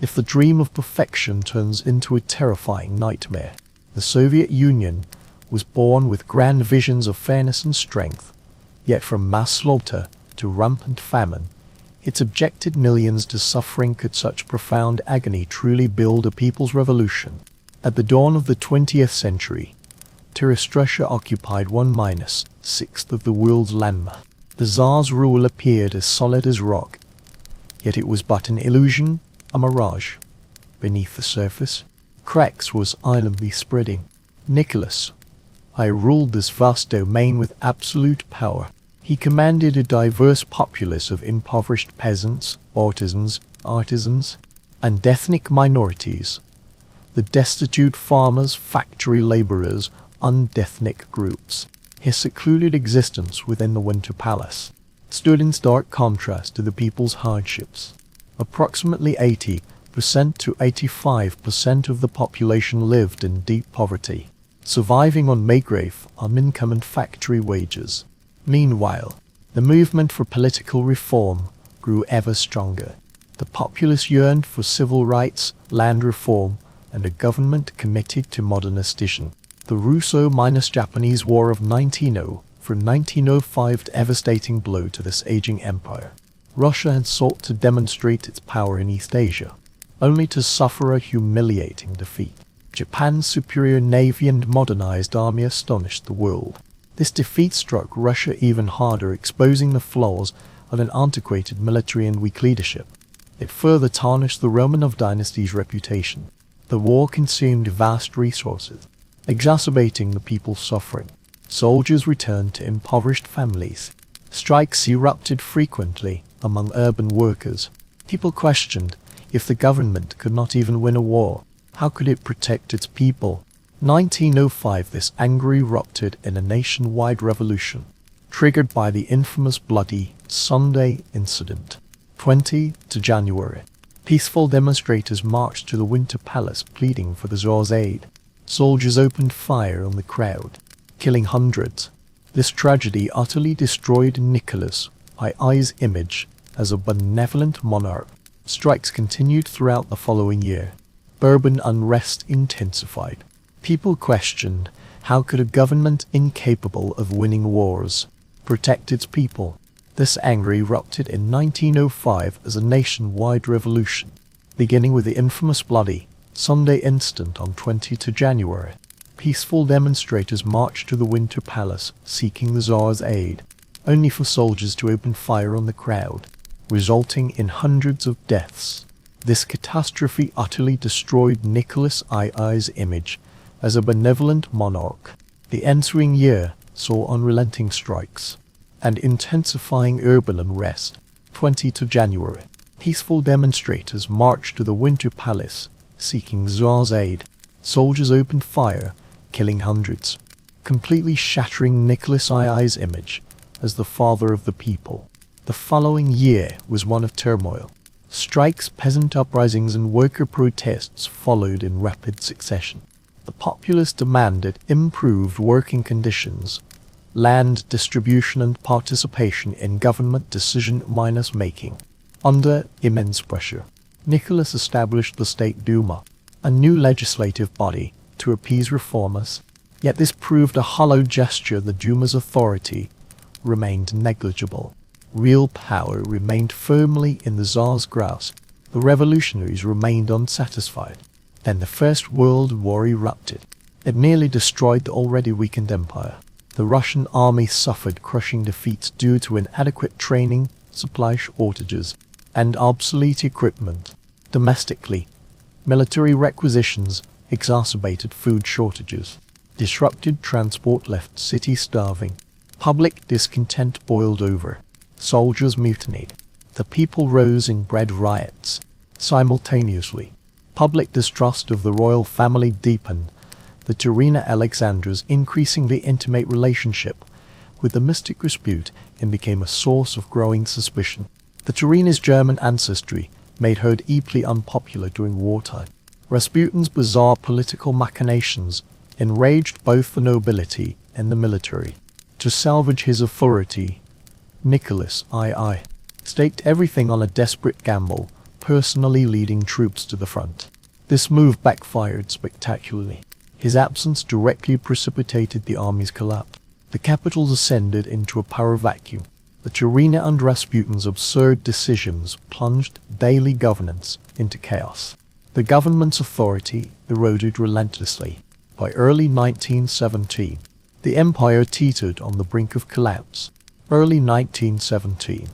If the dream of perfection turns into a terrifying nightmare, the Soviet Union was born with grand visions of fairness and strength, yet from mass slaughter to rampant famine, it subjected millions to suffering. Could such profound agony truly build a people's revolution? At the dawn of the 20th century, Tsarist Russia occupied 1/6 of the world's landmass. The Tsar's rule appeared as solid as rock, yet it was but an illusion, a mirage. Beneath the surface, cracks was silently spreading. Nicholas I ruled this vast domain with absolute power. He commanded a diverse populace of impoverished peasants, artisans, and ethnic minorities. The destitute farmers, factory laborers, and ethnic groups. His secluded existence within the Winter Palace stood in stark contrast to the people's hardships. Approximately 80% to 85% of the population lived in deep poverty, surviving on meagre income and factory wages. Meanwhile, the movement for political reform grew ever stronger. The populace yearned for civil rights, land reform, and a government committed to modernization. The Russo-Japanese War of 1905, devastating blow to this aging empire. Russia had sought to demonstrate its power in East Asia, only to suffer a humiliating defeat. Japan's superior navy and modernized army astonished the world. This defeat struck Russia even harder, exposing the flaws of an antiquated military and weak leadership. It further tarnished the Roman dynasty's reputation. The war consumed vast resources, exacerbating the people's suffering. Soldiers returned to impoverished families. Strikes erupted frequently among urban workers. People questioned if the government could not even win a war. How could it protect its people? 1905, this anger erupted in a nationwide revolution, triggered by the infamous Bloody Sunday incident. 20 January. Peaceful demonstrators marched to the Winter Palace pleading for the Tsar's aid. Soldiers opened fire on the crowd, killing hundreds. This tragedy utterly destroyed Nicholas I's image as a benevolent monarch. Strikes continued throughout the following year. Urban unrest intensified. People questioned how could a government incapable of winning wars protect its people. This anger erupted in 1905 as a nationwide revolution, beginning with the infamous Bloody Sunday incident on 20 January. Peaceful demonstrators marched to the Winter Palace seeking the Tsar's aid, only for soldiers to open fire on the crowd, resulting in hundreds of deaths. This catastrophe utterly destroyed Nicholas I's image as a benevolent monarch. The ensuing year saw unrelenting strikes and intensifying urban unrest. 20 January. Peaceful demonstrators marched to the Winter Palace seeking Tsar's aid. Soldiers opened fire, killing hundreds, completely shattering Nicholas I's image as the father of the people. The following year was one of turmoil. Strikes, peasant uprisings, and worker protests followed in rapid succession. The populace demanded improved working conditions, land distribution, and participation in government decision-making. Under immense pressure, Nicholas established the State Duma, a new legislative body, to appease reformers. Yet this proved a hollow gesture. The Duma's authority remained negligible. Real power remained firmly in the Tsar's grasp. The revolutionaries remained unsatisfied. Then the First World War erupted. It nearly destroyed the already weakened empire. The Russian army suffered crushing defeats due to inadequate training, supply shortages, and obsolete equipment. Domestically, military requisitions exacerbated food shortages. Disrupted transport left cities starving. Public discontent boiled over. Soldiers mutinied. The people rose in bread riots. Simultaneously, public distrust of the royal family deepened. The Tsarina Alexandra's increasingly intimate relationship with the mystic Rasputin became a source of growing suspicion. The Tsarina's German ancestry made her deeply unpopular during wartime. Rasputin's bizarre political machinations enraged both the nobility and the military. To salvage his authority, Nicholas II staked everything on a desperate gamble personally leading troops to the front. This move backfired spectacularly. His absence directly precipitated the army's collapse. The capital descended into a power vacuum. The Cherena and Rasputin's absurd decisions plunged daily governance into chaos. The government's authority eroded relentlessly. By early 1917, the empire teetered on the brink of collapse. Early 1917,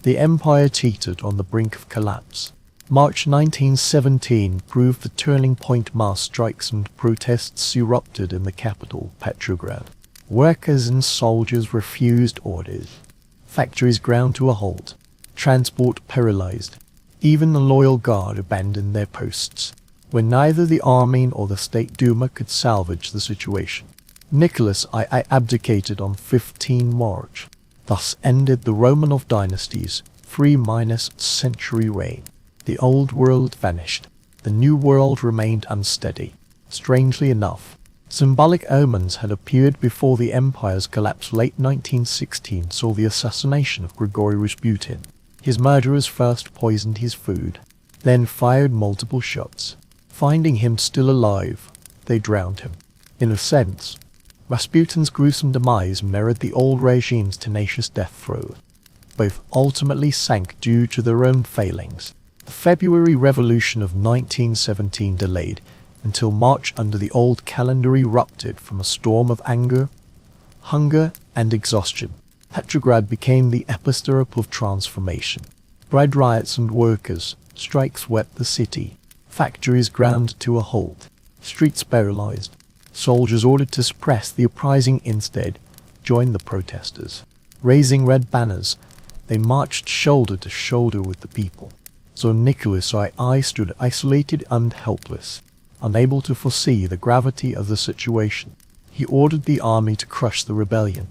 the empire teetered on the brink of collapse. March 1917 proved the turning point. Mass strikes and protests erupted in the capital, Petrograd. Workers and soldiers refused orders. Factories ground to a halt. Transport paralyzed. Even the loyal guard abandoned their posts. When neither the army or the State Duma could salvage the situation, Nicholas I abdicated on 15 March. Thus ended the Romanov dynasty's 3-century reign. The old world vanished. The new world remained unsteady. Strangely enough, symbolic omens had appeared before the empire's collapse. Late 1916 saw the assassination of Grigory Rasputin. His murderers first poisoned his food, then fired multiple shots. Finding him still alive, they drowned him. In a sense, Rasputin's gruesome demise mirrored the old regime's tenacious death throes. Both ultimately sank due to their own failings. The February Revolution of 1917 delayed until March under the old calendar erupted from a storm of anger, hunger, and exhaustion. Petrograd became the epicenter of transformation. Bread riots and workers' strikes swept the city. Factories ground to a halt. Streets paralyzed. Soldiers ordered to suppress the uprising instead joined the protesters. Raising red banners, they marched shoulder to shoulder with the people. So Nicholas I stood isolated and helpless, unable to foresee the gravity of the situation. He ordered the army to crush the rebellion.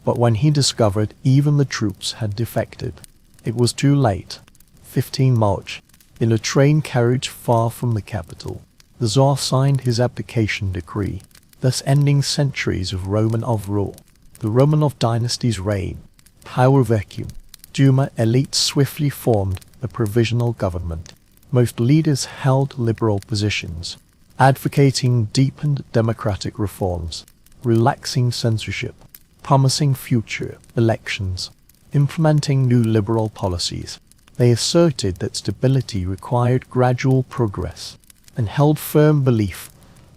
But when he discovered even the troops had defected, it was too late. 15 March, in a train carriage far from the capital, the Tsar signed his abdication decree, thus ending centuries of Romanov rule. The Romanov dynasty's reign, power vacuum. Duma elites swiftly formed a provisional government. Most leaders held liberal positions, advocating deepened democratic reforms, relaxing censorship, promising future elections, implementing new liberal policies. They asserted that stability required gradual progress, and held firm belief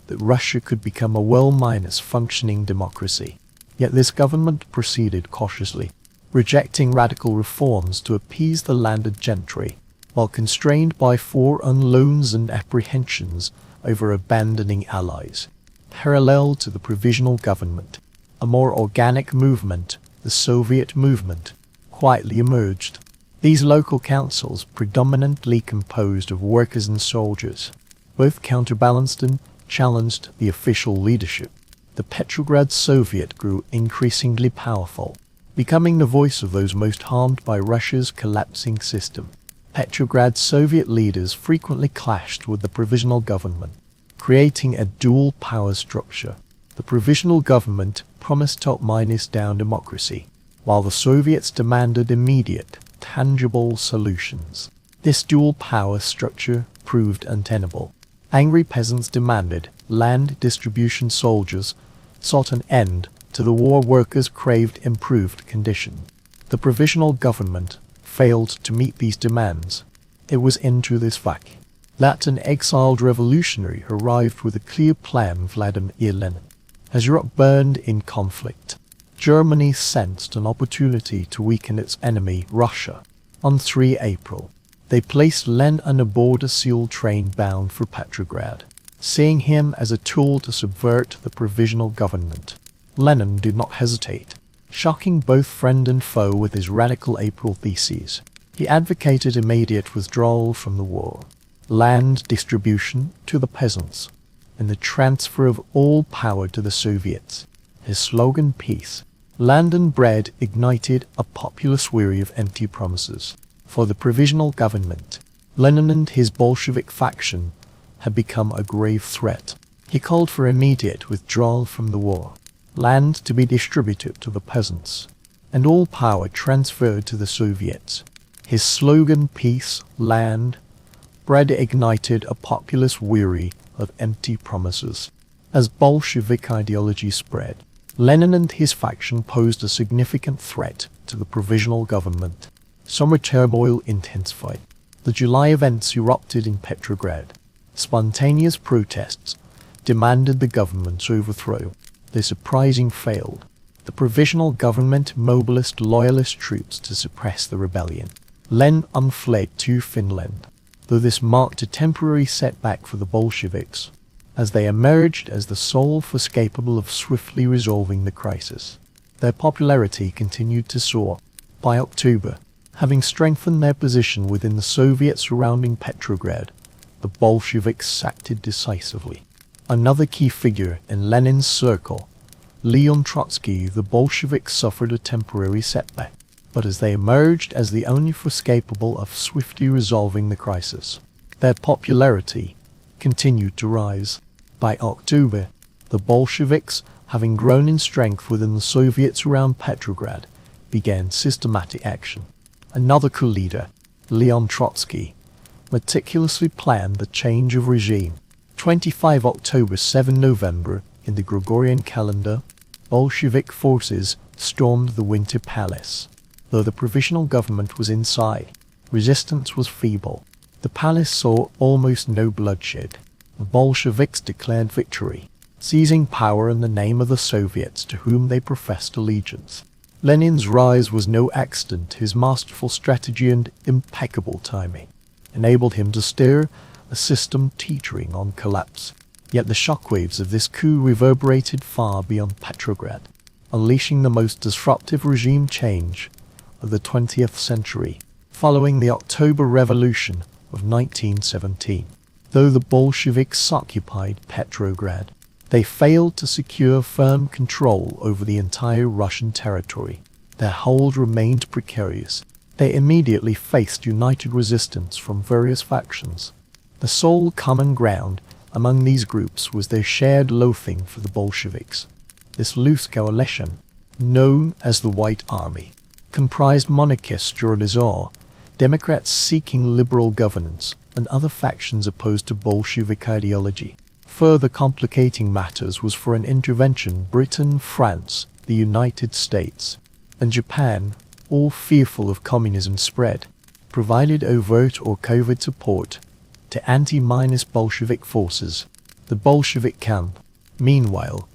that Russia could become a well-functioning democracy. Yet this government proceeded cautiously, rejecting radical reforms to appease the landed gentry, while constrained by foreign loans and apprehensions over abandoning allies. Parallel to the provisional government, a more organic movement, the Soviet movement, quietly emerged. These local councils, predominantly composed of workers and soldiers, both counterbalanced and challenged the official leadership. The Petrograd Soviet grew increasingly powerful, becoming the voice of those most harmed by Russia's collapsing system. Petrograd Soviet leaders frequently clashed with the provisional government, creating a dual power structure. The provisional government promised top-down democracy, while the Soviets demanded immediate, tangible solutions. This dual power structure proved untenable. Angry peasants demanded land distribution. Soldiers sought an end to the war. Workers craved improved conditions. The provisional government failed to meet these demands. It was into this vacuum that an exiled revolutionary arrived with a clear plan. Vladimir Lenin. As Europe burned in conflict, Germany sensed an opportunity to weaken its enemy, Russia. On 3 April, they placed Lenin aboard a SEAL train bound for Petrograd, seeing him as a tool to subvert the provisional government. Lenin did not hesitate, shocking both friend and foe with his radical April theses. He advocated immediate withdrawal from the war, land distribution to the peasants, and the transfer of all power to the Soviets. His slogan, peace, land and bread, ignited a populace weary of empty promises. For the provisional government, Lenin and his Bolshevik faction had become a grave threat. He called for immediate withdrawal from the war, land to be distributed to the peasants, and all power transferred to the Soviets. His slogan, peace, land, spread ignited a populace weary of empty promises. As Bolshevik ideology spread, Lenin and his faction posed a significant threat to the provisional government. Summer turmoil intensified. The July events erupted in Petrograd. Spontaneous protests demanded the government's overthrow. This uprising failed. The provisional government mobilized loyalist troops to suppress the rebellion. Lenin fled to Finland, though this marked a temporary setback for the Bolsheviks, as they emerged as the sole force capable of swiftly resolving the crisis. Their popularity continued to soar. By October, having strengthened their position within the Soviet surrounding Petrograd, the Bolsheviks acted decisively. Another key figure in Lenin's circle, Leon Trotsky, the Bolsheviks suffered a temporary setback, but as they emerged as the only force capable of swiftly resolving the crisis, their popularity continued to rise. By October, the Bolsheviks, having grown in strength within the Soviets around Petrograd, began systematic action. Another coup leader, Leon Trotsky, meticulously planned the change of regime. 25 October 7 November, in the Gregorian calendar, Bolshevik forces stormed the Winter Palace. Though the provisional government was inside, resistance was feeble. The palace saw almost no bloodshed. The Bolsheviks declared victory, seizing power in the name of the Soviets to whom they professed allegiance. Lenin's rise was no accident. His masterful strategy and impeccable timing enabled him to steer a system teetering on collapse. Yet the shockwaves of this coup reverberated far beyond Petrograd, unleashing the most disruptive regime change of the 20th century. Following the October Revolution of 1917, though the Bolsheviks occupied Petrograd, they failed to secure firm control over the entire Russian territory. Their hold remained precarious. They immediately faced united resistance from various factions. The sole common ground among these groups was their shared loathing for the Bolsheviks. This loose coalition, known as the White Army, comprised monarchists during the Tsar, Democrats seeking liberal governance, and other factions opposed to Bolshevik ideology. Further complicating matters was for an intervention Britain, France, the United States, and Japan, all fearful of communism spread, provided overt or covert support to anti-Bolshevik forces. The Bolshevik camp, meanwhile,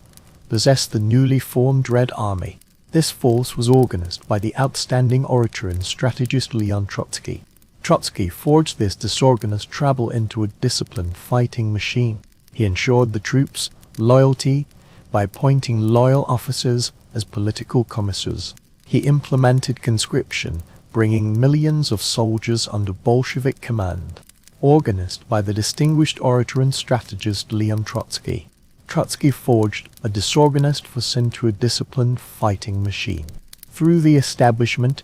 possessed the newly formed Red Army. This force was organized by the outstanding orator and strategist Leon Trotsky. Trotsky forged this disorganized rabble into a disciplined fighting machine. He ensured the troops' loyalty by appointing loyal officers as political commissars. He implemented conscription, bringing millions of soldiers under Bolshevik command. Organized by the distinguished orator and strategist Leon Trotsky, Trotsky forged a disorganized force into a disciplined fighting machine. Through the establishment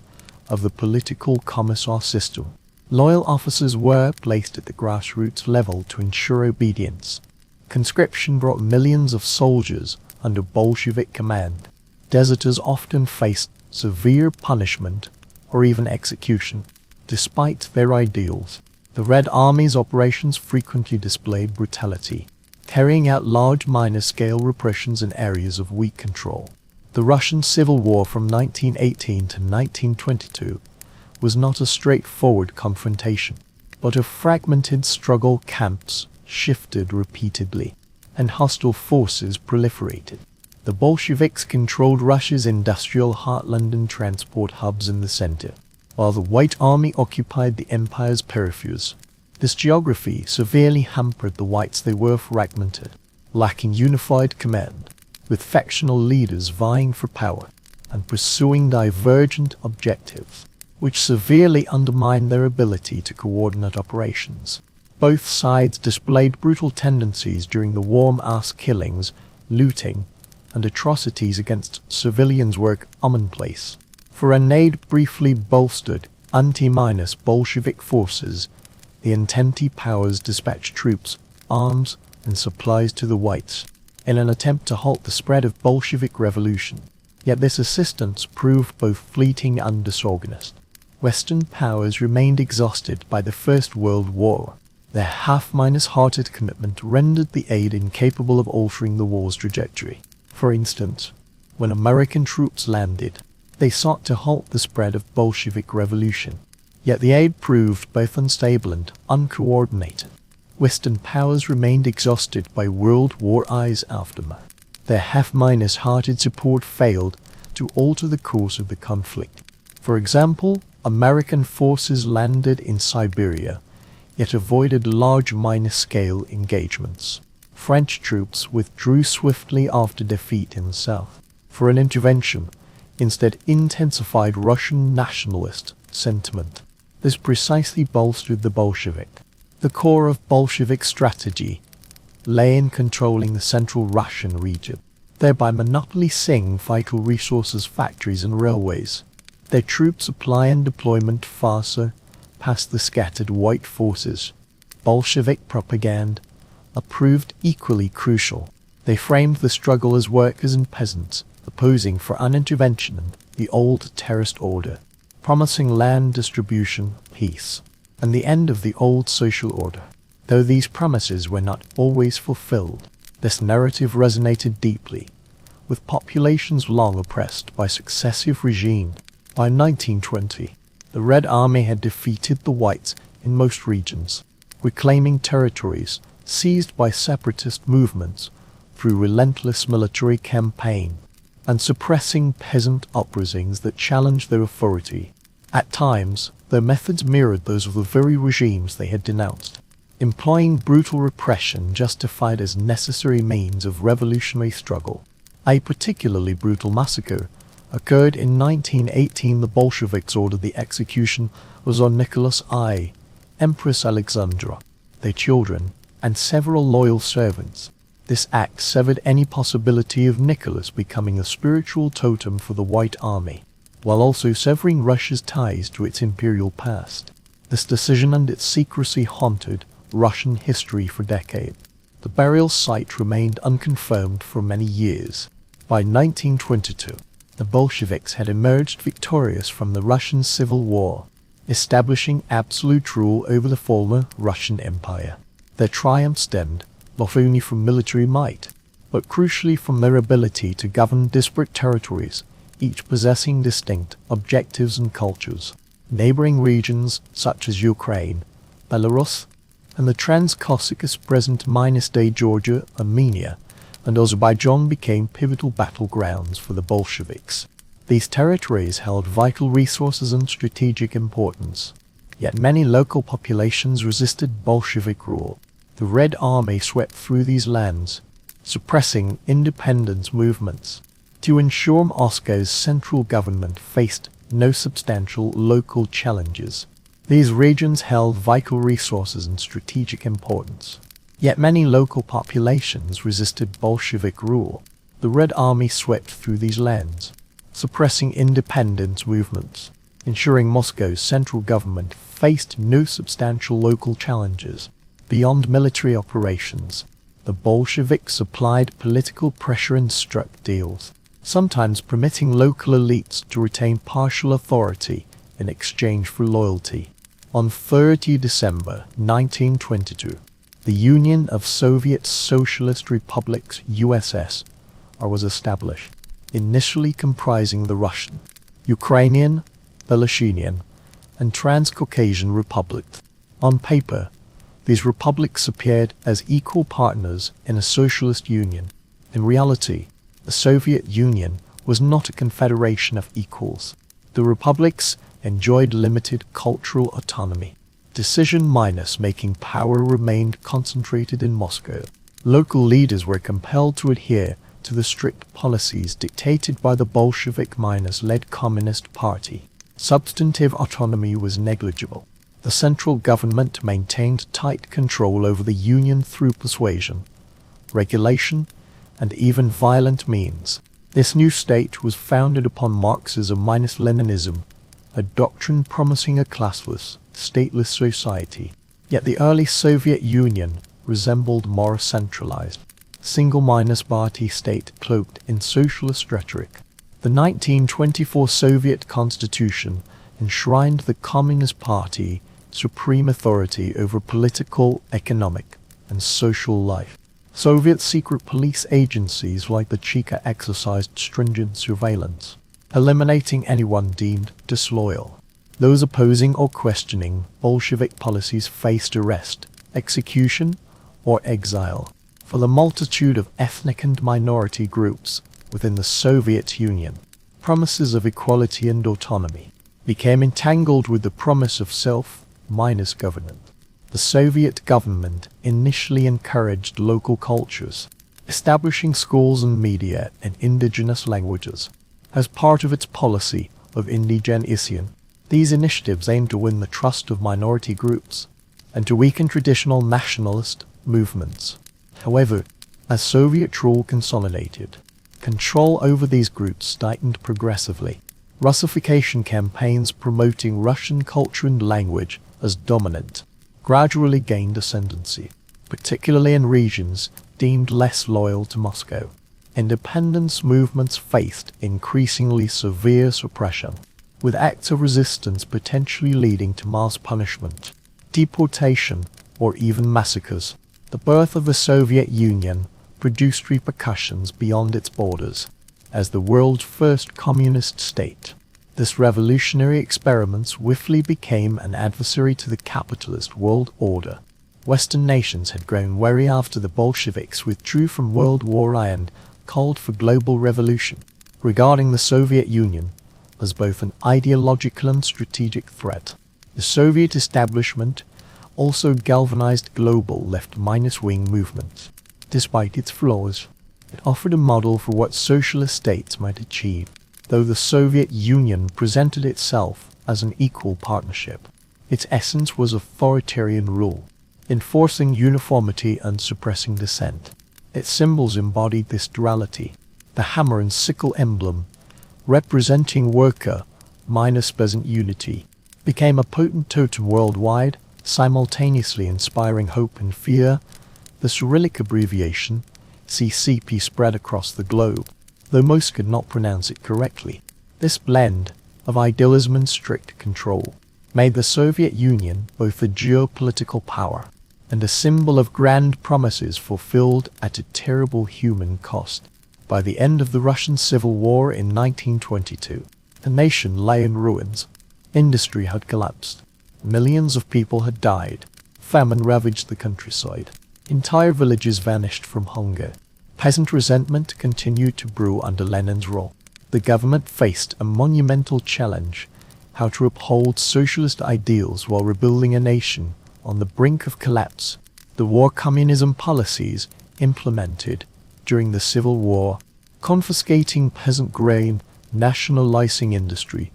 of the political commissar system, loyal officers were placed at the grassroots level to ensure obedience. Conscription brought millions of soldiers under Bolshevik command. Deserters often faced severe punishment or even execution. Despite their ideals, the Red Army's operations frequently displayed brutality, carrying out large minor-scale repressions in areas of weak control. The Russian Civil War from 1918 to 1922 was not a straightforward confrontation, but a fragmented struggle. Camps shifted repeatedly, and hostile forces proliferated. The Bolsheviks controlled Russia's industrial heartland and transport hubs in the center, while the White Army occupied the empire's peripheries. This geography severely hampered the Whites. They were fragmented, lacking unified command, with factional leaders vying for power and pursuing divergent objectives, which severely undermined their ability to coordinate operations. Both sides displayed brutal tendencies during the war. Mass killings, looting, and atrocities against civilians were commonplace. For an aid briefly bolstered anti-Bolshevik forces, the Entente powers dispatched troops, arms, and supplies to the Whites in an attempt to halt the spread of Bolshevik Revolution. Yet this assistance proved both fleeting and disorganized. Western powers remained exhausted by the First World War. Their half-hearted commitment rendered the aid incapable of altering the war's trajectory. For instance, when American troops landed, they sought to halt the spread of Bolshevik Revolution. Yet the aid proved both unstable and uncoordinated. Western powers remained exhausted by World War I's aftermath. Their half-hearted support failed to alter the course of the conflict. For example, American forces landed in Siberia, yet avoided large scale engagements. French troops withdrew swiftly after defeat in the south. For an intervention, instead intensified Russian nationalist sentiment. This precisely bolstered the Bolshevik. The core of Bolshevik strategy lay in controlling the central Russian region, thereby monopolizing vital resources, factories and railways. Their troop supply and deployment far surpassed the scattered white forces. Bolshevik propaganda proved equally crucial. They framed the struggle as workers and peasants opposing for unintervention and the old terrorist order, promising land distribution, peace, and the end of the old social order. Though these promises were not always fulfilled, this narrative resonated deeply with populations long oppressed by successive regimes. By 1920, the Red Army had defeated the Whites in most regions, reclaiming territories seized by separatist movements through relentless military campaign, and suppressing peasant uprisings that challenged their authority. At times, their methods mirrored those of the very regimes they had denounced, employing brutal repression justified as necessary means of revolutionary struggle. A particularly brutal massacre occurred in 1918. The Bolsheviks ordered the execution of Tsar Nicholas I, Empress Alexandra, their children, and several loyal servants. This act severed any possibility of Nicholas becoming a spiritual totem for the White Army, while also severing Russia's ties to its imperial past. This decision and its secrecy haunted Russian history for decades. The burial site remained unconfirmed for many years. By 1922, the Bolsheviks had emerged victorious from the Russian Civil War, establishing absolute rule over the former Russian Empire. Their triumph stemmed not only from military might, but crucially from their ability to govern disparate territories, each possessing distinct objectives and cultures. Neighboring regions such as Ukraine, Belarus, and the Transcaucasus, present-day Georgia, Armenia, and Azerbaijan became pivotal battlegrounds for the Bolsheviks. These territories held vital resources and strategic importance, yet many local populations resisted Bolshevik rule. The Red Army swept through these lands, suppressing independence movements. To ensure Moscow's central government faced no substantial local challenges. These regions held vital resources and strategic importance. Yet many local populations resisted Bolshevik rule. The Red Army swept through these lands, suppressing independence movements, ensuring Moscow's central government faced no substantial local challenges. Beyond military operations, the Bolsheviks applied political pressure and struck deals, sometimes permitting local elites to retain partial authority in exchange for loyalty. On 30 December 1922, the Union of Soviet Socialist Republics (USSR) was established, initially comprising the Russian, Ukrainian, Belarusian, and Transcaucasian republics. On paper, these republics appeared as equal partners in a socialist union. In reality, the Soviet Union was not a confederation of equals. The republics enjoyed limited cultural autonomy. Decision-making power remained concentrated in Moscow. Local leaders were compelled to adhere to the strict policies dictated by the Bolshevik-led Communist Party. Substantive autonomy was negligible. The central government maintained tight control over the Union through persuasion, regulation, and even violent means. This new state was founded upon Marxism-Leninism, a doctrine promising a classless, stateless society. Yet the early Soviet Union resembled more centralized, single-party state cloaked in socialist rhetoric. The 1924 Soviet Constitution enshrined the Communist Party supreme authority over political, economic, and social life. Soviet secret police agencies like the Cheka exercised stringent surveillance, eliminating anyone deemed disloyal. Those opposing or questioning Bolshevik policies faced arrest, execution, or exile. For the multitude of ethnic and minority groups within the Soviet Union, promises of equality and autonomy became entangled with the promise of self-government. The Soviet government initially encouraged local cultures, establishing schools and media in indigenous languages. As part of its policy of indigenization, these initiatives aimed to win the trust of minority groups and to weaken traditional nationalist movements. However, as Soviet rule consolidated, control over these groups tightened progressively. Russification campaigns promoting Russian culture and language as dominant gradually gained ascendancy, particularly in regions deemed less loyal to Moscow. Independence movements faced increasingly severe suppression, with acts of resistance potentially leading to mass punishment, deportation, or even massacres. The birth of the Soviet Union produced repercussions beyond its borders. As the world's first communist state, this revolutionary experiment swiftly became an adversary to the capitalist world order. Western nations had grown wary after the Bolsheviks withdrew from World War I and called for global revolution, regarding the Soviet Union as both an ideological and strategic threat. The Soviet establishment also galvanized global left-wing movements. Despite its flaws, it offered a model for what socialist states might achieve. Though the Soviet Union presented itself as an equal partnership, its essence was authoritarian rule, enforcing uniformity and suppressing dissent. Its symbols embodied this duality. The hammer and sickle emblem, representing worker-peasant unity, became a potent totem worldwide, simultaneously inspiring hope and fear. The Cyrillic abbreviation, CCP, spread across the globe, though most could not pronounce it correctly. This blend of idealism and strict control made the Soviet Union both a geopolitical power and a symbol of grand promises fulfilled at a terrible human cost. By the end of the Russian Civil War in 1922, the nation lay in ruins. Industry had collapsed. Millions of people had died. Famine ravaged the countryside. Entire villages vanished from hunger. Peasant resentment continued to brew under Lenin's rule. The government faced a monumental challenge: how to uphold socialist ideals while rebuilding a nation on the brink of collapse. The war communism policies implemented during the Civil War, confiscating peasant grain, nationalizing industry,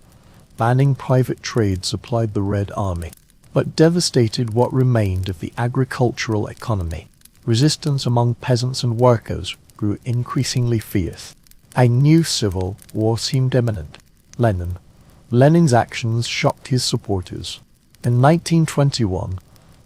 banning private trade, supplied the Red Army, but devastated what remained of the agricultural economy. Resistance among peasants and workers grew increasingly fierce. A new civil war seemed imminent. Lenin's actions shocked his supporters. In 1921,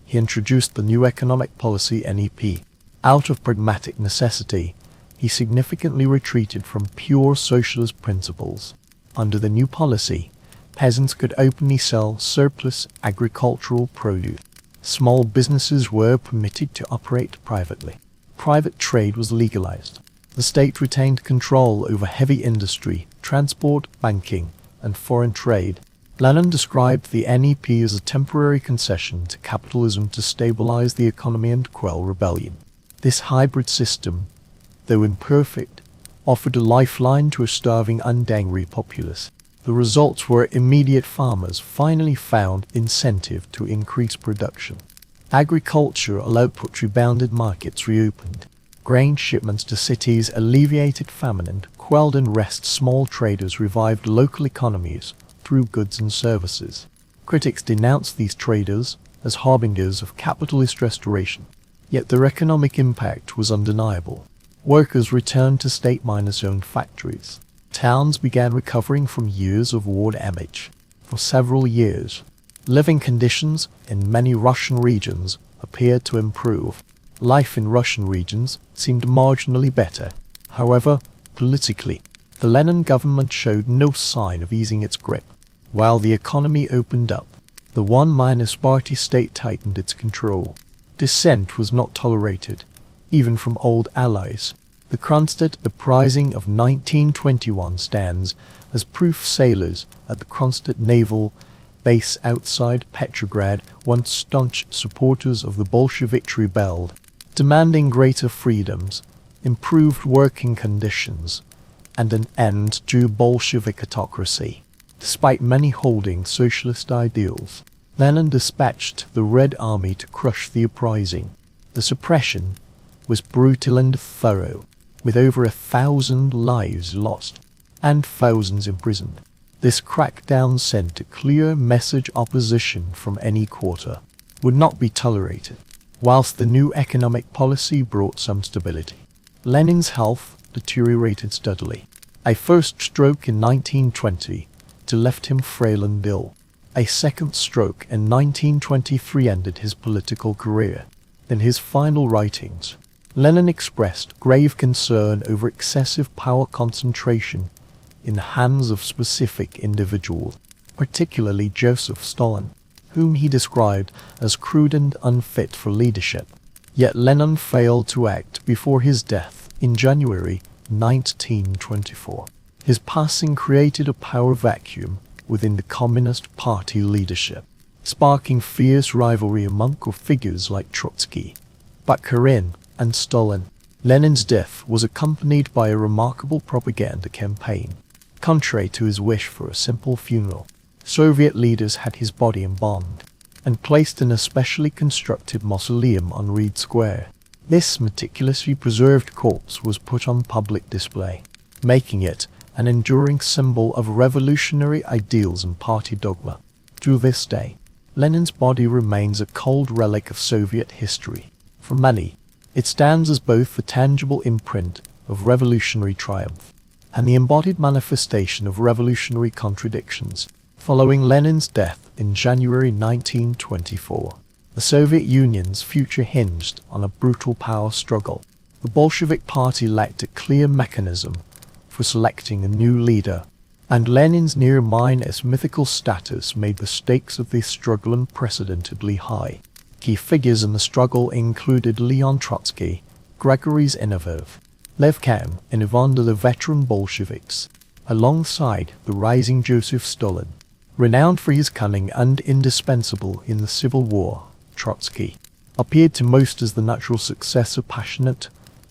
he introduced the new economic policy NEP. Out of pragmatic necessity, he significantly retreated from pure socialist principles. Under the new policy, peasants could openly sell surplus agricultural produce. Small businesses were permitted to operate privately. Private trade was legalized. The state retained control over heavy industry, transport, banking, and foreign trade. Lenin described the NEP as a temporary concession to capitalism to stabilize the economy and quell rebellion. This hybrid system, though imperfect, offered a lifeline to a starving and angry populace. The results were immediate. Farmers finally found incentive to increase production. Agricultural output rebounded, markets reopened. Grain shipments to cities alleviated famine and quelled unrest. Small traders revived local economies through goods and services. Critics denounced these traders as harbingers of capitalist restoration. Yet their economic impact was undeniable. Workers returned to state-owned factories. Towns began recovering from years of war damage. For several years, living conditions in many Russian regions appeared to improve. Life in Russian regions seemed marginally better. However, politically, the Lenin government showed no sign of easing its grip. While the economy opened up, The one-party state tightened its control. Dissent was not tolerated, even from old allies. The Kronstadt uprising of 1921 stands as proof. Sailors at the Kronstadt naval base outside Petrograd, once staunch supporters of the Bolsheviks, rebelled, demanding greater freedoms, improved working conditions, and an end to Bolshevik autocracy. Despite many holding socialist ideals, Lenin dispatched the Red Army to crush the uprising. The suppression was brutal and thorough, with over 1,000 lives lost and thousands imprisoned. This crackdown sent a clear message: opposition from any quarter would not be tolerated. Whilst the new economic policy brought some stability, Lenin's health deteriorated steadily. A first stroke in 1920 left him frail and ill. A second stroke in 1923 ended his political career. In his final writings, Lenin expressed grave concern over excessive power concentration in the hands of specific individuals, particularly Joseph Stalin, whom he described as crude and unfit for leadership. Yet Lenin failed to act before his death in January 1924. His passing created a power vacuum within the Communist Party leadership, sparking fierce rivalry among figures like Trotsky, Bukharin, and Stalin. Lenin's death was accompanied by a remarkable propaganda campaign. Contrary to his wish for a simple funeral, Soviet leaders had his body embalmed and placed in a specially constructed mausoleum on Reed Square. This meticulously preserved corpse was put on public display, making it an enduring symbol of revolutionary ideals and party dogma. To this day, Lenin's body remains a cold relic of Soviet history. For many, it stands as both the tangible imprint of revolutionary triumph and the embodied manifestation of revolutionary contradictions. Following Lenin's death in January 1924, the Soviet Union's future hinged on a brutal power struggle. The Bolshevik Party lacked a clear mechanism for selecting a new leader, and Lenin's near-mindless mythical status made the stakes of this struggle unprecedentedly high. Key figures in the struggle included Leon Trotsky, Grigory Zinoviev, Lev Kanin, and Ivan the veteran Bolsheviks, alongside the rising Joseph Stalin. Renowned for his cunning and indispensable in the Civil War, Trotsky appeared to most as the natural successor, passionate,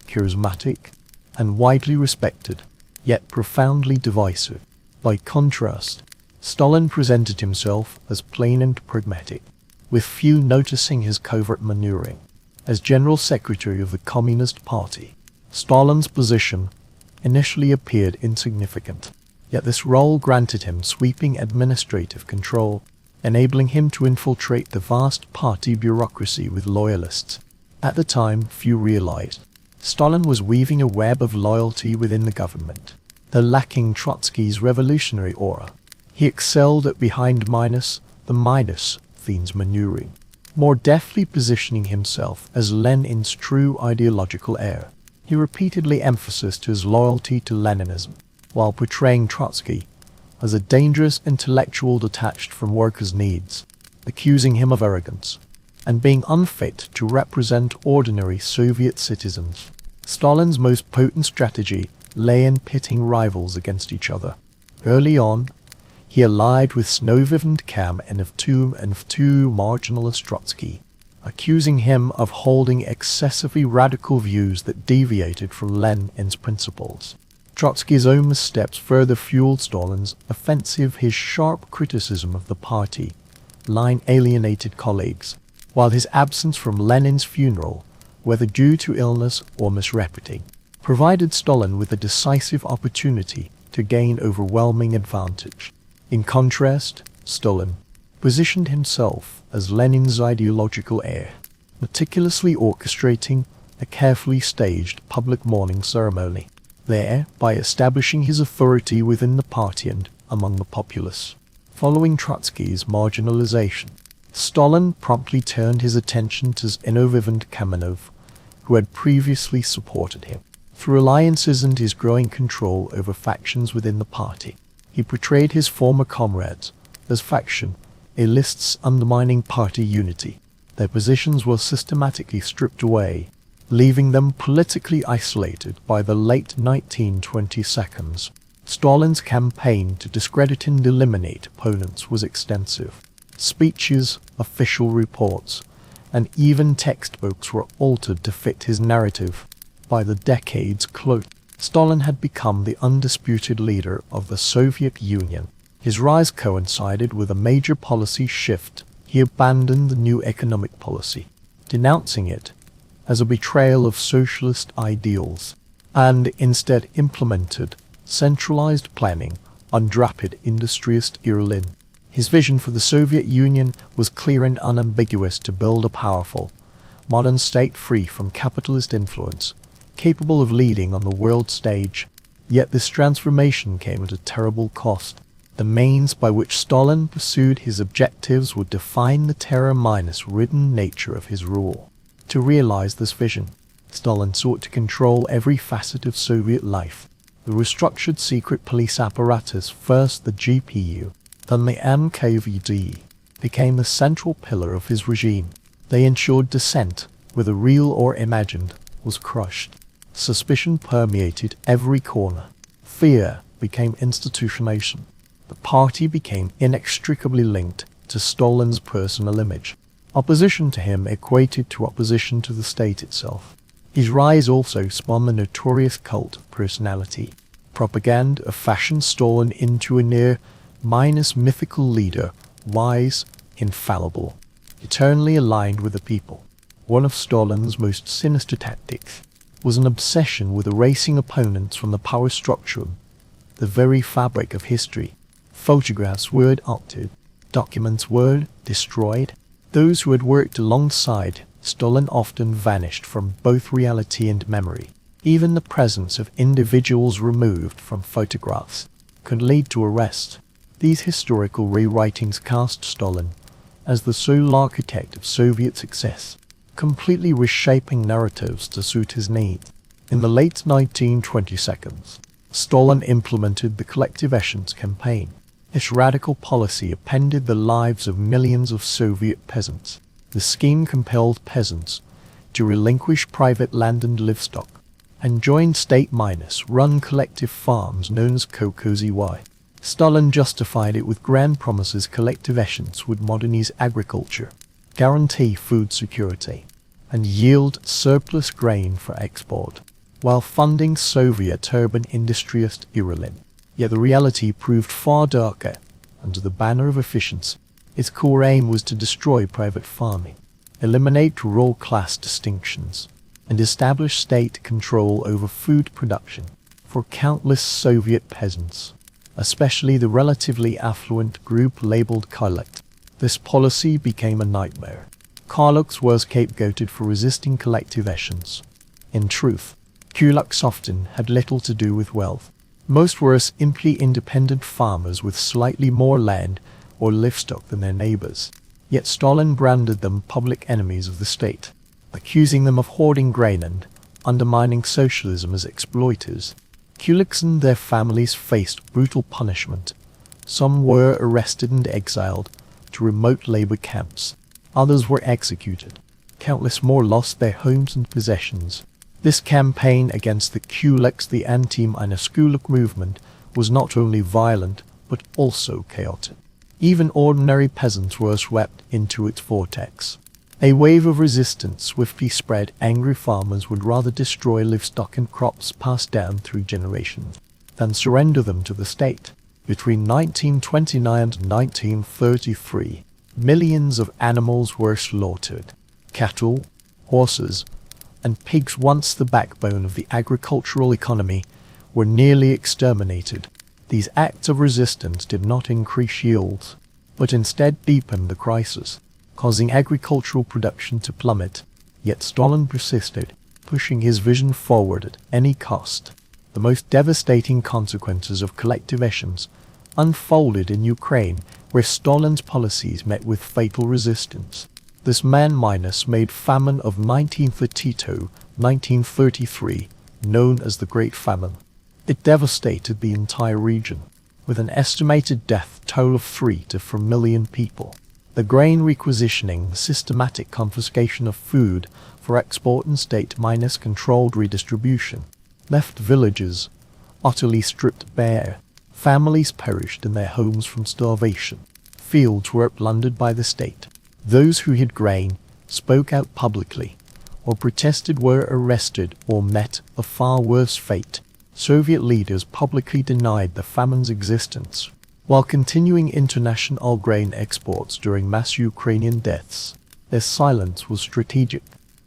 charismatic, and widely respected, yet profoundly divisive. By contrast, Stalin presented himself as plain and pragmatic, with few noticing his covert maneuvering. As General Secretary of the Communist Party, Stalin's position initially appeared insignificant, yet this role granted him sweeping administrative control, enabling him to infiltrate the vast party bureaucracy with loyalists. At the time, few realized Stalin was weaving a web of loyalty within the government. Though lacking Trotsky's revolutionary aura, he excelled at behind-the-minus themes maneuvering, more deftly positioning himself as Lenin's true ideological heir. He repeatedly emphasized his loyalty to Leninism, while portraying Trotsky as a dangerous intellectual detached from workers' needs, accusing him of arrogance and being unfit to represent ordinary Soviet citizens. Stalin's most potent strategy lay in pitting rivals against each other. Early on, he allied with Zinoviev and Kanin and of two marginalist Trotsky, accusing him of holding excessively radical views that deviated from Lenin's principles. Trotsky's own missteps further fueled Stalin's offensive. His sharp criticism of the party line alienated colleagues, while his absence from Lenin's funeral, whether due to illness or misreporting, provided Stalin with a decisive opportunity to gain overwhelming advantage. In contrast, Stalin positioned himself as Lenin's ideological heir, meticulously orchestrating a carefully staged public mourning ceremony, thereby establishing his authority within the party and among the populace. Following Trotsky's marginalization, Stalin promptly turned his attention to Zinoviev and Kamenev, who had previously supported him. Through alliances and his growing control over factions within the party, he portrayed his former comrades as faction lists undermining party unity. Their positions were systematically stripped away, leaving them politically isolated by the late 1920s. Stalin's campaign to discredit and eliminate opponents was extensive. Speeches, official reports, and even textbooks were altered to fit his narrative. By the decade's close, Stalin had become the undisputed leader of the Soviet Union. His rise coincided with a major policy shift. He abandoned the new economic policy, denouncing it as a betrayal of socialist ideals, and instead implemented centralized planning under rapid industrialist Lenin. His vision for the Soviet Union was clear and unambiguous: to build a powerful, modern state free from capitalist influence, capable of leading on the world stage. Yet this transformation came at a terrible cost. The means by which Stalin pursued his objectives would define the terror-ridden nature of his rule. To realize this vision, Stalin sought to control every facet of Soviet life. The restructured secret police apparatus, first the GPU, then the NKVD, became the central pillar of his regime. They ensured dissent, whether real or imagined, was crushed. Suspicion permeated every corner. Fear became institutionalization. The party became inextricably linked to Stalin's personal image. Opposition to him equated to opposition to the state itself. His rise also spun the notorious cult of personality. Propaganda fashioned Stalin into a near-mythical leader, wise, infallible, eternally aligned with the people. One of Stalin's most sinister tactics was an obsession with erasing opponents from the power structure, the very fabric of history. Photographs were altered, documents were destroyed. Those who had worked alongside Stalin often vanished from both reality and memory. Even the presence of individuals removed from photographs could lead to arrest. These historical rewritings cast Stalin as the sole architect of Soviet success, completely reshaping narratives to suit his needs. In the late 1920s, Stalin implemented the collectivization campaign. This radical policy upended the lives of millions of Soviet peasants. The scheme compelled peasants to relinquish private land and livestock and join state-run collective farms known as kolkhozy. Stalin justified it with grand promises. Collectivization would modernize agriculture, guarantee food security, and yield surplus grain for export, while funding Soviet urban industrialist Lenin. Yet the reality proved far darker. Under the banner of efficiency, its core aim was to destroy private farming, eliminate rural class distinctions, and establish state control over food production for countless Soviet peasants, especially the relatively affluent group labeled Kulaks. This policy became a nightmare. Kulaks were scapegoated for resisting collectivization. In truth, Kulaks often had little to do with wealth. Most were simply independent farmers with slightly more land or livestock than their neighbors. Yet Stalin branded them public enemies of the state, accusing them of hoarding grain and undermining socialism as exploiters. Kulaks and their families faced brutal punishment. Some were arrested and exiled to remote labor camps. Others were executed. Countless more lost their homes and possessions. This campaign against the Kulaks, the anti-Kulak movement, was not only violent but also chaotic. Even ordinary peasants were swept into its vortex. A wave of resistance swiftly spread. Angry farmers would rather destroy livestock and crops passed down through generations than surrender them to the state. Between 1929 and 1933, millions of animals were slaughtered. Cattle, horses, and pigs, once the backbone of the agricultural economy, were nearly exterminated. These acts of resistance did not increase yields, but instead deepened the crisis, causing agricultural production to plummet. Yet Stalin persisted, pushing his vision forward at any cost. The most devastating consequences of collectivization unfolded in Ukraine, where Stalin's policies met with fatal resistance. This man-made famine of 1932-1933, known as the Great Famine. It devastated the entire region, with an estimated death toll of 3 to 4 million people. The grain requisitioning, the systematic confiscation of food for export and state-controlled redistribution, left villages utterly stripped bare. Families perished in their homes from starvation. Fields were plundered by the state. Those who hid grain, spoke out publicly, or protested were arrested or met a far worse fate. Soviet leaders publicly denied the famine's existence, while continuing international grain exports during mass Ukrainian deaths. Their silence was strategic.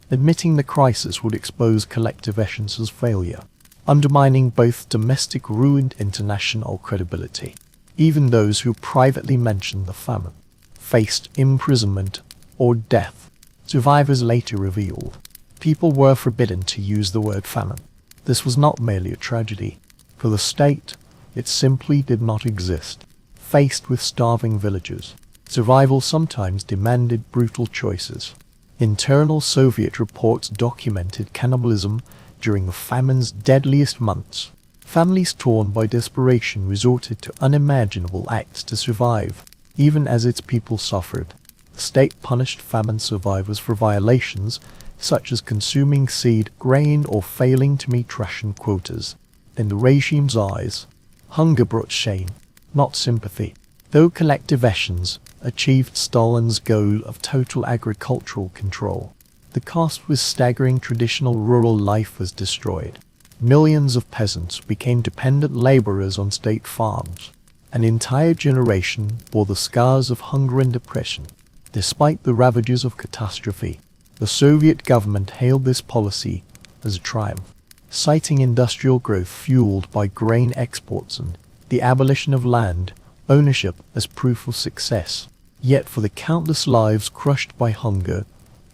Admitting the crisis would expose collectivization's failure, undermining both domestic ruin and international credibility. Even those who privately mentioned the famine faced imprisonment or death. Survivors later revealed, people were forbidden to use the word famine. This was not merely a tragedy. For the state, it simply did not exist. Faced with starving villagers, survival sometimes demanded brutal choices. Internal Soviet reports documented cannibalism during the famine's deadliest months. Families torn by desperation resorted to unimaginable acts to survive, even as its people suffered. The state punished famine survivors for violations such as consuming seed, grain, or failing to meet ration quotas. In the regime's eyes, hunger brought shame, not sympathy. Though collectivizations achieved Stalin's goal of total agricultural control, the cost was staggering. Traditional rural life was destroyed. Millions of peasants became dependent laborers on state farms. An entire generation bore the scars of hunger and depression. Despite the ravages of catastrophe, the Soviet government hailed this policy as a triumph, citing industrial growth fueled by grain exports and the abolition of land ownership as proof of success. Yet for the countless lives crushed by hunger,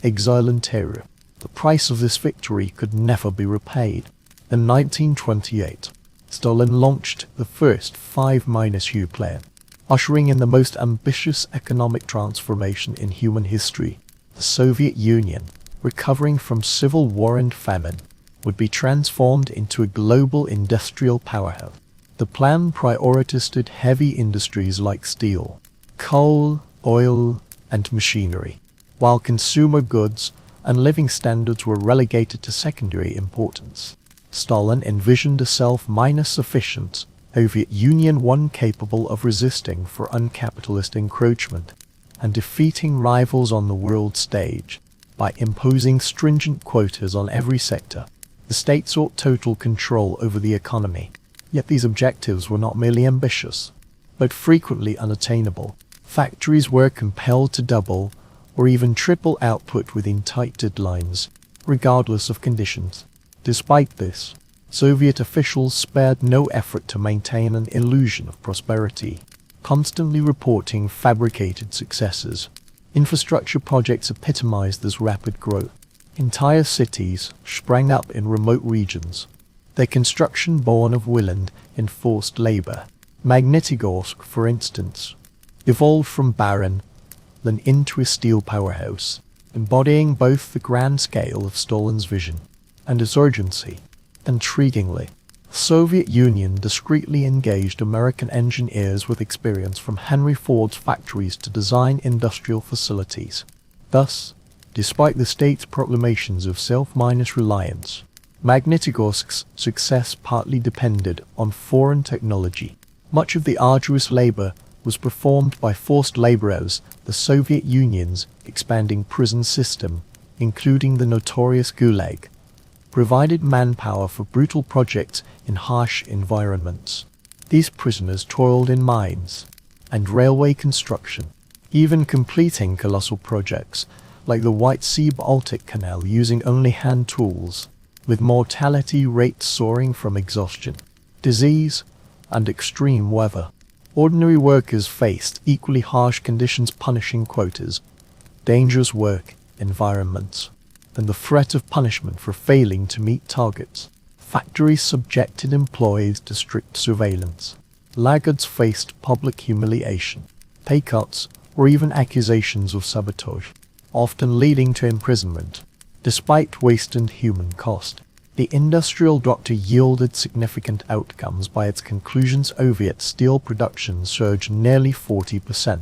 exile and terror, the price of this victory could never be repaid. In 1928, Stalin launched the first 5-U plan, ushering in the most ambitious economic transformation in human history. The Soviet Union, recovering from civil war and famine, would be transformed into a global industrial powerhouse. The plan prioritized heavy industries like steel, coal, oil, and machinery, while consumer goods and living standards were relegated to secondary importance. Stalin envisioned a self-sufficient Soviet Union, one capable of resisting for uncapitalist encroachment and defeating rivals on the world stage by imposing stringent quotas on every sector. The state sought total control over the economy. Yet these objectives were not merely ambitious, but frequently unattainable. Factories were compelled to double or even triple output within tight deadlines, regardless of conditions. Despite this, Soviet officials spared no effort to maintain an illusion of prosperity, constantly reporting fabricated successes. Infrastructure projects epitomized this rapid growth. Entire cities sprang up in remote regions, their construction born of will and enforced labor. Magnitogorsk, for instance, evolved from barren land into a steel powerhouse, embodying both the grand scale of Stalin's vision and its urgency. Intriguingly, the Soviet Union discreetly engaged American engineers with experience from Henry Ford's factories to design industrial facilities. Thus, despite the state's proclamations of self-reliance, Magnitogorsk's success partly depended on foreign technology. Much of the arduous labor was performed by forced laborers. The Soviet Union's expanding prison system, including the notorious Gulag, provided manpower for brutal projects in harsh environments. These prisoners toiled in mines and railway construction, even completing colossal projects like the White Sea-Baltic Canal using only hand tools, with mortality rates soaring from exhaustion, disease, and extreme weather. Ordinary workers faced equally harsh conditions, punishing quotas, dangerous work environments, and the threat of punishment for failing to meet targets. Factories subjected employees to strict surveillance. Laggards faced public humiliation, pay cuts, or even accusations of sabotage, often leading to imprisonment. Despite waste and human cost, the industrial doctor yielded significant outcomes. By its conclusions, Soviet steel production surged nearly 40%.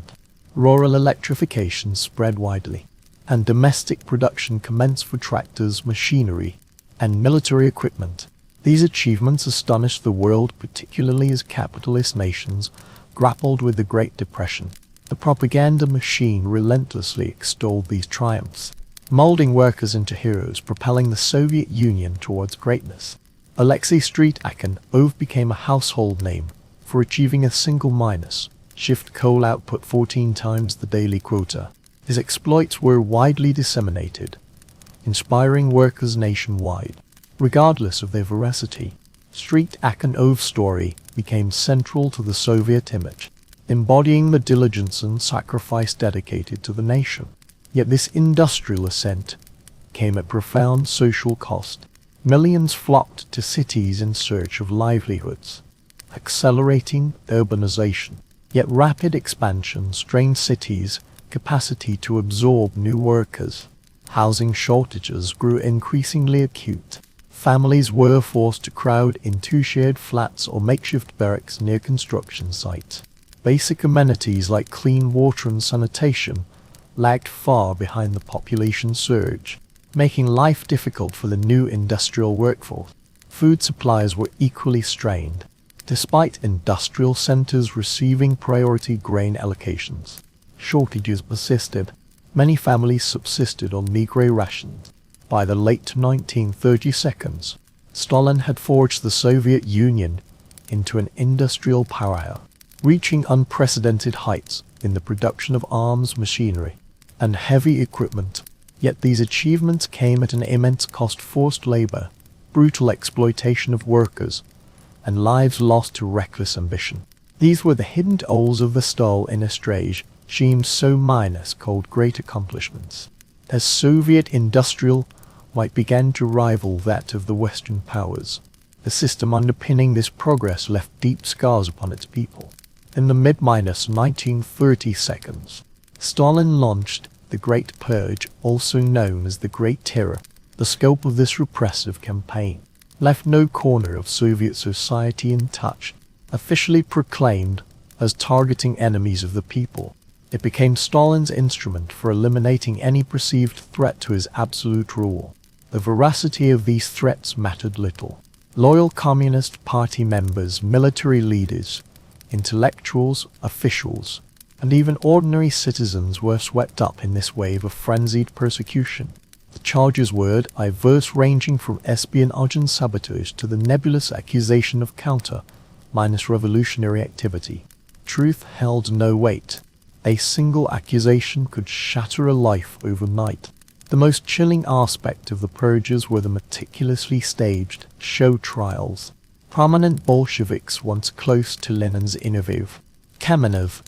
Rural electrification spread widely, and domestic production commenced for tractors, machinery, and military equipment. These achievements astonished the world, particularly as capitalist nations grappled with the Great Depression. The propaganda machine relentlessly extolled these triumphs, molding workers into heroes, propelling the Soviet Union towards greatness. Alexei Streetakov became a household name for achieving a single minus shift coal output 14 times the daily quota. His exploits were widely disseminated, inspiring workers nationwide. Regardless of their veracity, Streetakov's story became central to the Soviet image, embodying the diligence and sacrifice dedicated to the nation. Yet this industrial ascent came at profound social cost. Millions flocked to cities in search of livelihoods, accelerating urbanization. Yet rapid expansion strained cities' capacity to absorb new workers. Housing shortages grew increasingly acute. Families were forced to crowd into shared flats or makeshift barracks near construction sites. Basic amenities like clean water and sanitation lagged far behind the population surge, making life difficult for the new industrial workforce. Food supplies were equally strained. Despite industrial centers receiving priority grain allocations, shortages persisted. Many families subsisted on meager rations. By the late 1930s, Stalin had forged the Soviet Union into an industrial powerhouse, reaching unprecedented heights in the production of arms, machinery, and heavy equipment. Yet these achievements came at an immense cost: forced labor, brutal exploitation of workers, and lives lost to reckless ambition. These were the hidden toils of the Stalinist regime, so minus called great accomplishments. As Soviet industrial might began to rival that of the Western powers, the system underpinning this progress left deep scars upon its people. In the mid-1930s, Stalin launched the Great Purge, also known as the Great Terror. The scope of this repressive campaign left no corner of Soviet society untouched. Officially proclaimed as targeting enemies of the people, it became Stalin's instrument for eliminating any perceived threat to his absolute rule. The veracity of these threats mattered little. Loyal Communist Party members, military leaders, intellectuals, officials, and even ordinary citizens were swept up in this wave of frenzied persecution. The charges were diverse, ranging from espionage and sabotage to the nebulous accusation of counter-revolutionary activity. Truth held no weight. A single accusation could shatter a life overnight. The most chilling aspect of the purges were the meticulously staged show trials. Prominent Bolsheviks once close to Lenin's Ivanov, Kamenev,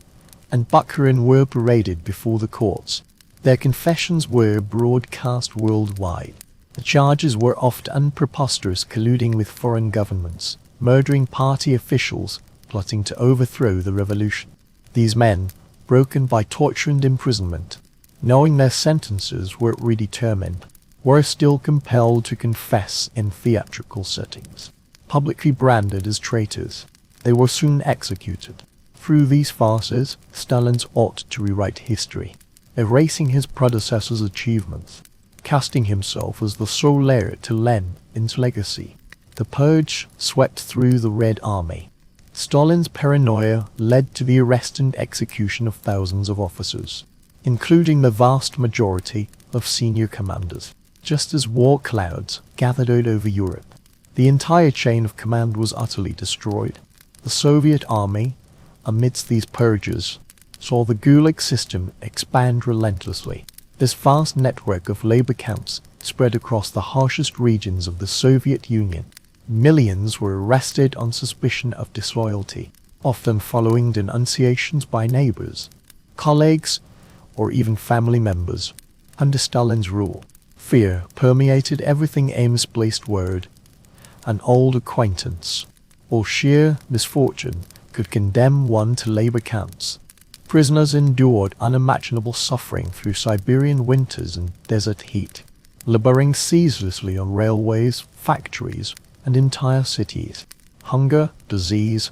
and Bukharin were paraded before the courts. Their confessions were broadcast worldwide. The charges were often preposterous: colluding with foreign governments, murdering party officials, plotting to overthrow the revolution. These men, broken by torture and imprisonment, knowing their sentences were predetermined, were still compelled to confess in theatrical settings. Publicly branded as traitors, they were soon executed. Through these farces, Stalin ought to rewrite history, erasing his predecessor's achievements, casting himself as the sole heir to Lenin's legacy. The purge swept through the Red Army. Stalin's paranoia led to the arrest and execution of thousands of officers, including the vast majority of senior commanders. Just as war clouds gathered over Europe, the entire chain of command was utterly destroyed. The Soviet army, amidst these purges, saw the Gulag system expand relentlessly. This vast network of labor camps spread across the harshest regions of the Soviet Union. Millions were arrested on suspicion of disloyalty, often following denunciations by neighbors, colleagues, or even family members. Under Stalin's rule, fear permeated everything. A misplaced word, an old acquaintance, or sheer misfortune could condemn one to labor camps. Prisoners endured unimaginable suffering through Siberian winters and desert heat, laboring ceaselessly on railways, factories, and entire cities. Hunger, disease,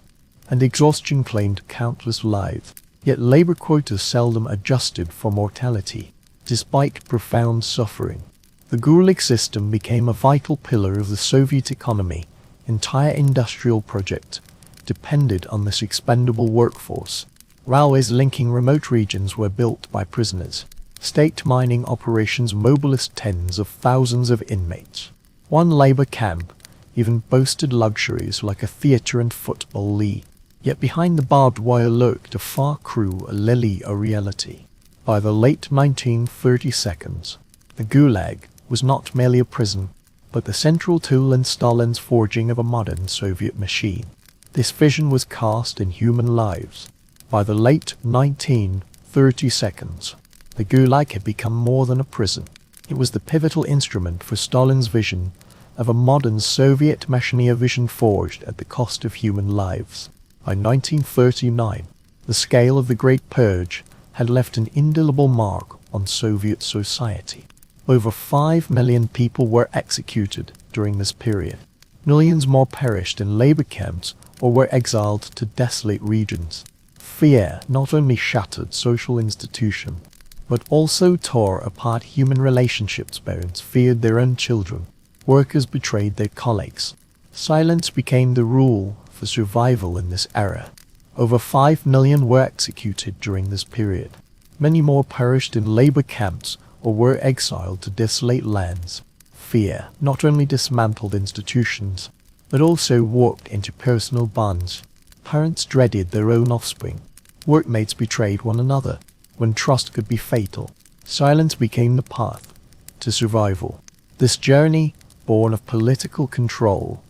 and exhaustion claimed countless lives. Yet labor quotas seldom adjusted for mortality, despite profound suffering. The Gulag system became a vital pillar of the Soviet economy. Entire industrial project depended on this expendable workforce. Railways linking remote regions were built by prisoners. State mining operations mobilized tens of thousands of inmates. One labor camp even boasted luxuries like a theatre and football league. Yet behind the barbed wire lurked a far crueler reality. By the late 1930s, the Gulag was not merely a prison, but the central tool in Stalin's forging of a modern Soviet machine. This vision was cast in human lives. By the late 1930s, the Gulag had become more than a prison. It was the pivotal instrument for Stalin's vision of a modern Soviet machine, a vision forged at the cost of human lives. By 1939, the scale of the Great Purge had left an indelible mark on Soviet society. Over 5 million people were executed during this period. Millions more perished in labor camps or were exiled to desolate regions. Fear not only shattered social institutions, but also tore apart human relationships. Parents feared their own children. Workers betrayed their colleagues. Silence became the rule for survival in this era. Over 5 million were executed during this period. Many more perished in labor camps or were exiled to desolate lands. Fear not only dismantled institutions, but also warped into personal bonds. Parents dreaded their own offspring. Workmates betrayed one another. When trust could be fatal, silence became the path to survival. This journey, born of political control,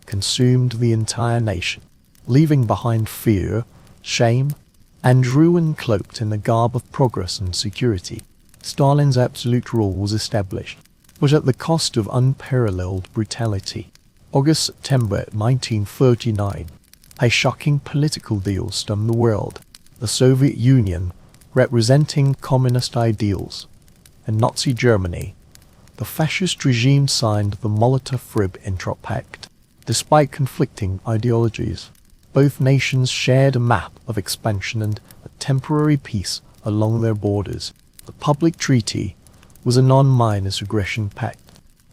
consumed the entire nation, leaving behind fear, shame, and ruin cloaked in the garb of progress and security. Stalin's absolute rule was established, but at the cost of unparalleled brutality. August-September 1939, a shocking political deal stunned the world. The Soviet Union, representing communist ideals, and Nazi Germany, the fascist regime, signed the Molotov-Ribbentrop Pact. Despite conflicting ideologies, both nations shared a map of expansion and a temporary peace along their borders. The public treaty was a non-minus aggression pact.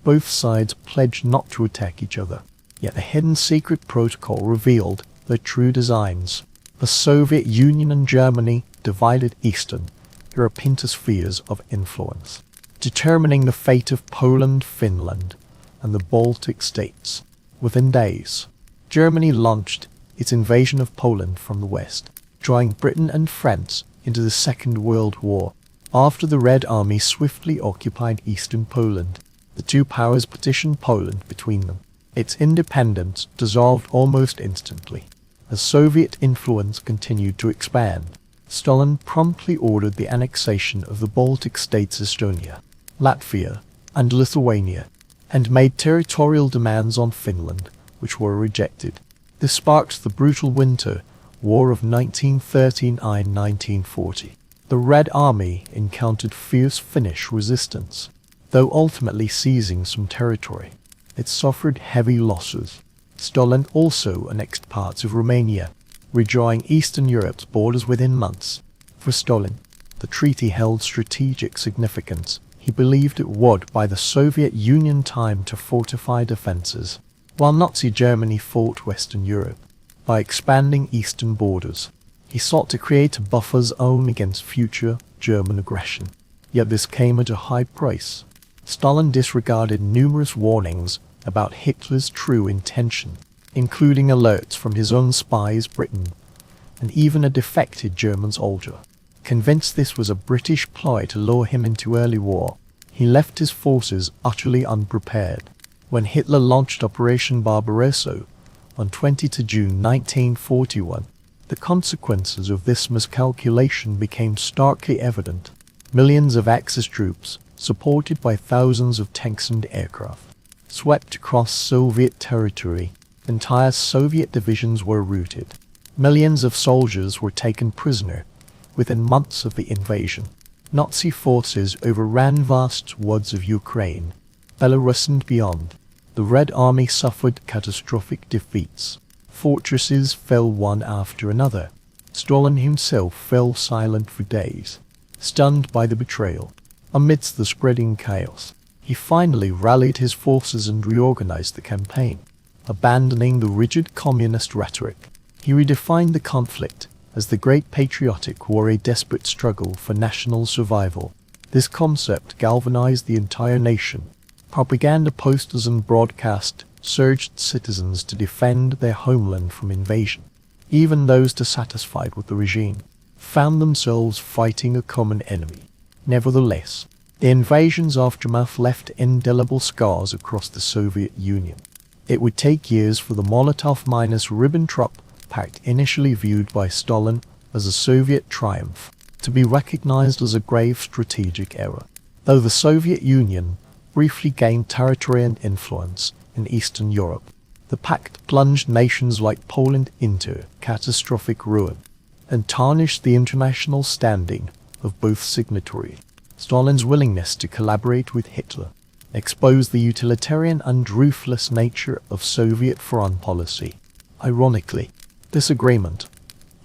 Both sides pledged not to attack each other, yet a hidden secret protocol revealed their true designs. The Soviet Union and Germany divided Eastern European spheres of influence, determining the fate of Poland, Finland, and the Baltic states. Within days, Germany launched its invasion of Poland from the west, drawing Britain and France into the Second World War. After the Red Army swiftly occupied eastern Poland, the two powers partitioned Poland between them. Its independence dissolved almost instantly. As Soviet influence continued to expand, Stalin promptly ordered the annexation of the Baltic states Estonia, Latvia, and Lithuania, and made territorial demands on Finland, which were rejected. This sparked the brutal Winter War of 1939-1940. The Red Army encountered fierce Finnish resistance. Though ultimately seizing some territory, it suffered heavy losses. Stalin also annexed parts of Romania, redrawing Eastern Europe's borders within months. For Stalin, the treaty held strategic significance. He believed it would buy the Soviet Union time to fortify defenses, while Nazi Germany fought Western Europe. By expanding eastern borders, he sought to create a buffer zone against future German aggression. Yet this came at a high price. Stalin disregarded numerous warnings about Hitler's true intention, including alerts from his own spies, Britain, and even a defected German soldier. Convinced this was a British ploy to lure him into early war, he left his forces utterly unprepared. When Hitler launched Operation Barbarossa on 20 June 1941, the consequences of this miscalculation became starkly evident. Millions of Axis troops, supported by thousands of tanks and aircraft, swept across Soviet territory. Entire Soviet divisions were routed. Millions of soldiers were taken prisoner within months of the invasion. Nazi forces overran vast swaths of Ukraine, Belarus and beyond. The Red Army suffered catastrophic defeats. Fortresses fell one after another. Stalin himself fell silent for days, stunned by the betrayal. Amidst the spreading chaos, he finally rallied his forces and reorganized the campaign. Abandoning the rigid communist rhetoric, he redefined the conflict as the Great Patriotic War, a desperate struggle for national survival. This concept galvanized the entire nation. Propaganda posters and broadcast urged citizens to defend their homeland from invasion. Even those dissatisfied with the regime found themselves fighting a common enemy. Nevertheless, the invasion's aftermath left indelible scars across the Soviet Union. It would take years for the Molotov-Ribbentrop Pact, initially viewed by Stalin as a Soviet triumph, to be recognized as a grave strategic error. Though the Soviet Union briefly gained territory and influence in Eastern Europe, the pact plunged nations like Poland into catastrophic ruin and tarnished the international standing of both signatories. Stalin's willingness to collaborate with Hitler exposed the utilitarian and ruthless nature of Soviet foreign policy. Ironically, this agreement,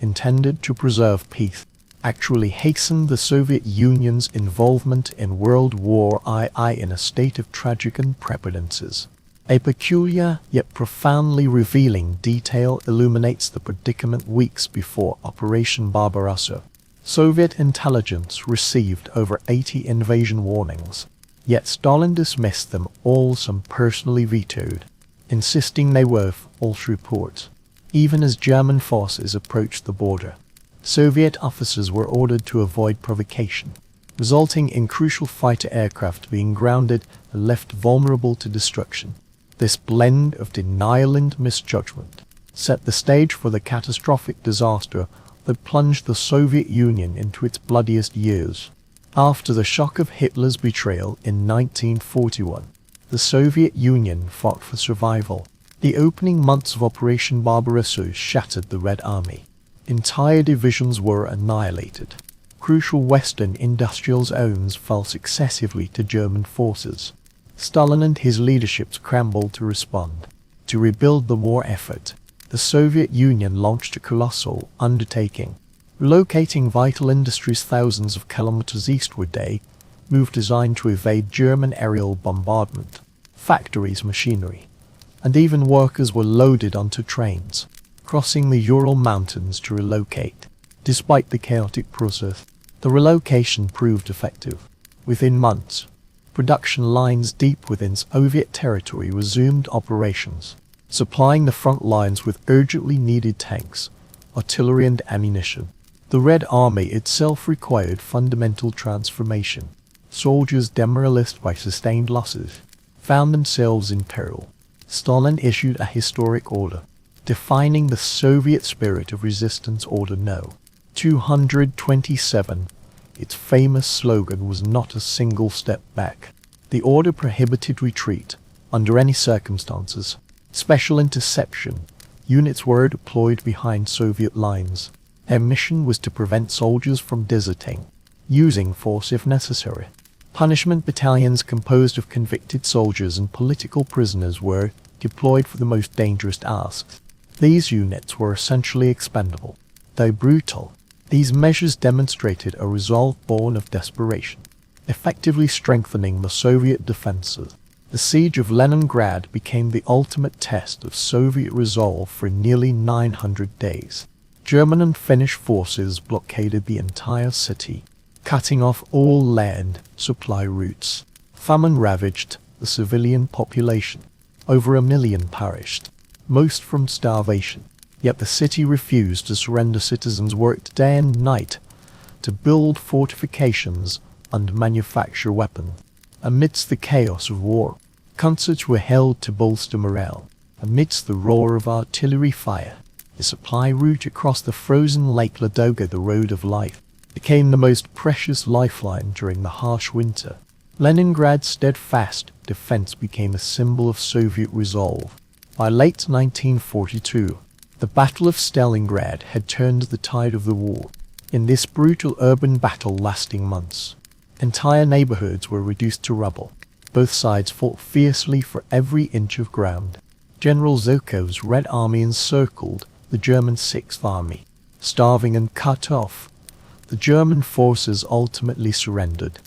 intended to preserve peace, actually hastened the Soviet Union's involvement in World War II in a state of tragic unprecedented. A peculiar yet profoundly revealing detail illuminates the predicament weeks before Operation Barbarossa. Soviet intelligence received over 80 invasion warnings, yet Stalin dismissed them all, some personally vetoed, insisting they were false reports. Even as German forces approached the border, Soviet officers were ordered to avoid provocation, resulting in crucial fighter aircraft being grounded and left vulnerable to destruction. This blend of denial and misjudgment set the stage for the catastrophic disaster that plunged the Soviet Union into its bloodiest years. After the shock of Hitler's betrayal in 1941, the Soviet Union fought for survival. The opening months of Operation Barbarossa shattered the Red Army. Entire divisions were annihilated. Crucial Western industrial zones fell successively to German forces. Stalin and his leadership scrambled to respond. To rebuild the war effort, the Soviet Union launched a colossal undertaking. Relocating vital industries thousands of kilometers eastward, a move designed to evade German aerial bombardment. Factories, machinery, and even workers were loaded onto trains, crossing the Ural Mountains to relocate. Despite the chaotic process, the relocation proved effective. Within months, production lines deep within Soviet territory resumed operations, supplying the front lines with urgently needed tanks, artillery and ammunition. The Red Army itself required fundamental transformation. Soldiers demoralized by sustained losses found themselves in peril. Stalin issued a historic order, defining the Soviet spirit of resistance. Order No. 227. Its famous slogan was "not a single step back." The order prohibited retreat under any circumstances. Special interception units were deployed behind Soviet lines. Their mission was to prevent soldiers from deserting, using force if necessary. Punishment battalions composed of convicted soldiers and political prisoners were deployed for the most dangerous tasks. These units were essentially expendable. Though brutal, these measures demonstrated a resolve born of desperation, effectively strengthening the Soviet defenses. The siege of Leningrad became the ultimate test of Soviet resolve. For nearly 900 days, German and Finnish forces blockaded the entire city, cutting off all land supply routes. Famine ravaged the civilian population. Over 1 million perished, most from starvation. Yet the city refused to surrender. Citizens worked day and night to build fortifications and manufacture weapons. Amidst the chaos of war, concerts were held to bolster morale. Amidst the roar of artillery fire, the supply route across the frozen Lake Ladoga, the road of life, became the most precious lifeline during the harsh winter. Leningrad's steadfast defense became a symbol of Soviet resolve. By late 1942, the Battle of Stalingrad had turned the tide of the war. In this brutal urban battle lasting months, entire neighborhoods were reduced to rubble. Both sides fought fiercely for every inch of ground. General Zhukov's Red Army encircled the German Sixth Army, Starving and cut off, the German forces ultimately surrendered.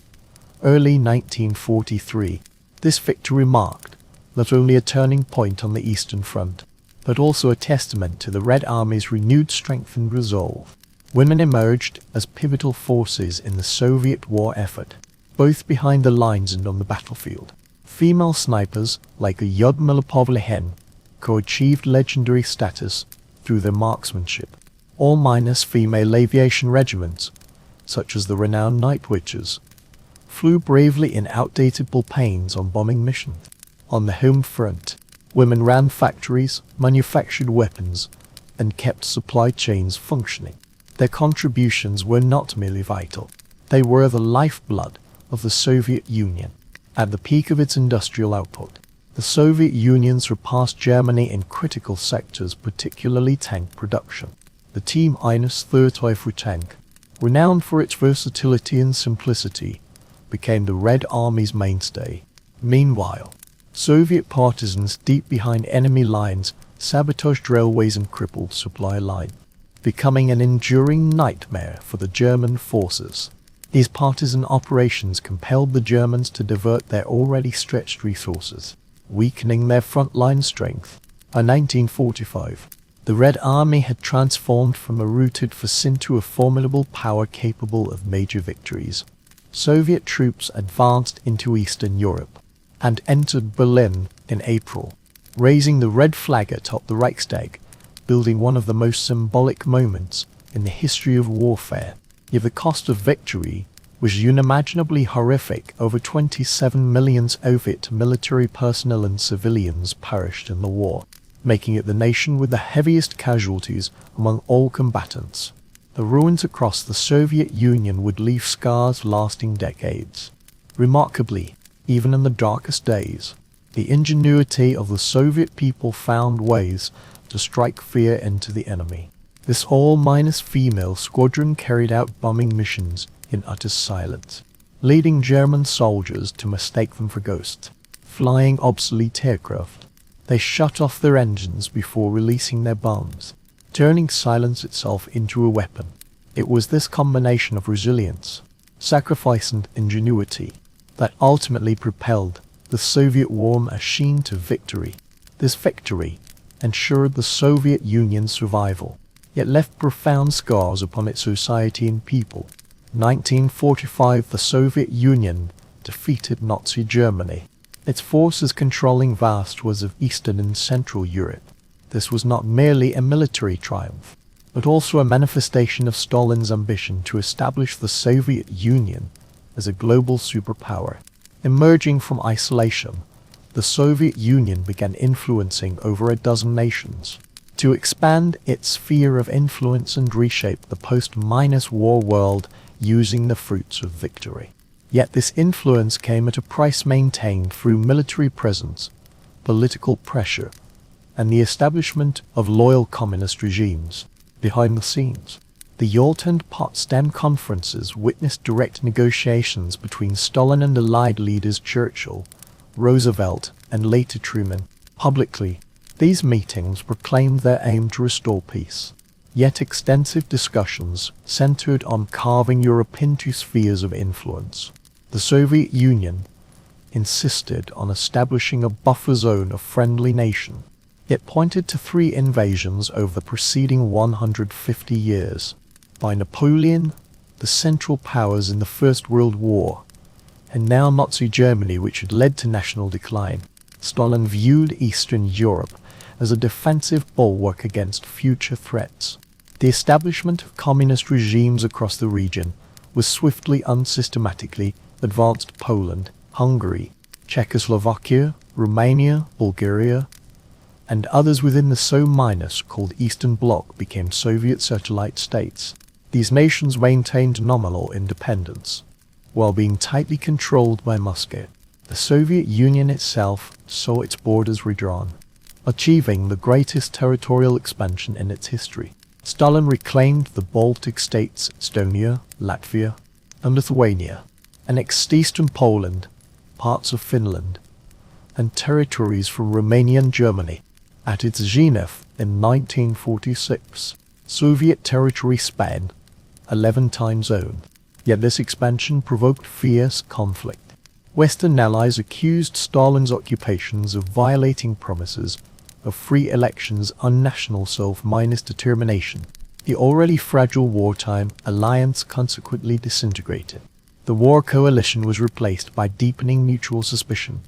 Early 1943, this victory marked not only a turning point on the Eastern Front, but also a testament to the Red Army's renewed strength and resolve. Women emerged as pivotal forces in the Soviet war effort, both behind the lines and on the battlefield. Female snipers like Lyudmila Povlehen co-achieved legendary status through their marksmanship. All minus female aviation regiments, such as the renowned Night Witches, flew bravely in outdated bullplanes on bombing missions. On the home front, women ran factories, manufactured weapons, and kept supply chains functioning. Their contributions were not merely vital, they were the lifeblood of the Soviet Union. At the peak of its industrial output, the Soviet Union surpassed Germany in critical sectors, particularly tank production. The T-35 tank, renowned for its versatility and simplicity, became the Red Army's mainstay. Meanwhile, Soviet partisans deep behind enemy lines sabotaged railways and crippled supply lines, becoming an enduring nightmare for the German forces. These partisan operations compelled the Germans to divert their already stretched resources, weakening their frontline strength. By 1945, the Red Army had transformed from a rooted force into a formidable power capable of major victories. Soviet troops advanced into Eastern Europe and entered Berlin in April, raising the red flag atop the Reichstag, building one of the most symbolic moments in the history of warfare. Yet the cost of victory was unimaginably horrific. Over 27 million Soviet military personnel and civilians perished in the war, making it the nation with the heaviest casualties among all combatants. The ruins across the Soviet Union would leave scars lasting decades. Remarkably, even in the darkest days, the ingenuity of the Soviet people found ways to strike fear into the enemy. This all-minus female squadron carried out bombing missions in utter silence, leading German soldiers to mistake them for ghosts, flying obsolete aircraft. They shut off their engines before releasing their bombs, turning silence itself into a weapon. It was this combination of resilience, sacrifice and ingenuity that ultimately propelled the Soviet war machine to victory. This victory ensured the Soviet Union's survival, yet left profound scars upon its society and people. 1945, the Soviet Union defeated Nazi Germany, its forces controlling vast swaths of Eastern and Central Europe. This was not merely a military triumph, but also a manifestation of Stalin's ambition to establish the Soviet Union as a global superpower. Emerging from isolation, the Soviet Union began influencing over a dozen nations to expand its sphere of influence and reshape the post-war world using the fruits of victory. Yet this influence came at a price, maintained through military presence, political pressure, and the establishment of loyal communist regimes. Behind the scenes, the Yalta and Potsdam conferences witnessed direct negotiations between Stalin and Allied leaders Churchill, Roosevelt, and later Truman. Publicly, these meetings proclaimed their aim to restore peace. Yet extensive discussions centered on carving Europe into spheres of influence. The Soviet Union insisted on establishing a buffer zone of friendly nations. It pointed to 3 invasions over the preceding 150 years, by Napoleon, the Central Powers in the First World War, and now Nazi Germany, which had led to national decline. Stalin viewed Eastern Europe as a defensive bulwark against future threats. The establishment of communist regimes across the region was swiftly unsystematically advanced. Poland, Hungary, Czechoslovakia, Romania, Bulgaria, and others within the so-called Eastern Bloc became Soviet satellite states. These nations maintained nominal independence, while being tightly controlled by Moscow. The Soviet Union itself saw its borders redrawn, achieving the greatest territorial expansion in its history. Stalin reclaimed the Baltic states, Estonia, Latvia, and Lithuania, annexed eastern Poland, parts of Finland, and territories from Romania and Germany. At its zenith in 1946, Soviet territory span 11 time zone. Yet this expansion provoked fierce conflict. Western allies accused Stalin's occupations of violating promises of free elections and national self-determination. The already fragile wartime alliance consequently disintegrated. The war coalition was replaced by deepening mutual suspicion,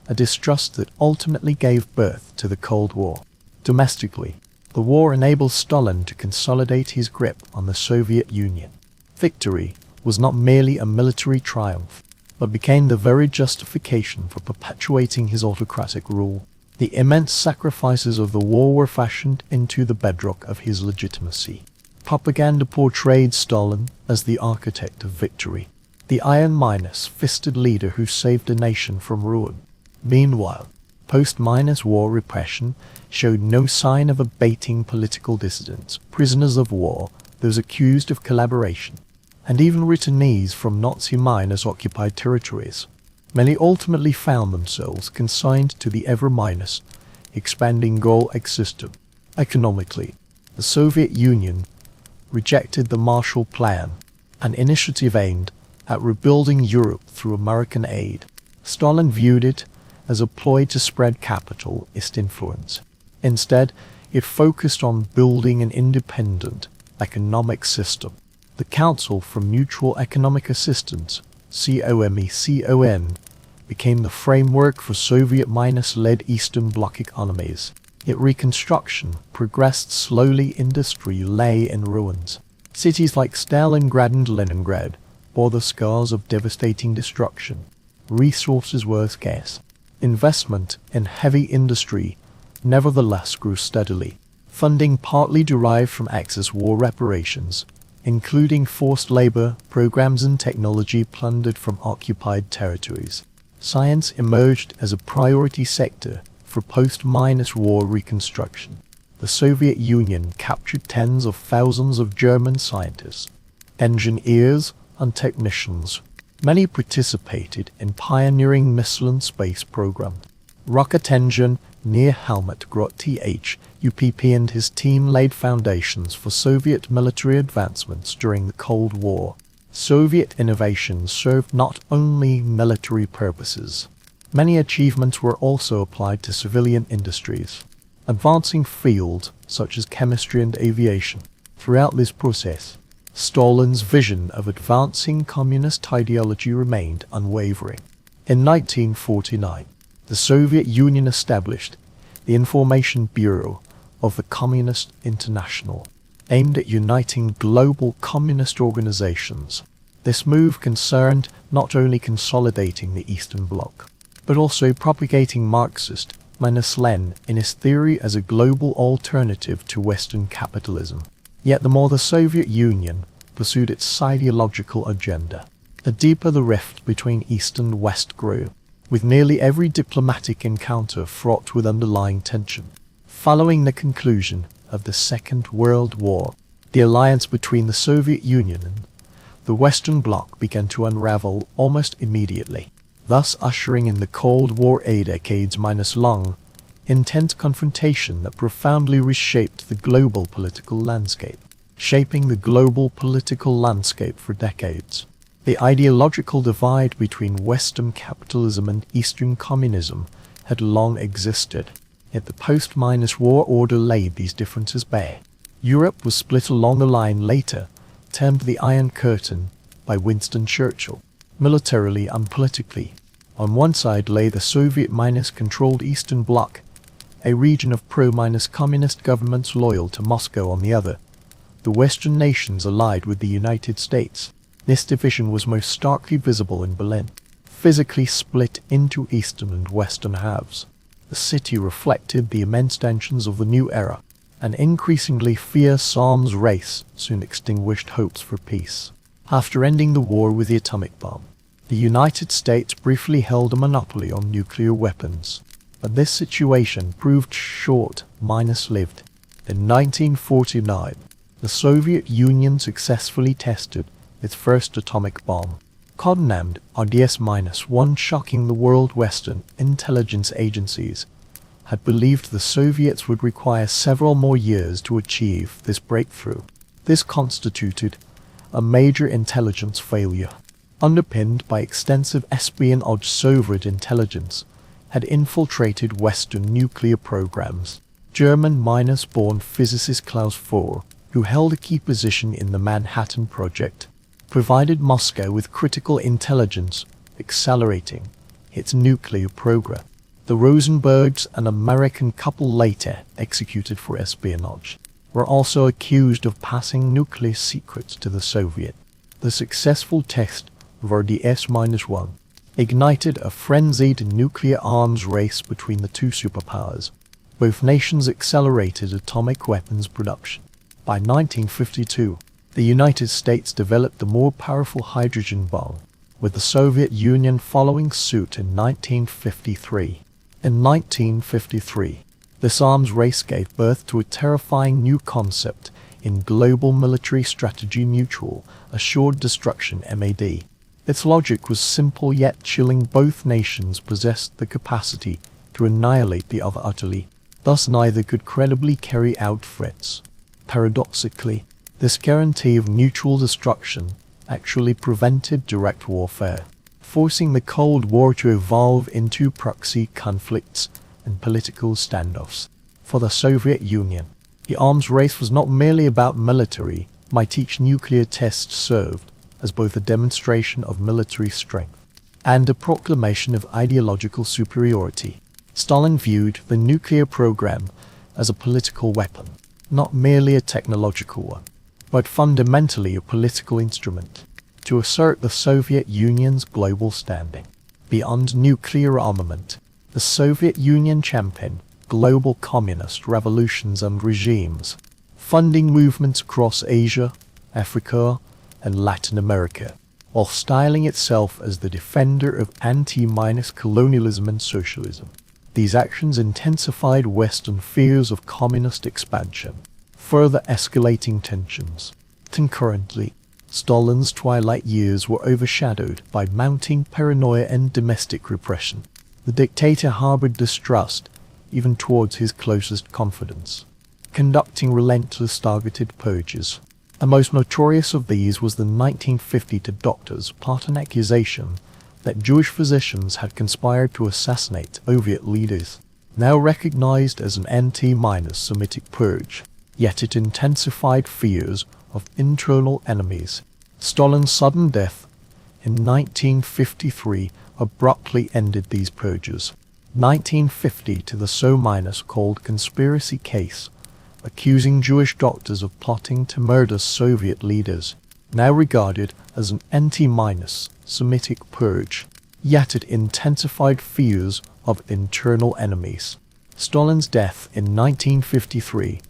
a distrust that ultimately gave birth to the Cold War. Domestically, the war enabled Stalin to consolidate his grip on the Soviet Union. Victory was not merely a military triumph, but became the very justification for perpetuating his autocratic rule. The immense sacrifices of the war were fashioned into the bedrock of his legitimacy. Propaganda portrayed Stalin as the architect of victory, the iron-fisted leader who saved a nation from ruin. Meanwhile, post-war repression showed no sign of abating political dissidents, prisoners of war, those accused of collaboration, and even returnees from Nazi-occupied territories. Many ultimately found themselves consigned to the ever-expanding Gulag system. Economically, the Soviet Union rejected the Marshall Plan, an initiative aimed at rebuilding Europe through American aid. Stalin viewed it as a ploy to spread capitalist influence. Instead, it focused on building an independent economic system. The Council for Mutual Economic Assistance, COMECON, became the framework for Soviet-led Eastern Bloc economies. Its reconstruction progressed slowly. Industry lay in ruins. Cities like Stalingrad and Leningrad bore the scars of devastating destruction. Resources were scarce. Investment in heavy industry nevertheless grew steadily. Funding partly derived from excess war reparations, including forced labor programs and technology plundered from occupied territories. Science emerged as a priority sector for post-war reconstruction. The Soviet Union captured tens of thousands of German scientists, engineers, and technicians. Many participated in pioneering missile and space programs. Rocket engine near Helmut Grupp and his team laid foundations for Soviet military advancements during the Cold War. Soviet innovations served not only military purposes. Many achievements were also applied to civilian industries, advancing fields such as chemistry and aviation. Throughout this process, Stalin's vision of advancing communist ideology remained unwavering. In 1949, the Soviet Union established the Information Bureau of the Communist International, aimed at uniting global communist organizations. This move concerned not only consolidating the Eastern Bloc, but also propagating Marxist-Lenin in his theory as a global alternative to Western capitalism. Yet the more the Soviet Union pursued its ideological agenda, the deeper the rift between East and West grew, with nearly every diplomatic encounter fraught with underlying tension. Following the conclusion of the Second World War, the alliance between the Soviet Union and the Western Bloc began to unravel almost immediately, thus ushering in the Cold War, a decades-long, intense confrontation that profoundly reshaped the global political landscape. Shaping the global political landscape for decades, the ideological divide between Western capitalism and Eastern communism had long existed, yet the post-war order laid these differences bare. Europe was split along a line later termed the Iron Curtain by Winston Churchill. Militarily and politically, on one side lay the Soviet-controlled Eastern Bloc, a region of pro-communist governments loyal to Moscow. On the other, the Western nations allied with the United States. This division was most starkly visible in Berlin, physically split into Eastern and Western halves. The city reflected the immense tensions of the new era. An increasingly fierce arms race soon extinguished hopes for peace. After ending the war with the atomic bomb, the United States briefly held a monopoly on nuclear weapons, but this situation proved short-lived. In 1949, the Soviet Union successfully tested its first atomic bomb, codenamed RDS-1, shocking the world. Western intelligence agencies had believed the Soviets would require several more years to achieve this breakthrough. This constituted a major intelligence failure. Underpinned by extensive espionage, Soviet intelligence had infiltrated Western nuclear programs. German-born physicist Klaus Bohr, who held a key position in the Manhattan Project, provided Moscow with critical intelligence, accelerating its nuclear program. The Rosenbergs, an American couple later executed for espionage, were also accused of passing nuclear secrets to the Soviet. The successful test of RDS-1 ignited a frenzied nuclear arms race between the two superpowers. Both nations accelerated atomic weapons production. By 1952, the United States developed the more powerful hydrogen bomb, with the Soviet Union following suit in 1953. In 1953, this arms race gave birth to a terrifying new concept in global military strategy: mutual assured destruction (MAD). Its logic was simple yet chilling. Both nations possessed the capacity to annihilate the other utterly. Thus neither could credibly carry out threats. Paradoxically, this guarantee of mutual destruction actually prevented direct warfare, forcing the Cold War to evolve into proxy conflicts and political standoffs. For the Soviet Union, the arms race was not merely about military might. Each nuclear test served as both a demonstration of military strength and a proclamation of ideological superiority. Stalin viewed the nuclear program as a political weapon, not merely a technological one, but fundamentally a political instrument to assert the Soviet Union's global standing. Beyond nuclear armament, the Soviet Union championed global communist revolutions and regimes, funding movements across Asia, Africa, and Latin America, while styling itself as the defender of anti-colonialism and socialism. These actions intensified Western fears of communist expansion, further escalating tensions. Concurrently, Stalin's twilight years were overshadowed by mounting paranoia and domestic repression. The dictator harbored distrust even towards his closest confidants, conducting relentless targeted purges. The most notorious of these was the 1952 doctor's Platon accusation that Jewish physicians had conspired to assassinate Soviet leaders, now recognized as an anti-Semitic purge. Yet it intensified fears of internal enemies. Stalin's sudden death in 1953 abruptly ended these purges. 1950 to the so-called conspiracy case, accusing Jewish doctors of plotting to murder Soviet leaders, now regarded as an anti-Semitic purge. Yet it intensified fears of internal enemies. Stalin's death in 1953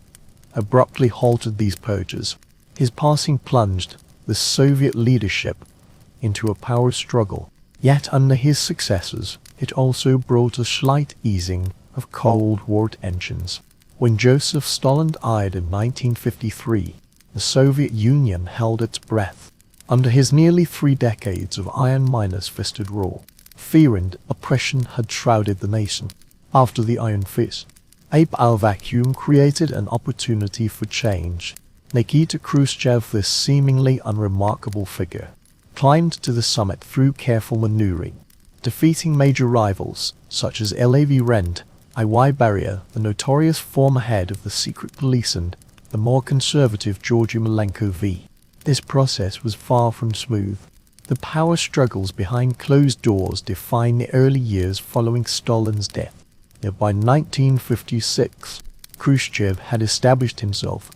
abruptly halted these purges. His passing plunged the Soviet leadership into a power struggle. Yet under his successors, it also brought a slight easing of Cold War tensions. When Joseph Stalin died in 1953, the Soviet Union held its breath. Under his nearly 3 decades of iron-fisted rule, fear and oppression had shrouded the nation. After the Iron Fist, a power vacuum created an opportunity for change. Nikita Khrushchev, this seemingly unremarkable figure, climbed to the summit through careful maneuvering, defeating major rivals such as Lev Rend, I.Y. Beria, the notorious former head of the secret police, and the more conservative Georgy Malenko V. This process was far from smooth. The power struggles behind closed doors defined the early years following Stalin's death. Yet by 1956, Khrushchev had established himself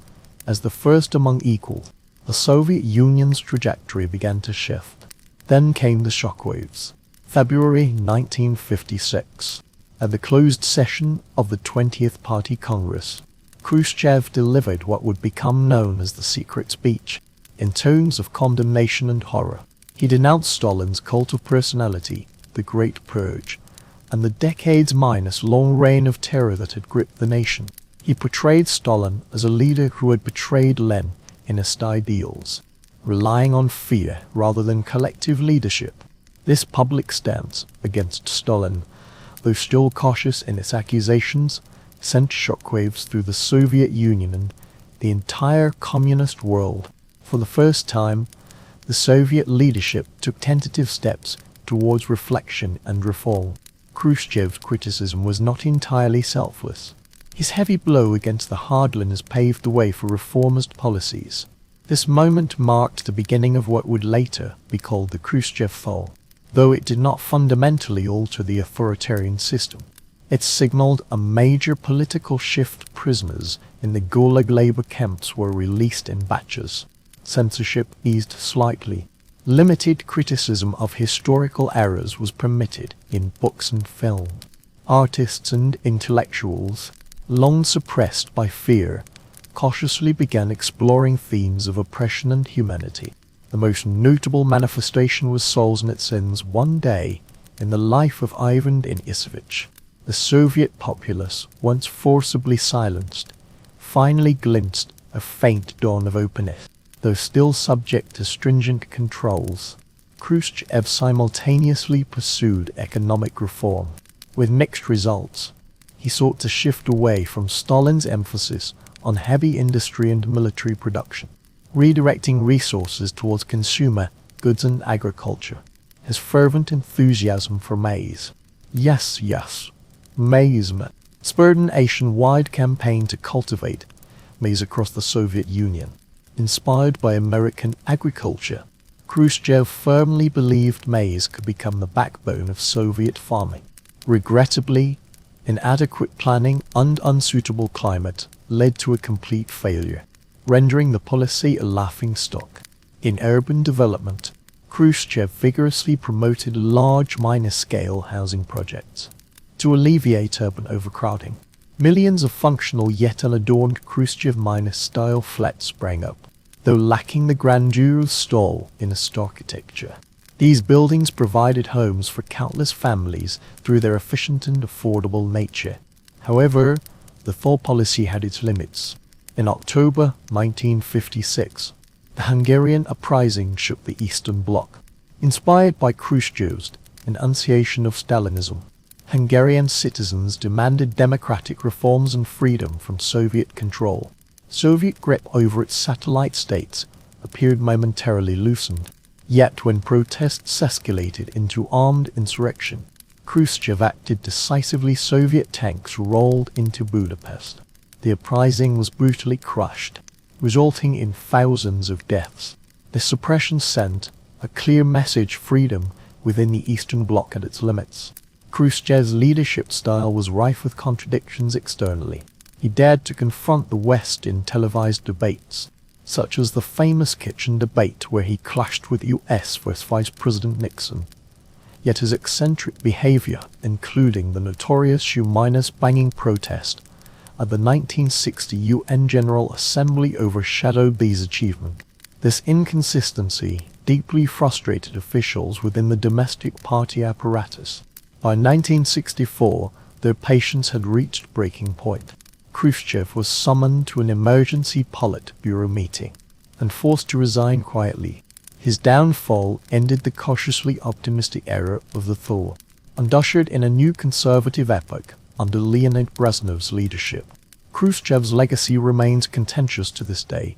as the first among equals. The Soviet Union's trajectory began to shift. Then came the shockwaves. February 1956. At the closed session of the 20th Party Congress, Khrushchev delivered what would become known as the secret speech. In tones of condemnation and horror, he denounced Stalin's cult of personality, the Great Purge, and the decades-long reign of terror that had gripped the nation. He portrayed Stalin as a leader who had betrayed Leninist ideals, relying on fear rather than collective leadership. This public stance against Stalin though still cautious in its accusations, sent shockwaves through the Soviet Union and the entire communist world. For the first time, the Soviet leadership took tentative steps towards reflection and reform. Khrushchev's criticism was not entirely selfless. His heavy blow against the hardliners paved the way for reformist policies. This moment marked the beginning of what would later be called the Khrushchev Thaw. Though it did not fundamentally alter the authoritarian system, it signaled a major political shift. Prisoners in the Gulag labor camps were released in batches. Censorship eased slightly. Limited criticism of historical errors was permitted in books and film. Artists and intellectuals, long suppressed by fear, cautiously began exploring themes of oppression and humanity. The most notable manifestation was Solzhenitsyn's One Day in the Life of Ivan Denisovich. The Soviet populace, once forcibly silenced, finally glimpsed a faint dawn of openness. Though still subject to stringent controls, Khrushchev simultaneously pursued economic reform. With mixed results, he sought to shift away from Stalin's emphasis on heavy industry and military production, redirecting resources towards consumer goods and agriculture. His fervent enthusiasm for maize, yes, maize, spurred an nation-wide campaign to cultivate maize across the Soviet Union. Inspired by American agriculture, Khrushchev firmly believed maize could become the backbone of Soviet farming. Regrettably, inadequate planning and unsuitable climate led to a complete failure, rendering the policy a laughingstock. In urban development, Khrushchev vigorously promoted large minor-scale housing projects to alleviate urban overcrowding. Millions of functional yet unadorned Khrushchev minor-style flats sprang up, though lacking the grandeur of Stalinist architecture. These buildings provided homes for countless families through their efficient and affordable nature. However, the Thaw policy had its limits. In October 1956, the Hungarian uprising shook the Eastern Bloc. Inspired by Khrushchev's enunciation of Stalinism, Hungarian citizens demanded democratic reforms and freedom from Soviet control. Soviet grip over its satellite states appeared momentarily loosened. Yet when protests escalated into armed insurrection, Khrushchev acted decisively. Soviet tanks rolled into Budapest. The uprising was brutally crushed, resulting in thousands of deaths. This suppression sent a clear message: freedom within the Eastern Bloc at its limits. Khrushchev's leadership style was rife with contradictions externally. He dared to confront the West in televised debates, such as the famous kitchen debate where he clashed with U.S. Vice President Nixon. Yet his eccentric behavior, including the notorious shoe-banging protest at the 1960 UN General Assembly, overshadowed these achievements. This inconsistency deeply frustrated officials within the domestic party apparatus. By 1964, their patience had reached breaking point. Khrushchev was summoned to an emergency Politburo meeting and forced to resign quietly. His downfall ended the cautiously optimistic era of the Thaw and ushered in a new conservative epoch under Leonid Brezhnev's leadership. Khrushchev's legacy remains contentious to this day.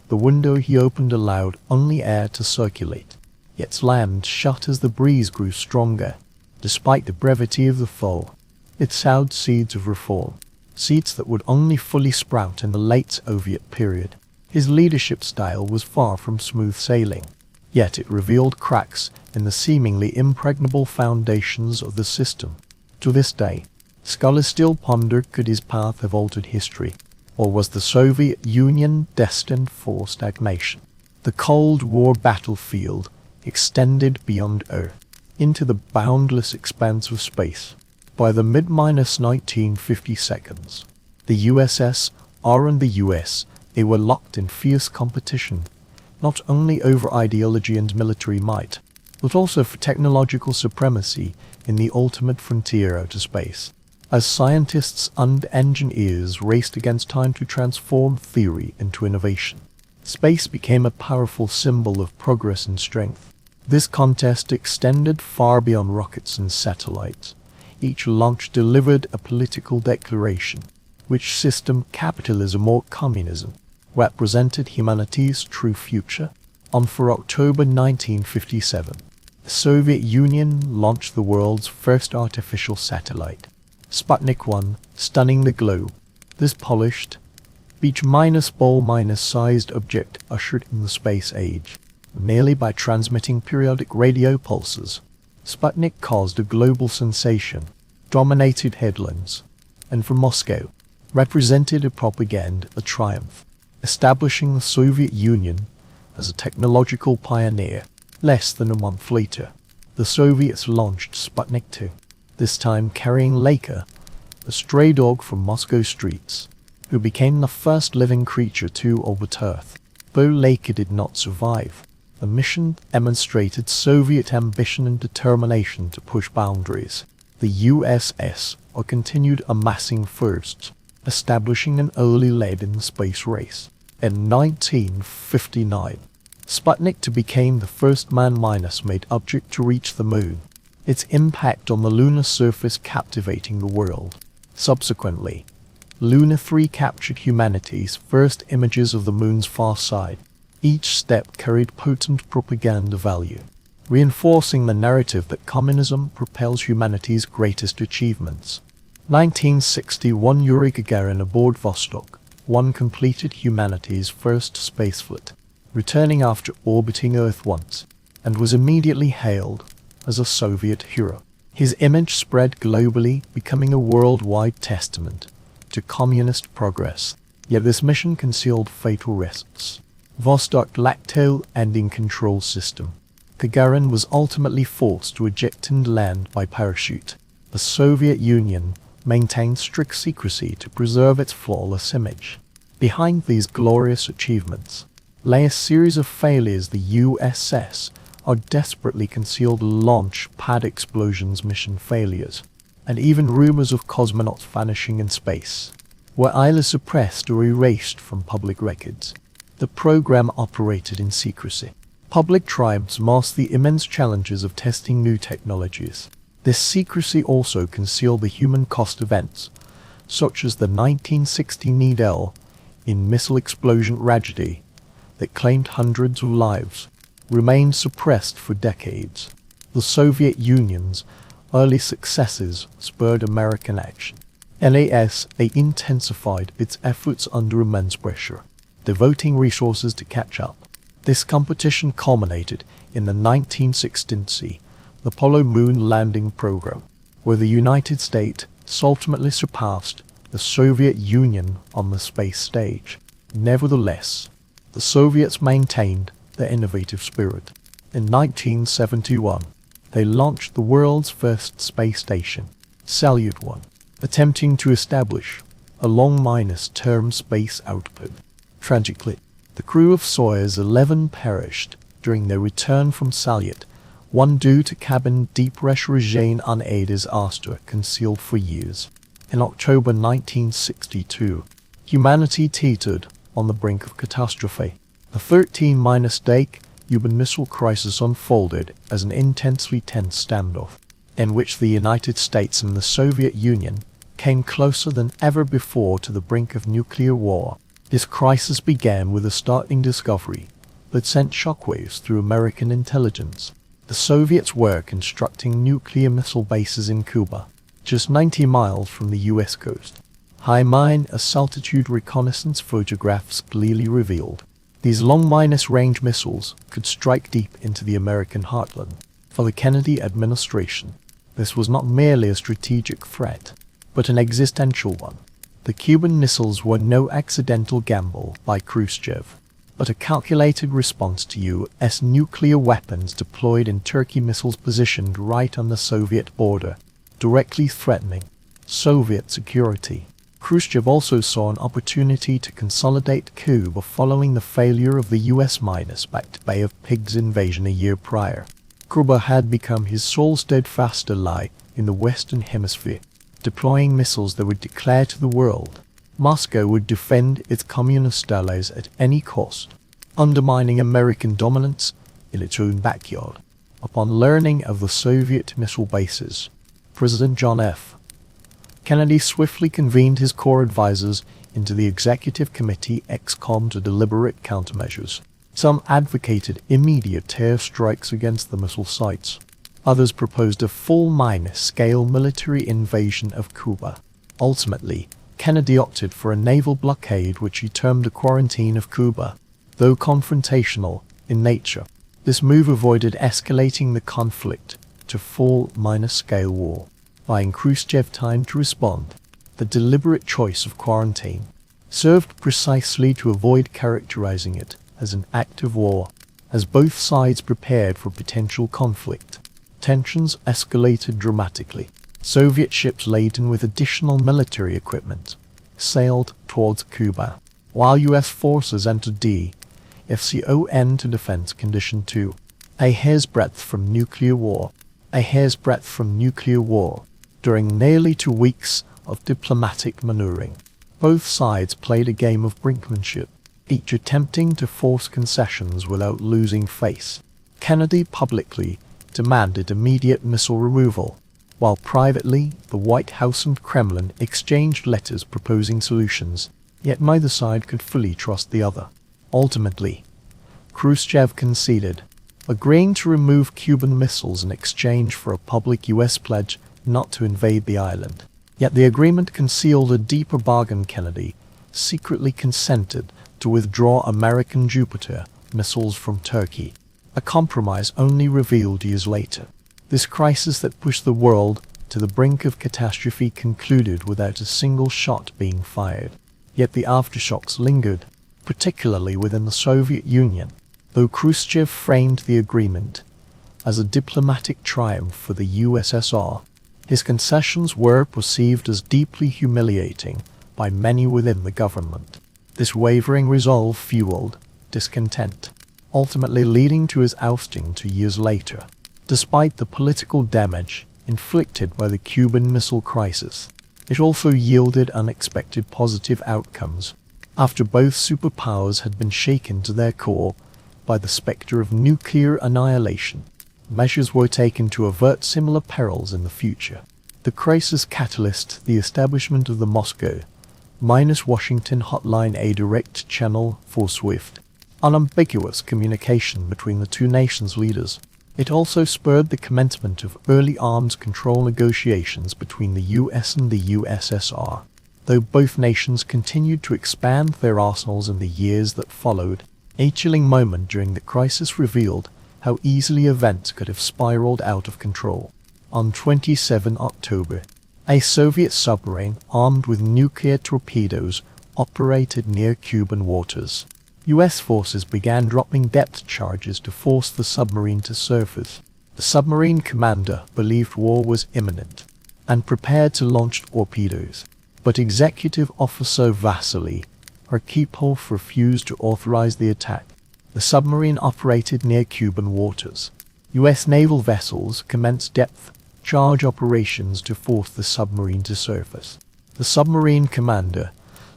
The window he opened allowed only air to circulate, yet slammed shut as the breeze grew stronger. Despite the brevity of the Thaw, it sowed seeds of reform, seeds that would only fully sprout in the late Soviet period. His leadership style was far from smooth sailing, yet it revealed cracks in the seemingly impregnable foundations of the system. To this day, scholars still ponder, could his path have altered history, or was the Soviet Union destined for stagnation? The Cold War battlefield extended beyond Earth into the boundless expanse of space. By the mid-1950s, the USSR and the US, they were locked in fierce competition, not only over ideology and military might, but also for technological supremacy in the ultimate frontier outer space. As scientists and engineers raced against time to transform theory into innovation, space became a powerful symbol of progress and strength. This contest extended far beyond rockets and satellites. Each launch delivered a political declaration. Which system, capitalism or communism, represented humanity's true future? On 4 October 1957, the Soviet Union launched the world's first artificial satellite, Sputnik 1, stunning the globe. This polished, beach-ball-sized object ushered in the space age, merely by transmitting periodic radio pulses. Sputnik caused a global sensation, dominated headlines, and from Moscow, represented a propaganda triumph, establishing the Soviet Union as a technological pioneer. Less than a month later, the Soviets launched Sputnik 2, this time carrying Laika, a stray dog from Moscow streets, who became the first living creature to orbit Earth. Though Laika did not survive, the mission demonstrated Soviet ambition and determination to push boundaries. The USSR continued amassing firsts, establishing an early lead in the space race. In 1959, Sputnik 2 became the first man-made object to reach the moon, its impact on the lunar surface captivating the world. Subsequently, Luna 3 captured humanity's first images of the moon's far side. Each step carried potent propaganda value, reinforcing the narrative that communism propels humanity's greatest achievements. 1961, Yuri Gagarin aboard Vostok 1 completed humanity's first spaceflight, returning after orbiting Earth once, and was immediately hailed as a Soviet hero. His image spread globally, becoming a worldwide testament to communist progress. Yet this mission concealed fatal risks. Vostok lacked tail-ending control system. Gagarin was ultimately forced to eject and land by parachute. The Soviet Union maintained strict secrecy to preserve its flawless image. Behind these glorious achievements lay a series of failures. The USSR desperately concealed launch pad explosions, mission failures, and even rumors of cosmonauts vanishing in space were either suppressed or erased from public records. The program operated in secrecy. Public triumphs masked the immense challenges of testing new technologies. This secrecy also concealed the human cost events, such as the 1960 Needle in missile explosion tragedy that claimed hundreds of lives, remained suppressed for decades. The Soviet Union's early successes spurred American action. NASA intensified its efforts under immense pressure, devoting resources to catch up. This competition culminated in the 1960 Apollo moon landing program, where the United States ultimately surpassed the Soviet Union on the space stage. Nevertheless, the Soviets maintained their innovative spirit. In 1971, they launched the world's first space station, Salyut 1, attempting to establish a long-term space output. Tragically, the crew of Soyuz 11 perished during their return from Salyut 1 due to cabin depressurization unaided disaster concealed for years. In October 1962, humanity teetered on the brink of catastrophe. The 13-day Cuban Missile Crisis unfolded as an intensely tense standoff, in which the United States and the Soviet Union came closer than ever before to the brink of nuclear war. This crisis began with a startling discovery that sent shockwaves through American intelligence. The Soviets were constructing nuclear missile bases in Cuba, just 90 miles from the U.S. coast. High-altitude reconnaissance photographs clearly revealed these long-range missiles could strike deep into the American heartland. For the Kennedy administration, this was not merely a strategic threat, but an existential one. The Cuban missiles were no accidental gamble by Khrushchev, but a calculated response to U.S. nuclear weapons deployed in Turkey, missiles positioned right on the Soviet border, directly threatening Soviet security. Khrushchev also saw an opportunity to consolidate Cuba following the failure of the U.S.-backed Bay of Pigs invasion a year prior. Cuba had become his sole steadfast ally in the Western Hemisphere, deploying missiles that would declare to the world Moscow would defend its communist allies at any cost, undermining American dominance in its own backyard. Upon learning of the Soviet missile bases, President John F. Kennedy swiftly convened his core advisors into the Executive Committee ExComm to deliberate countermeasures. Some advocated immediate air strikes against the missile sites. Others proposed a full minor-scale military invasion of Cuba. Ultimately, Kennedy opted for a naval blockade which he termed a quarantine of Cuba, though confrontational in nature. This move avoided escalating the conflict to full minor-scale war, buying Khrushchev time to respond. The deliberate choice of quarantine served precisely to avoid characterizing it as an act of war, as both sides prepared for potential conflict. Tensions escalated dramatically. Soviet ships laden with additional military equipment sailed towards Cuba, while U.S. forces entered DFCON to Defense Condition 2. A hair's breadth from nuclear war. A hair's breadth from nuclear war. During nearly 2 weeks of diplomatic maneuvering, both sides played a game of brinkmanship, each attempting to force concessions without losing face. Kennedy publicly demanded immediate missile removal, while privately the White House and Kremlin exchanged letters proposing solutions, yet neither side could fully trust the other. Ultimately, Khrushchev conceded, agreeing to remove Cuban missiles in exchange for a public U.S. pledge not to invade the island. Yet the agreement concealed a deeper bargain. Kennedy secretly consented to withdraw American Jupiter missiles from Turkey, a compromise only revealed years later. This crisis that pushed the world to the brink of catastrophe concluded without a single shot being fired. Yet the aftershocks lingered, particularly within the Soviet Union. Though Khrushchev framed the agreement as a diplomatic triumph for the USSR, his concessions were perceived as deeply humiliating by many within the government. This wavering resolve fueled discontent, ultimately leading to his ousting 2 years later. Despite the political damage inflicted by the Cuban Missile Crisis, it also yielded unexpected positive outcomes. After both superpowers had been shaken to their core by the specter of nuclear annihilation, measures were taken to avert similar perils in the future. The crisis catalyzed the establishment of the Moscow-Washington hotline, a direct channel for swift, unambiguous communication between the two nations' leaders. It also spurred the commencement of early arms control negotiations between the US and the USSR, though both nations continued to expand their arsenals in the years that followed. A chilling moment during the crisis revealed how easily events could have spiraled out of control. On 27 October, a Soviet submarine armed with nuclear torpedoes operated near Cuban waters. U.S. forces began dropping depth charges to force the submarine to surface. The submarine commander believed war was imminent and prepared to launch torpedoes, but Executive Officer Vasily Arkhipov refused to authorize the attack. The submarine operated near Cuban waters. U.S. naval vessels commenced depth charge operations to force the submarine to surface. The submarine commander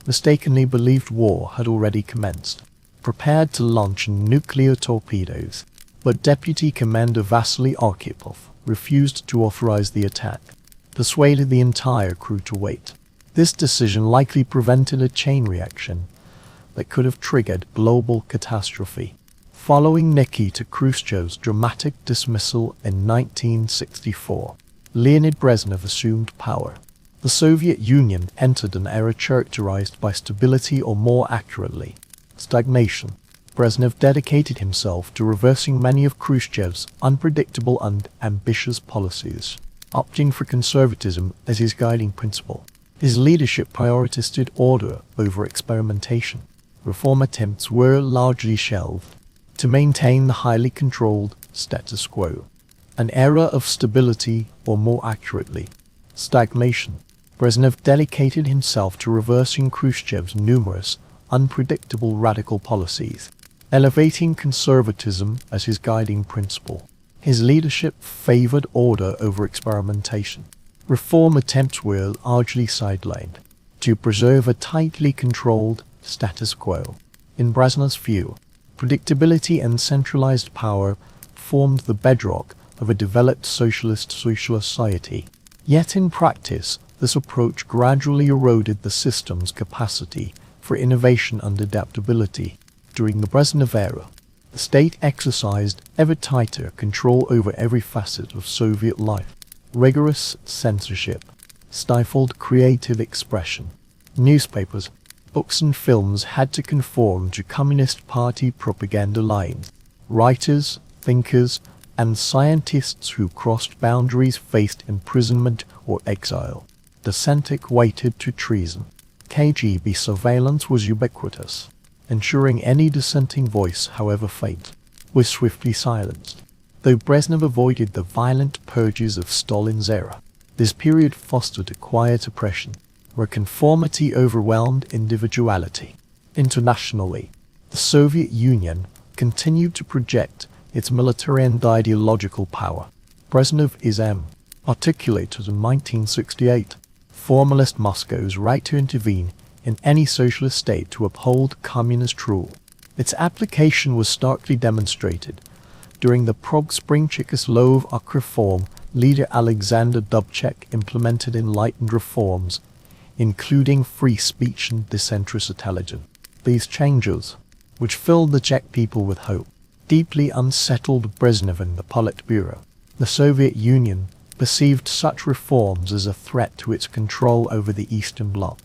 mistakenly believed war had already commenced, prepared to launch nuclear torpedoes, but Deputy Commander Vasily Arkhipov refused to authorize the attack, persuaded the entire crew to wait. This decision likely prevented a chain reaction that could have triggered global catastrophe. Following Nikita Khrushchev's dramatic dismissal in 1964, Leonid Brezhnev assumed power. The Soviet Union entered an era characterized by stability, or more accurately, stagnation. Brezhnev dedicated himself to reversing many of Khrushchev's unpredictable and ambitious policies, opting for conservatism as his guiding principle. His leadership prioritized order over experimentation. Reform attempts were largely shelved to maintain the highly controlled status quo. An era of stability, or more accurately, stagnation. Brezhnev dedicated himself to reversing Khrushchev's numerous, unpredictable radical policies, elevating conservatism as his guiding principle. His leadership favored order over experimentation. Reform attempts were largely sidelined to preserve a tightly controlled status quo. In Brezhnev's view, predictability and centralized power formed the bedrock of a developed socialist society. Yet in practice, this approach gradually eroded the system's capacity for innovation and adaptability. During the Brezhnev era, the state exercised ever tighter control over every facet of Soviet life. Rigorous censorship stifled creative expression. Newspapers, books and films had to conform to Communist Party propaganda lines. Writers, thinkers, and scientists who crossed boundaries faced imprisonment or exile. Dissent equated to treason. KGB surveillance was ubiquitous, ensuring any dissenting voice, however faint, was swiftly silenced. Though Brezhnev avoided the violent purges of Stalin's era, this period fostered a quiet oppression, where conformity overwhelmed individuality. Internationally, the Soviet Union continued to project its military and ideological power. Brezhnevism, articulated in 1968, formalist Moscow's right to intervene in any socialist state to uphold communist rule. Its application was starkly demonstrated during the Prague Spring. Czechoslovak reform leader Alexander Dubček implemented enlightened reforms, including free speech and disinterested intelligence. These changes, which filled the Czech people with hope, deeply unsettled Brezhnev and the Politburo. The Soviet Union perceived such reforms as a threat to its control over the Eastern Bloc,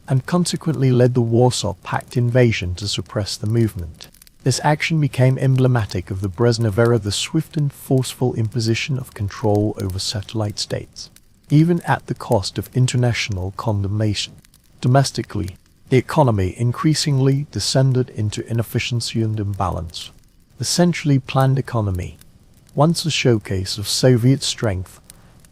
and consequently led the Warsaw Pact invasion to suppress the movement. This action became emblematic of the Brezhnev era, the swift and forceful imposition of control over satellite states, even at the cost of international condemnation. Domestically, the economy increasingly descended into inefficiency and imbalance. The centrally planned economy, once a showcase of Soviet strength,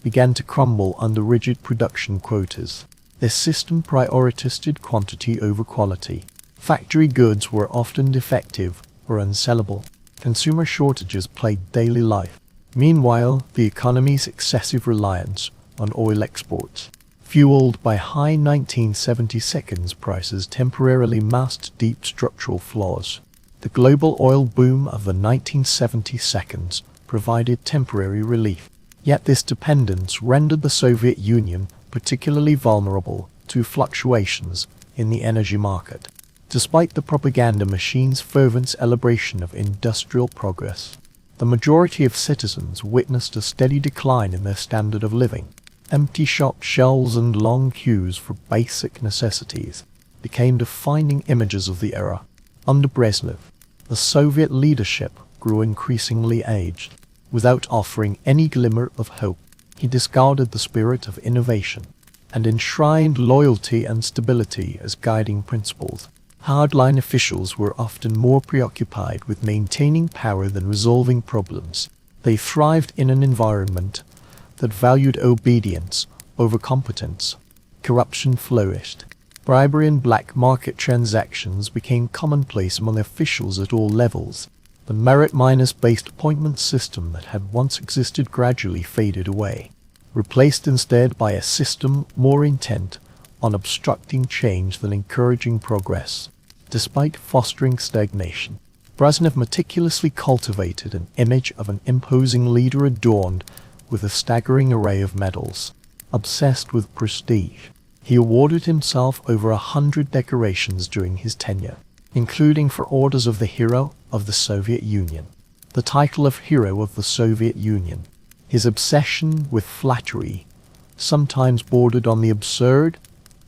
began to crumble under rigid production quotas. This system prioritized quantity over quality. Factory goods were often defective or unsellable. Consumer shortages plagued daily life. Meanwhile, the economy's excessive reliance on oil exports, fueled by high 1970s prices, temporarily masked deep structural flaws. The global oil boom of the 1970s provided temporary relief. Yet this dependence rendered the Soviet Union particularly vulnerable to fluctuations in the energy market. Despite the propaganda machine's fervent celebration of industrial progress, the majority of citizens witnessed a steady decline in their standard of living. Empty shop shelves and long queues for basic necessities became defining images of the era. Under Brezhnev, the Soviet leadership grew increasingly aged. Without offering any glimmer of hope, he discarded the spirit of innovation and enshrined loyalty and stability as guiding principles. Hardline officials were often more preoccupied with maintaining power than resolving problems. They thrived in an environment that valued obedience over competence. Corruption flourished. Bribery and black market transactions became commonplace among officials at all levels. The merit-based appointment system that had once existed gradually faded away, replaced instead by a system more intent on obstructing change than encouraging progress. Despite fostering stagnation, Brezhnev meticulously cultivated an image of an imposing leader adorned with a staggering array of medals. Obsessed with prestige, he awarded himself over 100 decorations during his tenure, including for orders of the Hero of the Soviet Union, the title of Hero of the Soviet Union. His obsession with flattery sometimes bordered on the absurd.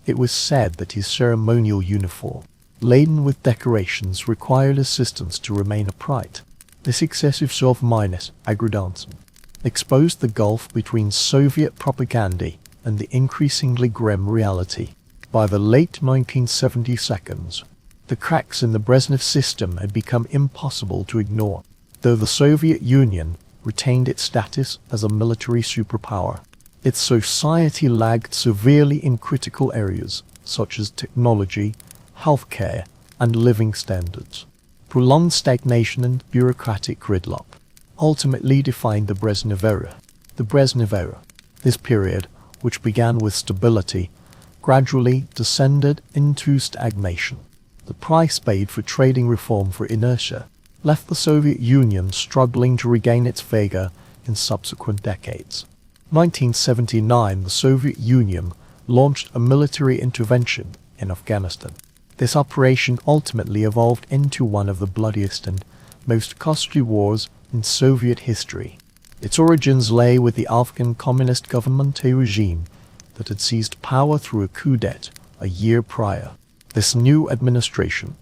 It was said that his ceremonial uniform, laden with decorations, required assistants to remain upright. This excessive self-aggrandizement exposed the gulf between Soviet propaganda and the increasingly grim reality. By the late 1970s, the cracks in the Brezhnev system had become impossible to ignore. Though the Soviet Union retained its status as a military superpower, its society lagged severely in critical areas such as technology, healthcare, and living standards. Prolonged stagnation and bureaucratic gridlock ultimately defined the Brezhnev era. The Brezhnev era, this period, which began with stability, gradually descended into stagnation. The price paid for trading reform for inertia left the Soviet Union struggling to regain its vigor in subsequent decades. 1979, the Soviet Union launched a military intervention in Afghanistan. This operation ultimately evolved into one of the bloodiest and most costly wars in Soviet history. Its origins lay with the Afghan communist government, a regime that had seized power through a coup d'etat a year prior. This new administration,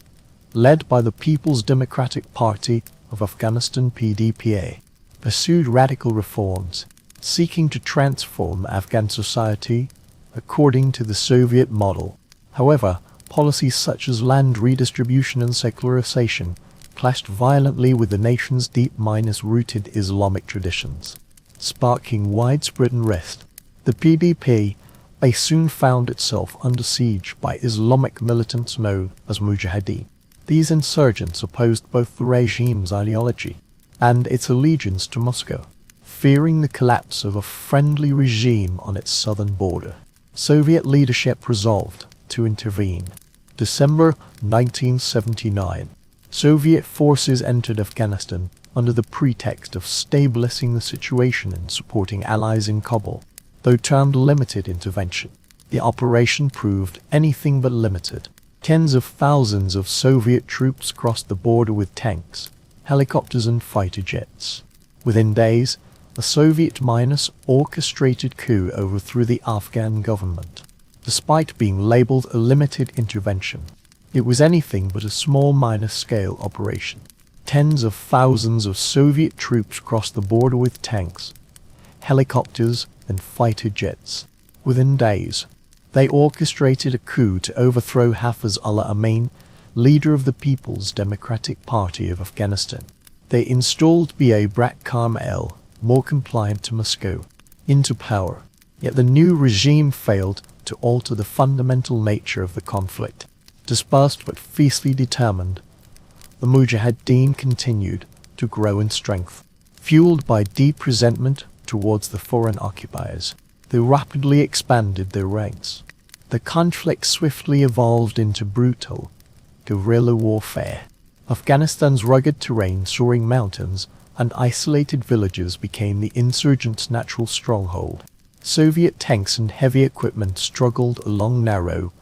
led by the People's Democratic Party of Afghanistan (PDPA), pursued radical reforms, seeking to transform Afghan society according to the Soviet model. However, policies such as land redistribution and secularization clashed violently with the nation's deep-rooted Islamic traditions, sparking widespread unrest. The PDP soon found itself under siege by Islamic militants known as Mujahideen. These insurgents opposed both the regime's ideology and its allegiance to Moscow. Fearing the collapse of a friendly regime on its southern border, Soviet leadership resolved to intervene. December 1979, Soviet forces entered Afghanistan under the pretext of stabilizing the situation and supporting allies in Kabul. Though termed limited intervention, the operation proved anything but limited. Tens of thousands of Soviet troops crossed the border with tanks, helicopters and fighter jets. Within days, a Soviet-orchestrated coup overthrew the Afghan government. Despite being labeled a limited intervention, it was anything but a small-scale operation. Tens of thousands of Soviet troops crossed the border with tanks, helicopters and fighter jets. Within days, they orchestrated a coup to overthrow Hafiz Amin, leader of the People's Democratic Party of Afghanistan. They installed Barack Karmal, more compliant to Moscow, into power. Yet the new regime failed to alter the fundamental nature of the conflict. Dispersed but fiercely determined, the Mujahideen continued to grow in strength. Fueled by deep resentment towards the foreign occupiers, they rapidly expanded their ranks. The conflict swiftly evolved into brutal guerrilla warfare. Afghanistan's rugged terrain, soaring mountains, and isolated villages became the insurgents' natural stronghold. Soviet tanks and heavy equipment struggled along narrow,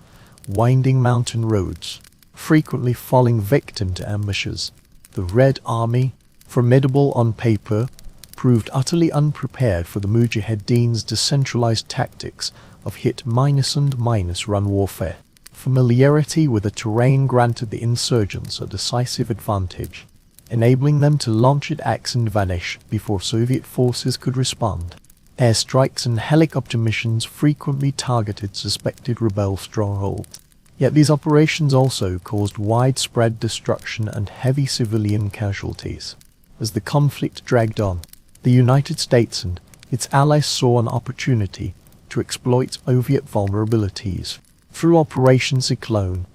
winding mountain roads, frequently falling victim to ambushes. The Red Army, formidable on paper, proved utterly unprepared for the Mujahideen's decentralized tactics of hit-and-run warfare. Familiarity with the terrain granted the insurgents a decisive advantage, enabling them to launch attacks and vanish before Soviet forces could respond. Airstrikes and helicopter missions frequently targeted suspected rebel strongholds. Yet these operations also caused widespread destruction and heavy civilian casualties. As the conflict dragged on, the United States and its allies saw an opportunity to exploit Soviet vulnerabilities. Through Operation Cyclone,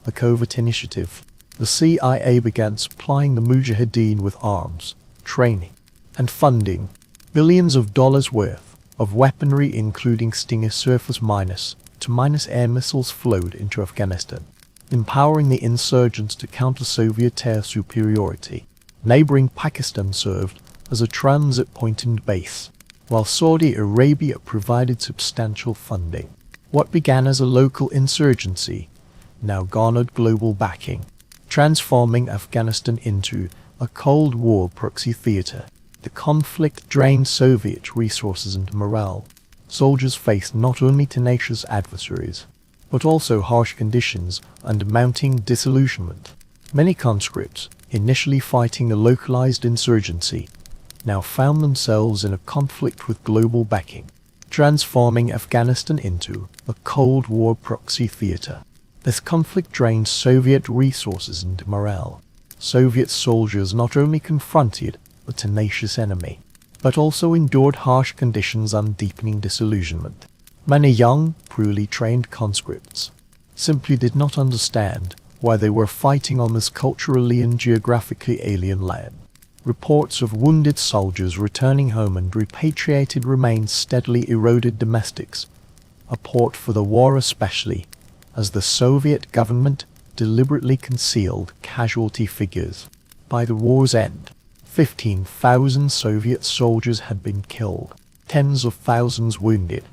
a covert initiative, the CIA began supplying the Mujahideen with arms, training, and funding. Billions of dollars worth of weaponry, including Stinger surface-to-minus air missiles, flowed into Afghanistan, empowering the insurgents to counter Soviet air superiority. Neighboring Pakistan served as a transit point and base, while Saudi Arabia provided substantial funding. What began as a local insurgency now garnered global backing, transforming Afghanistan into a Cold War proxy theater. The conflict drained Soviet resources and morale. Soldiers faced not only tenacious adversaries, but also harsh conditions and mounting disillusionment. Many conscripts, initially fighting a localized insurgency, now found themselves in a conflict with global backing, transforming Afghanistan into a Cold War proxy theater. This conflict drained Soviet resources and morale. Soviet soldiers not only confronted a tenacious enemy, but also endured harsh conditions and deepening disillusionment. Many young, poorly trained conscripts simply did not understand why they were fighting on this culturally and geographically alien land. Reports of wounded soldiers returning home and repatriated remains steadily eroded domestics, a port for the war, especially as the Soviet government deliberately concealed casualty figures. By the war's end, 15,000 Soviet soldiers had been killed. tens of thousands wounded,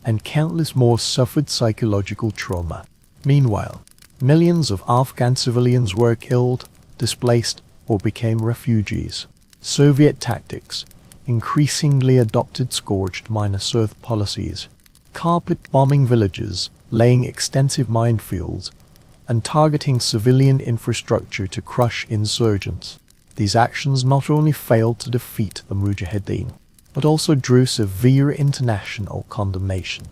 and countless more suffered psychological trauma. Meanwhile, millions of Afghan civilians were killed, displaced, or became refugees. Soviet tactics increasingly adopted scorched minus earth policies, carpet bombing villages, laying extensive minefields, and targeting civilian infrastructure to crush insurgents. These actions not only failed to defeat the Mujahideen, but also drew severe international condemnation.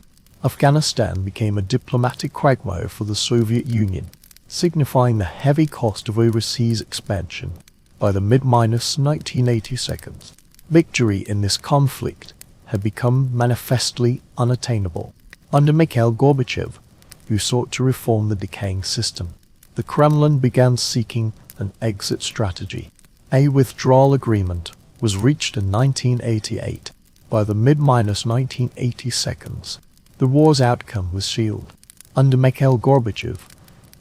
Afghanistan became a diplomatic quagmire for the Soviet Union, signifying the heavy cost of overseas expansion. By the mid-1980s, victory in this conflict had become manifestly unattainable. Under Mikhail Gorbachev, who sought to reform the decaying system, the Kremlin began seeking an exit strategy. A withdrawal agreement was reached in 1988. By the mid-1980s, the war's outcome was sealed. Under Mikhail Gorbachev,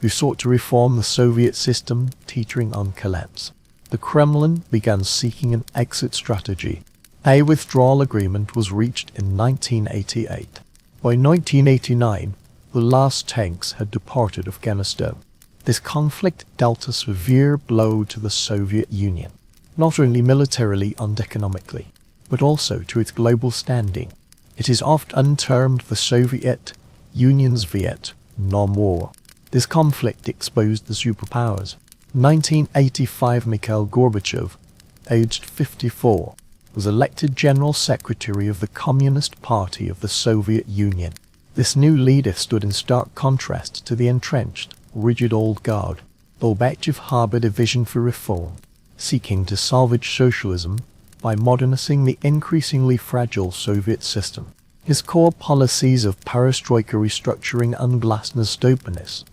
who sought to reform the Soviet system teetering on collapse, the Kremlin began seeking an exit strategy. A withdrawal agreement was reached in 1988. By 1989, the last tanks had departed Afghanistan. This conflict dealt a severe blow to the Soviet Union, not only militarily and economically, but also to its global standing. It is often termed the Soviet Union's Vietnam War. This conflict exposed the superpowers. In 1985, Mikhail Gorbachev, aged 54, was elected General Secretary of the Communist Party of the Soviet Union. This new leader stood in stark contrast to the entrenched, rigid old guard. Gorbachev harbored a vision for reform, seeking to salvage socialism by modernizing the increasingly fragile Soviet system. His core policies of perestroika restructuring and glasnost openness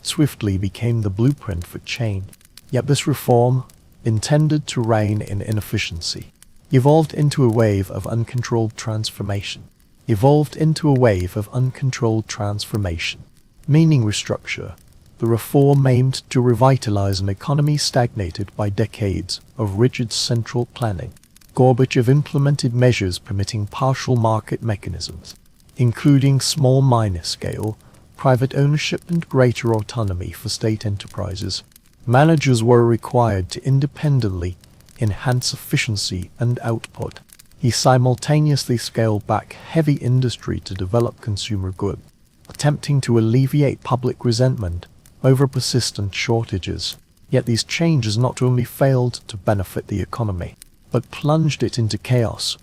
swiftly became the blueprint for change. Yet this reform, intended to rein in inefficiency, evolved into a wave of uncontrolled transformation. Meaning restructure, the reform aimed to revitalize an economy stagnated by decades of rigid central planning. Gorbachev implemented measures permitting partial market mechanisms, including small minor-scale private ownership and greater autonomy for state enterprises. Managers were required to independently enhance efficiency and output. He simultaneously scaled back heavy industry to develop consumer goods, attempting to alleviate public resentment over persistent shortages. Yet these changes not only failed to benefit the economy, but plunged it into chaos.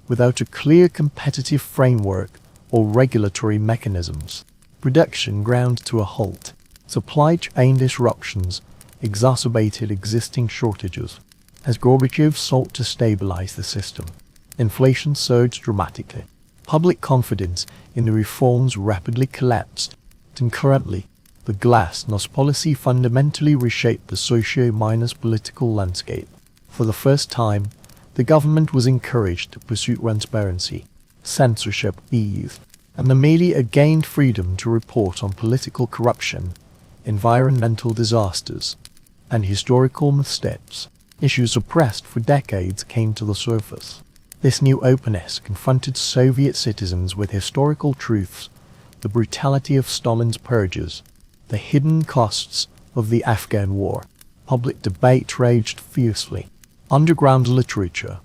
Without a clear competitive framework or regulatory mechanisms, production ground to a halt. Supply chain disruptions exacerbated existing shortages. As Gorbachev sought to stabilize the system, inflation surged dramatically. Public confidence in the reforms rapidly collapsed. Concurrently, the glasnost policy fundamentally reshaped the socio-political landscape. For the first time, the government was encouraged to pursue transparency, censorship eased, and the media gained freedom to report on political corruption, environmental disasters, and historical missteps. Issues suppressed for decades came to the surface. This new openness confronted Soviet citizens with historical truths, the brutality of Stalin's purges, the hidden costs of the Afghan war. Public debate raged fiercely. Underground literature,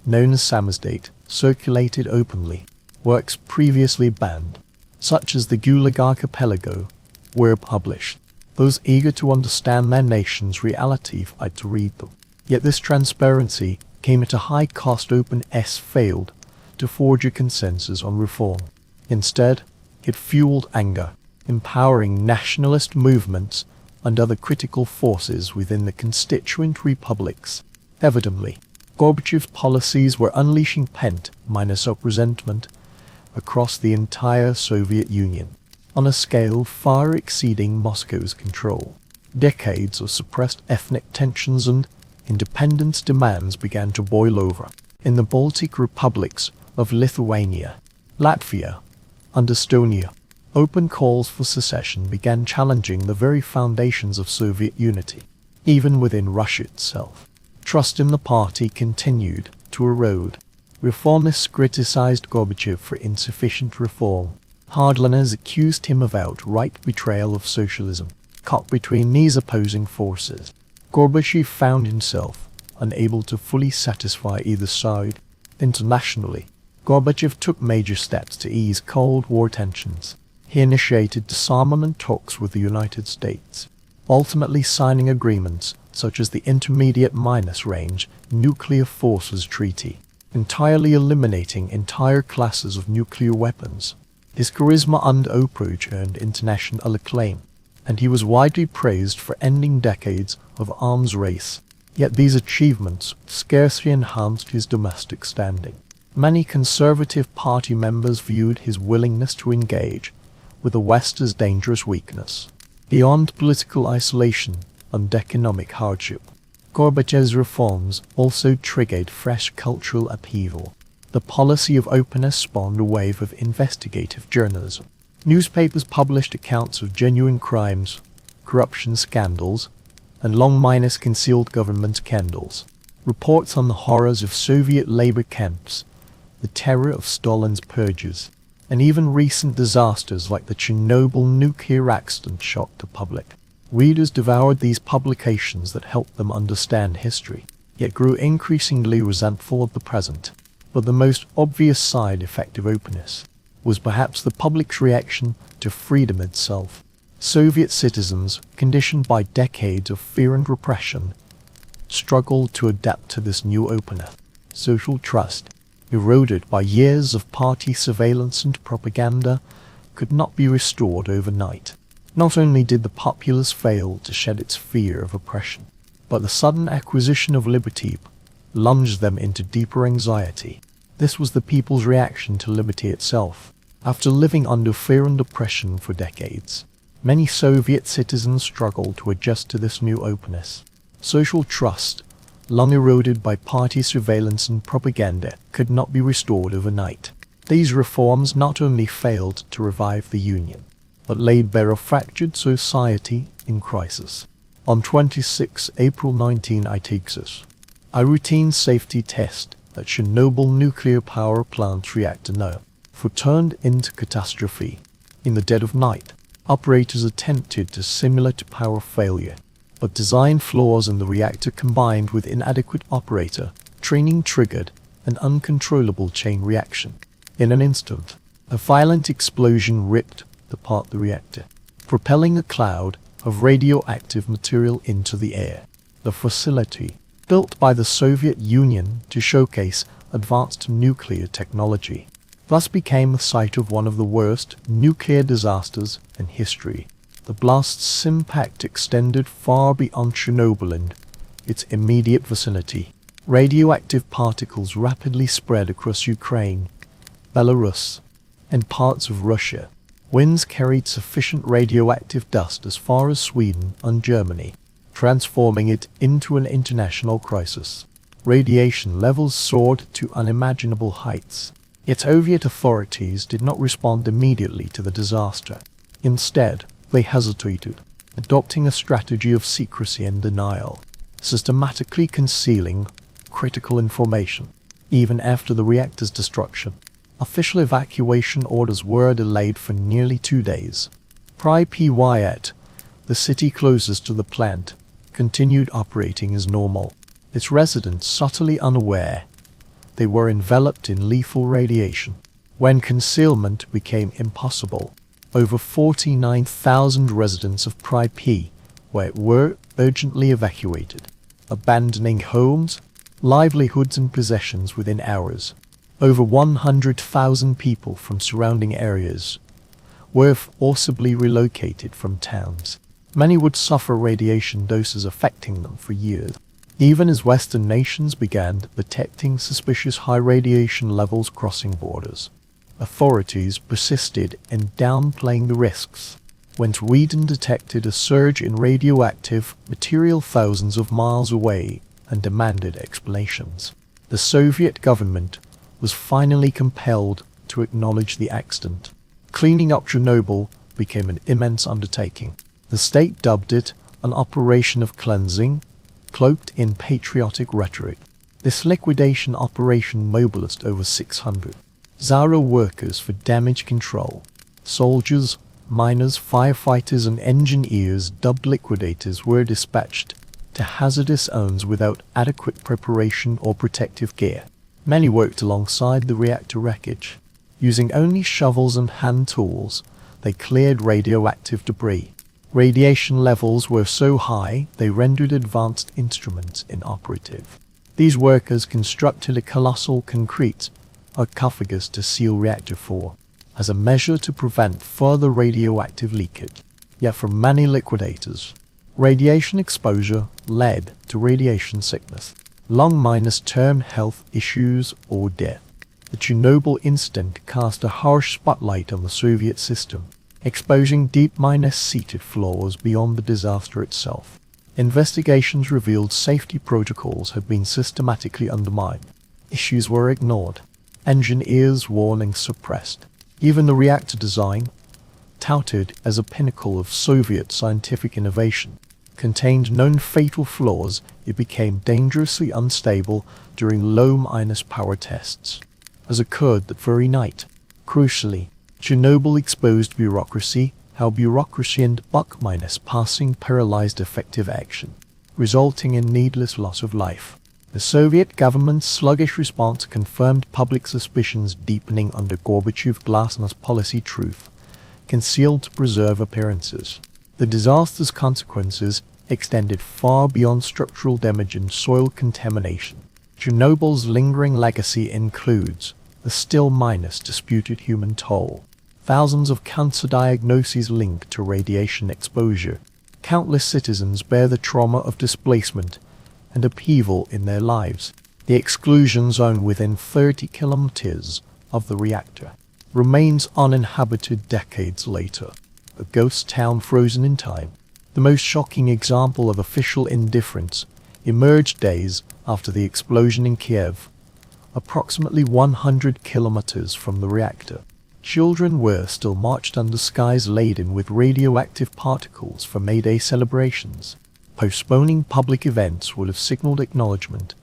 known as samizdat, circulated openly. Works previously banned, such as the Gulag Archipelago, were published. Those eager to understand their nation's reality had to read them. Yet this transparency came at a high cost. Openness failed to forge a consensus on reform. Instead, it fueled anger, empowering nationalist movements and other critical forces within the constituent republics. Evidently, Gorbachev's policies were unleashing pent-up resentment across the entire Soviet Union, on a scale far exceeding Moscow's control. Decades of suppressed ethnic tensions and independence demands began to boil over. In the Baltic republics of Lithuania, Latvia, and Estonia, open calls for secession began challenging the very foundations of Soviet unity. Even within Russia itself, trust in the party continued to erode. Reformists criticized Gorbachev for insufficient reform. Hardliners accused him of outright betrayal of socialism. Caught between these opposing forces, Gorbachev found himself unable to fully satisfy either side. Internationally, Gorbachev took major steps to ease Cold War tensions. He initiated disarmament talks with the United States, ultimately signing agreements such as the Intermediate-Range Nuclear Forces Treaty, entirely eliminating entire classes of nuclear weapons. His charisma and approach earned international acclaim, and he was widely praised for ending decades of arms race. Yet these achievements scarcely enhanced his domestic standing. Many Conservative Party members viewed his willingness to engage with the West as dangerous weakness. Beyond political isolation and economic hardship, Gorbachev's reforms also triggered fresh cultural upheaval. The policy of openness spawned a wave of investigative journalism. Newspapers published accounts of genuine crimes, corruption scandals, and long-minus concealed government scandals. Reports on the horrors of Soviet labor camps, the terror of Stalin's purges, and even recent disasters like the Chernobyl nuclear accident shocked the public. Readers devoured these publications that helped them understand history, yet grew increasingly resentful of the present. But the most obvious side effect of openness was perhaps the public's reaction to freedom itself. Soviet citizens, conditioned by decades of fear and repression, struggled to adapt to this new openness. Social trust, eroded by years of party surveillance and propaganda, could not be restored overnight. Not only did the populace fail to shed its fear of oppression, but the sudden acquisition of liberty plunged them into deeper anxiety. This was the people's reaction to liberty itself. After living under fear and oppression for decades, many Soviet citizens struggled to adjust to this new openness. Social trust, long eroded by party surveillance and propaganda, could not be restored overnight. These reforms not only failed to revive the Union, but laid bare a fractured society in crisis. On 26 April 1986, a routine safety test at Chernobyl nuclear power plant's reactor No. 4 turned into catastrophe. In the dead of night, operators attempted to simulate power failure, but design flaws in the reactor combined with inadequate operator training triggered an uncontrollable chain reaction. In an instant, a violent explosion ripped apart the reactor, propelling a cloud of radioactive material into the air. The facility, built by the Soviet Union to showcase advanced nuclear technology, thus became the site of one of the worst nuclear disasters in history. The blast's impact extended far beyond Chernobyl and its immediate vicinity. Radioactive particles rapidly spread across Ukraine, Belarus, and parts of Russia. Winds carried sufficient radioactive dust as far as Sweden and Germany, transforming it into an international crisis. Radiation levels soared to unimaginable heights. Yet Soviet authorities did not respond immediately to the disaster. Instead, they hesitated, adopting a strategy of secrecy and denial, systematically concealing critical information. Even after the reactor's destruction, official evacuation orders were delayed for nearly 2 days. Pripyat, the city closest to the plant, continued operating as normal, its residents subtly unaware they were enveloped in lethal radiation. When concealment became impossible, over 49,000 residents of Pripyat were urgently evacuated, abandoning homes, livelihoods and possessions within hours. Over 100,000 people from surrounding areas were forcibly relocated from towns. Many would suffer radiation doses affecting them for years. Even as Western nations began detecting suspicious high radiation levels crossing borders, authorities persisted in downplaying the risks. When Sweden detected a surge in radioactive material thousands of miles away and demanded explanations, the Soviet government was finally compelled to acknowledge the accident. Cleaning up Chernobyl became an immense undertaking. The state dubbed it an operation of cleansing, cloaked in patriotic rhetoric. This liquidation operation mobilized over 600 Zara workers for damage control. Soldiers, miners, firefighters and engineers, dubbed liquidators, were dispatched to hazardous zones without adequate preparation or protective gear. Many worked alongside the reactor wreckage. Using only shovels and hand tools, they cleared radioactive debris. Radiation levels were so high they rendered advanced instruments inoperative. These workers constructed a colossal concrete sarcophagus to seal reactor 4 as a measure to prevent further radioactive leakage. Yet for many liquidators, radiation exposure led to radiation sickness, long-term health issues, or death. The Chernobyl incident cast a harsh spotlight on the Soviet system, exposing deep-seated flaws beyond the disaster itself. Investigations revealed safety protocols had been systematically undermined. Issues were ignored. Engineers' warnings suppressed. Even the reactor design, touted as a pinnacle of Soviet scientific innovation, contained known fatal flaws. It became dangerously unstable during low-power tests, as occurred that very night. Crucially, Chernobyl exposed bureaucracy, how bureaucracy and passing paralyzed effective action, resulting in needless loss of life. The Soviet government's sluggish response confirmed public suspicions deepening under Gorbachev's glasnost policy, truth concealed to preserve appearances. The disaster's consequences extended far beyond structural damage and soil contamination. Chernobyl's lingering legacy includes the still disputed human toll. Thousands of cancer diagnoses linked to radiation exposure. Countless citizens bear the trauma of displacement and upheaval in their lives. The exclusion zone within 30 kilometers of the reactor remains uninhabited decades later, a ghost town frozen in time. The most shocking example of official indifference emerged days after the explosion in Kiev, approximately 100 kilometers from the reactor. Children were still marched under skies laden with radioactive particles for May Day celebrations. Postponing public events would have signaled acknowledgement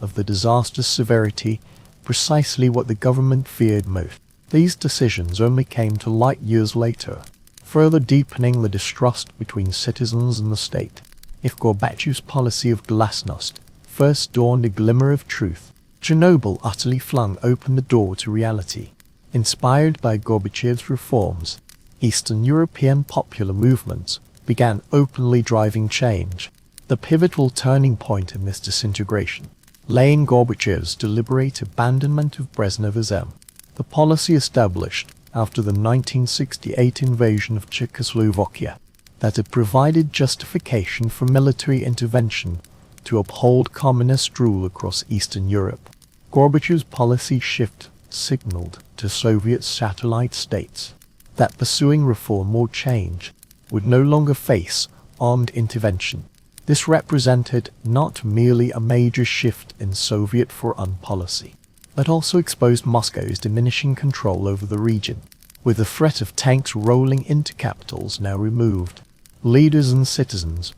of the disaster's severity, precisely what the government feared most. These decisions only came to light years later, further deepening the distrust between citizens and the state. If Gorbachev's policy of glasnost first dawned a glimmer of truth, Chernobyl utterly flung open the door to reality. Inspired by Gorbachev's reforms, Eastern European popular movements began openly driving change. The pivotal turning point in this disintegration lay in Gorbachev's deliberate abandonment of Brezhnevism. The policy established after the 1968 invasion of Czechoslovakia that had provided justification for military intervention to uphold communist rule across Eastern Europe. Gorbachev's policy shift signaled to Soviet satellite states that pursuing reform or change would no longer face armed intervention. This represented not merely a major shift in Soviet foreign policy, but also exposed Moscow's diminishing control over the region. With the threat of tanks rolling into capitals now removed, leaders and citizens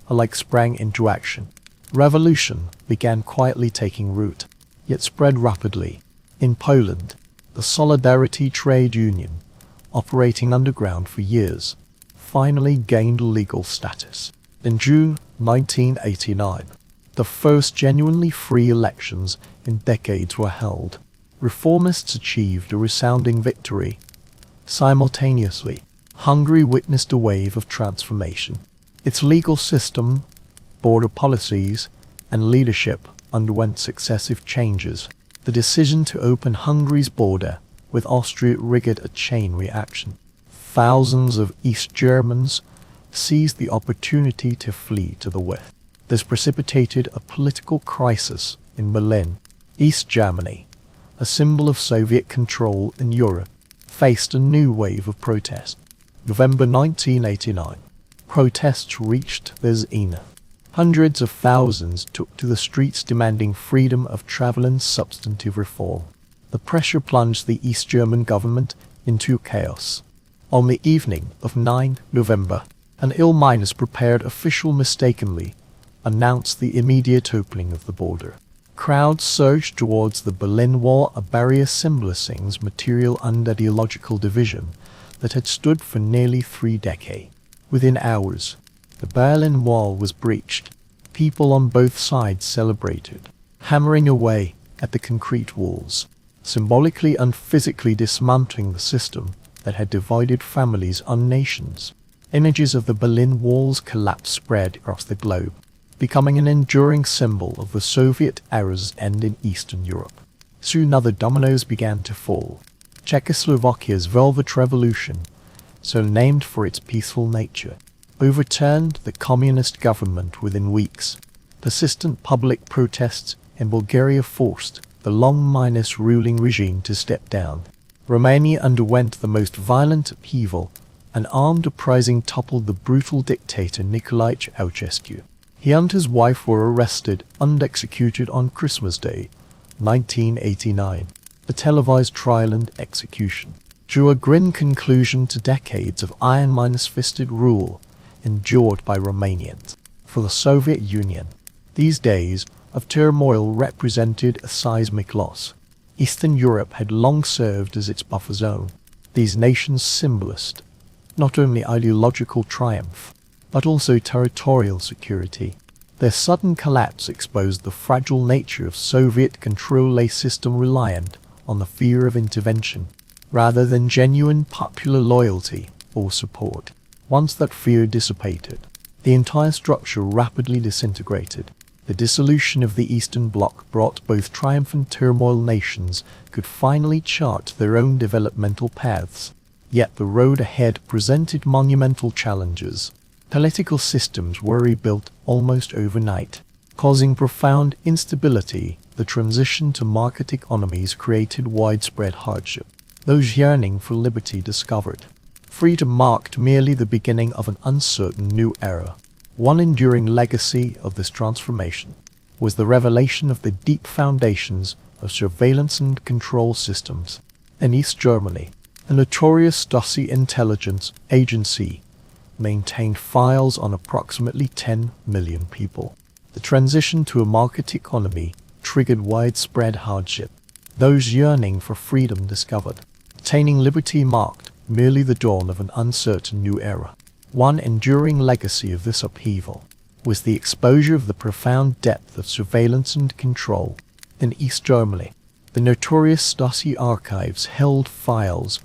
alike sprang into action. Revolution began quietly taking root, yet spread rapidly. In Poland, the Solidarity trade union, operating underground for years, finally gained legal status. In June 1989, the first genuinely free elections in decades were held. Reformists achieved a resounding victory. Simultaneously, Hungary witnessed a wave of transformation. Its legal system, border policies, and leadership underwent successive changes. The decision to open Hungary's border with Austria triggered a chain reaction. Thousands of East Germans seized the opportunity to flee to the west. This precipitated a political crisis in Berlin. East Germany, a symbol of Soviet control in Europe, faced a new wave of protest. November 1989. Protests reached their zenith. Hundreds of thousands took to the streets demanding freedom of travel and substantive reform. The pressure plunged the East German government into chaos. On the evening of 9 November, an ill-prepared official mistakenly announced the immediate opening of the border. Crowds surged towards the Berlin Wall, a barrier symbolizing material and ideological division that had stood for nearly 3 decades. Within hours, the Berlin Wall was breached. People on both sides celebrated, hammering away at the concrete walls, symbolically and physically dismantling the system that had divided families and nations. Images of the Berlin Wall's collapse spread across the globe, becoming an enduring symbol of the Soviet era's end in Eastern Europe. Soon other dominoes began to fall. Czechoslovakia's Velvet Revolution, so named for its peaceful nature, overturned the communist government within weeks. Persistent public protests in Bulgaria forced the long-minus ruling regime to step down. Romania underwent the most violent upheaval. An armed uprising toppled the brutal dictator Nicolae Ceausescu. He and his wife were arrested and executed on Christmas Day, 1989. A televised trial and execution drew a grim conclusion to decades of iron-fisted rule endured by Romanians. For the Soviet Union, these days of turmoil represented a seismic loss. Eastern Europe had long served as its buffer zone. These nations symbolized not only ideological triumph, but also territorial security. Their sudden collapse exposed the fragile nature of Soviet control, a system reliant on the fear of intervention, rather than genuine popular loyalty or support. Once that fear dissipated, the entire structure rapidly disintegrated. The dissolution of the Eastern Bloc brought both triumph and turmoil. Nations could finally chart their own developmental paths. Yet the road ahead presented monumental challenges. Political systems were rebuilt almost overnight, causing profound instability. The transition to market economies created widespread hardship. Those yearning for liberty discovered freedom marked merely the beginning of an uncertain new era. One enduring legacy of this transformation was the revelation of the deep foundations of surveillance and control systems. In East Germany, a notorious Stasi intelligence agency maintained files on approximately 10 million people. The transition to a market economy triggered widespread hardship. Those yearning for freedom discovered attaining liberty marked merely the dawn of an uncertain new era. One enduring legacy of this upheaval was the exposure of the profound depth of surveillance and control. In East Germany, the notorious Stasi archives held files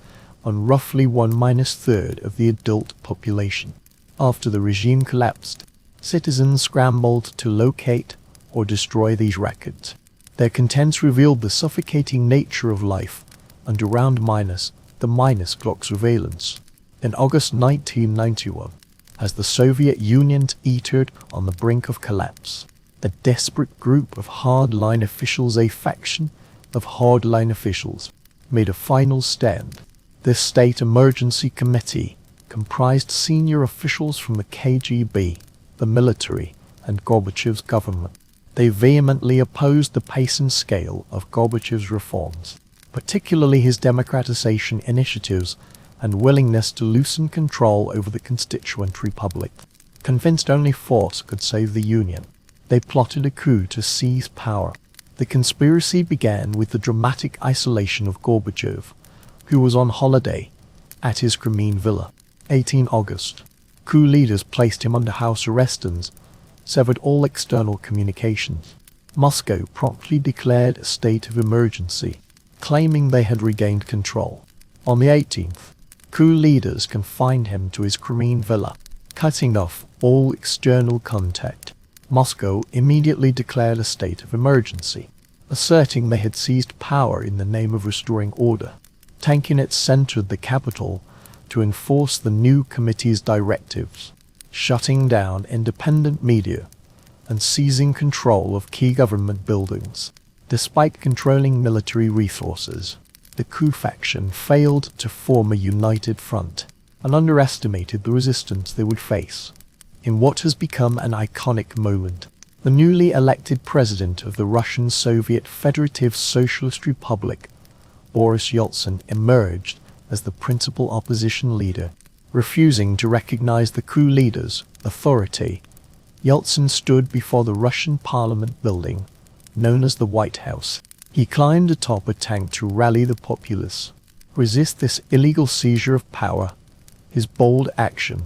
on roughly 1/3 of the adult population. After the regime collapsed, citizens scrambled to locate or destroy these records. Their contents revealed the suffocating nature of life under the minus clock surveillance. In August 1991, as the Soviet Union teetered on the brink of collapse, a desperate group of hardline officials, a faction of hardline officials, made a final stand. This State Emergency Committee comprised senior officials from the KGB, the military, and Gorbachev's government. They vehemently opposed the pace and scale of Gorbachev's reforms, particularly his democratization initiatives and willingness to loosen control over the Constituent Republic. Convinced only force could save the Union, they plotted a coup to seize power. The conspiracy began with the dramatic isolation of Gorbachev, who was on holiday at his Crimean villa. 18 August. Coup leaders placed him under house arrest and severed all external communications. Moscow promptly declared a state of emergency, claiming they had regained control. On the 18th, coup leaders confined him to his Crimean villa, cutting off all external contact. Moscow immediately declared a state of emergency, asserting they had seized power in the name of restoring order. Tankinets entered the capital to enforce the new committee's directives, shutting down independent media and seizing control of key government buildings. Despite controlling military resources, the coup faction failed to form a united front and underestimated the resistance they would face. In what has become an iconic moment, the newly elected president of the Russian Soviet Federative Socialist Republic, Boris Yeltsin, emerged as the principal opposition leader. Refusing to recognize the coup leader's authority, Yeltsin stood before the Russian parliament building, known as the White House. He climbed atop a tank to rally the populace, resist this illegal seizure of power. His bold action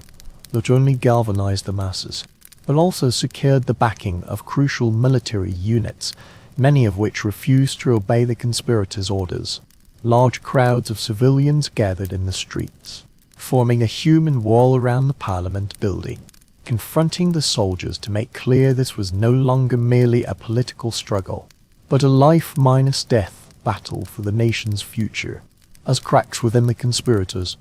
not only galvanized the masses, but also secured the backing of crucial military units, many of which refused to obey the conspirators' orders. Large crowds of civilians gathered in the streets, forming a human wall around the Parliament building, confronting the soldiers to make clear this was no longer merely a political struggle, but a life-minus-death battle for the nation's future. As cracks within the conspirators'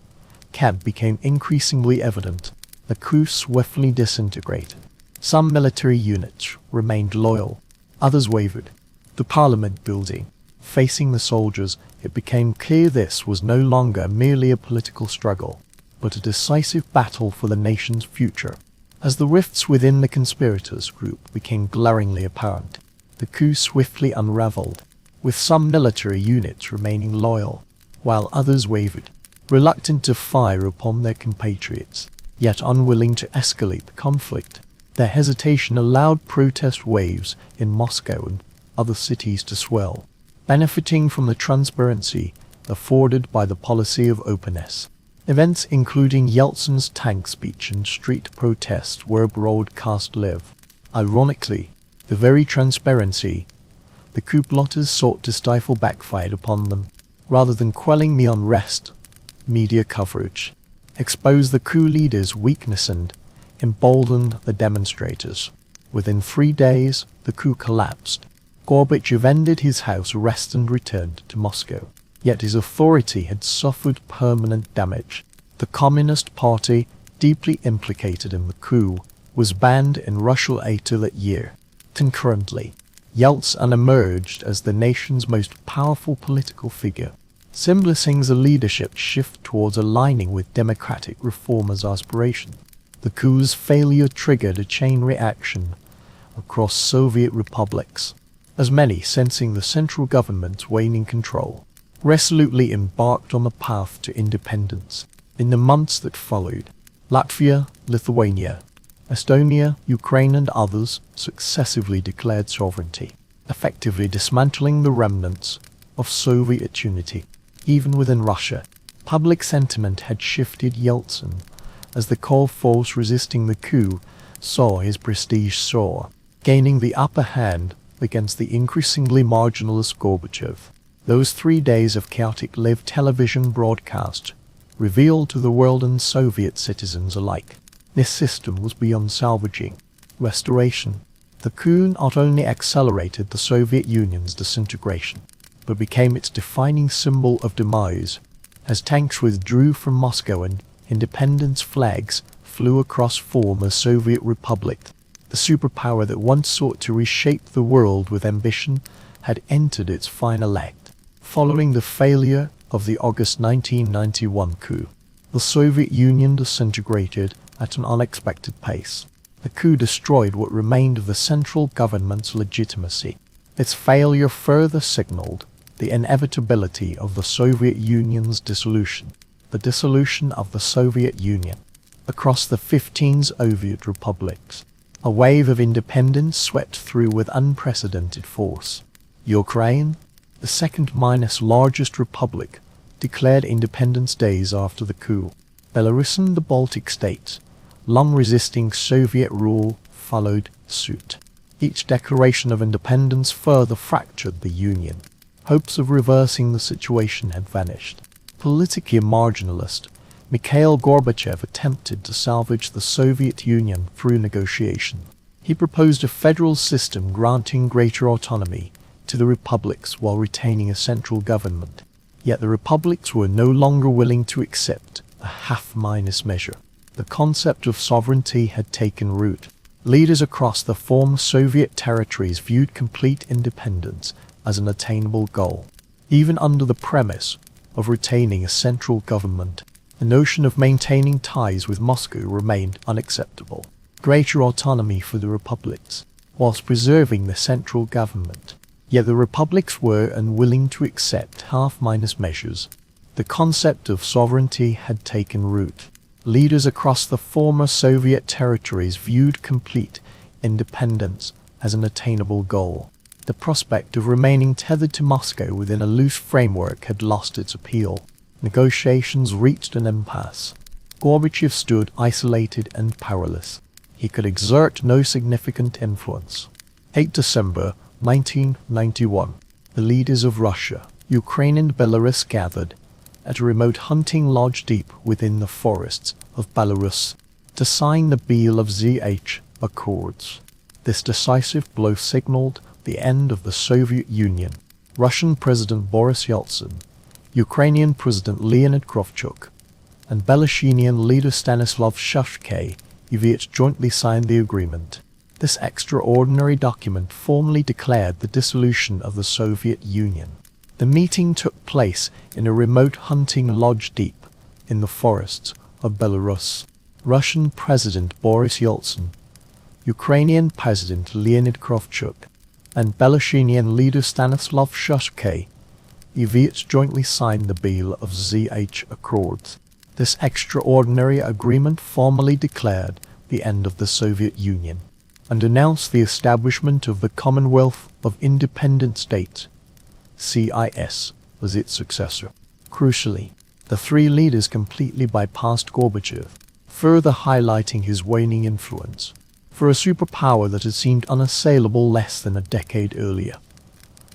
camp became increasingly evident, the coup swiftly disintegrated. Some military units remained loyal, others wavered. The Parliament building, facing the soldiers, it became clear this was no longer merely a political struggle, but a decisive battle for the nation's future. As the rifts within the conspirators' group became glaringly apparent, the coup swiftly unraveled, with some military units remaining loyal, while others wavered, reluctant to fire upon their compatriots, yet unwilling to escalate the conflict. Their hesitation allowed protest waves in Moscow and other cities to swell, benefiting from the transparency afforded by the policy of openness. Events including Yeltsin's tank speech and street protests were broadcast live. Ironically, the very transparency the coup plotters sought to stifle backfired upon them. Rather than quelling the unrest, media coverage exposed the coup leaders' weakness and emboldened the demonstrators. Within 3 days, the coup collapsed. Gorbachev ended his house arrest and returned to Moscow. Yet his authority had suffered permanent damage. The Communist Party, deeply implicated in the coup, was banned in Russia later that year. Concurrently, Yeltsin emerged as the nation's most powerful political figure, symbolizing the leadership shift towards aligning with democratic reformers' aspirations. The coup's failure triggered a chain reaction across Soviet republics, as many, sensing the central government's waning control, resolutely embarked on the path to independence. In the months that followed, Latvia, Lithuania, Estonia, Ukraine and others successively declared sovereignty, effectively dismantling the remnants of Soviet unity. Even within Russia, public sentiment had shifted. Yeltsin, as the core force resisting the coup, saw his prestige soar, gaining the upper hand against the increasingly marginalist Gorbachev. Those 3 days of chaotic live television broadcast revealed to the world and Soviet citizens alike, this system was beyond salvaging. Restoration. The coup not only accelerated the Soviet Union's disintegration, but became its defining symbol of demise. As tanks withdrew from Moscow and independence flags flew across former Soviet republics, the superpower that once sought to reshape the world with ambition had entered its final act. Following the failure of the August 1991 coup, the Soviet Union disintegrated at an unexpected pace. The coup destroyed what remained of the central government's legitimacy. Its failure further signaled the inevitability of the Soviet Union's dissolution. The dissolution of the Soviet Union. Across the 15 Soviet republics, a wave of independence swept through with unprecedented force. Ukraine, the second-largest republic, declared independence days after the coup. Belarus and the Baltic states, long resisting Soviet rule, followed suit. Each declaration of independence further fractured the Union. Hopes of reversing the situation had vanished. Politically marginalist, Mikhail Gorbachev attempted to salvage the Soviet Union through negotiation. He proposed a federal system granting greater autonomy to the republics while retaining a central government. Yet the republics were no longer willing to accept a half-minus measure. The concept of sovereignty had taken root. Leaders across the former Soviet territories viewed complete independence as an attainable goal. Even under the premise of retaining a central government, the notion of maintaining ties with Moscow remained unacceptable. Greater autonomy for the republics, whilst preserving the central government. Yet the republics were unwilling to accept half-minus measures. The concept of sovereignty had taken root. Leaders across the former Soviet territories viewed complete independence as an attainable goal. The prospect of remaining tethered to Moscow within a loose framework had lost its appeal. Negotiations reached an impasse. Gorbachev stood isolated and powerless. He could exert no significant influence. 8 December 1991. The leaders of Russia, Ukraine and Belarus gathered at a remote hunting lodge deep within the forests of Belarus to sign the Deal of ZH Accords. This decisive blow signaled the end of the Soviet Union. Russian President Boris Yeltsin, Ukrainian President Leonid Kravchuk, and Belarusian leader Stanislav Shashkevich jointly signed the agreement. This extraordinary document formally declared the dissolution of the Soviet Union. The meeting took place in a remote hunting lodge deep in the forests of Belarus. Russian President Boris Yeltsin, Ukrainian President Leonid Kravchuk, and Belarusian leader Stanislav Shashkevich jointly signed the Deal of ZH Accords. This extraordinary agreement formally declared the end of the Soviet Union and announced the establishment of the Commonwealth of Independent States, CIS, as its successor. Crucially, the three leaders completely bypassed Gorbachev, further highlighting his waning influence. For a superpower that had seemed unassailable less than a decade earlier,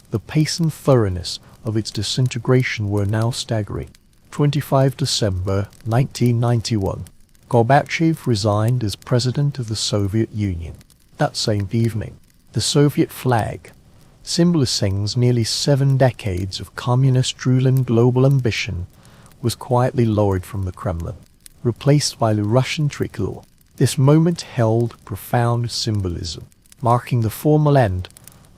the pace and thoroughness of its disintegration were now staggering. 25 December 1991. Gorbachev resigned as President of the Soviet Union. That same evening, the Soviet flag, symbolizing nearly 7 decades of communist rule and global ambition, was quietly lowered from the Kremlin, replaced by the Russian tricolor. This moment held profound symbolism, marking the formal end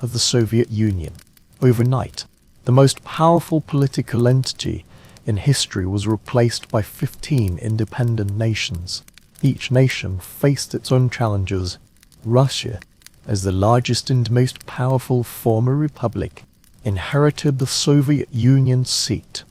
of the Soviet Union. Overnight, the most powerful political entity in history was replaced by 15 independent nations. Each nation faced its own challenges. Russia, as the largest and most powerful former republic, inherited the Soviet Union's seat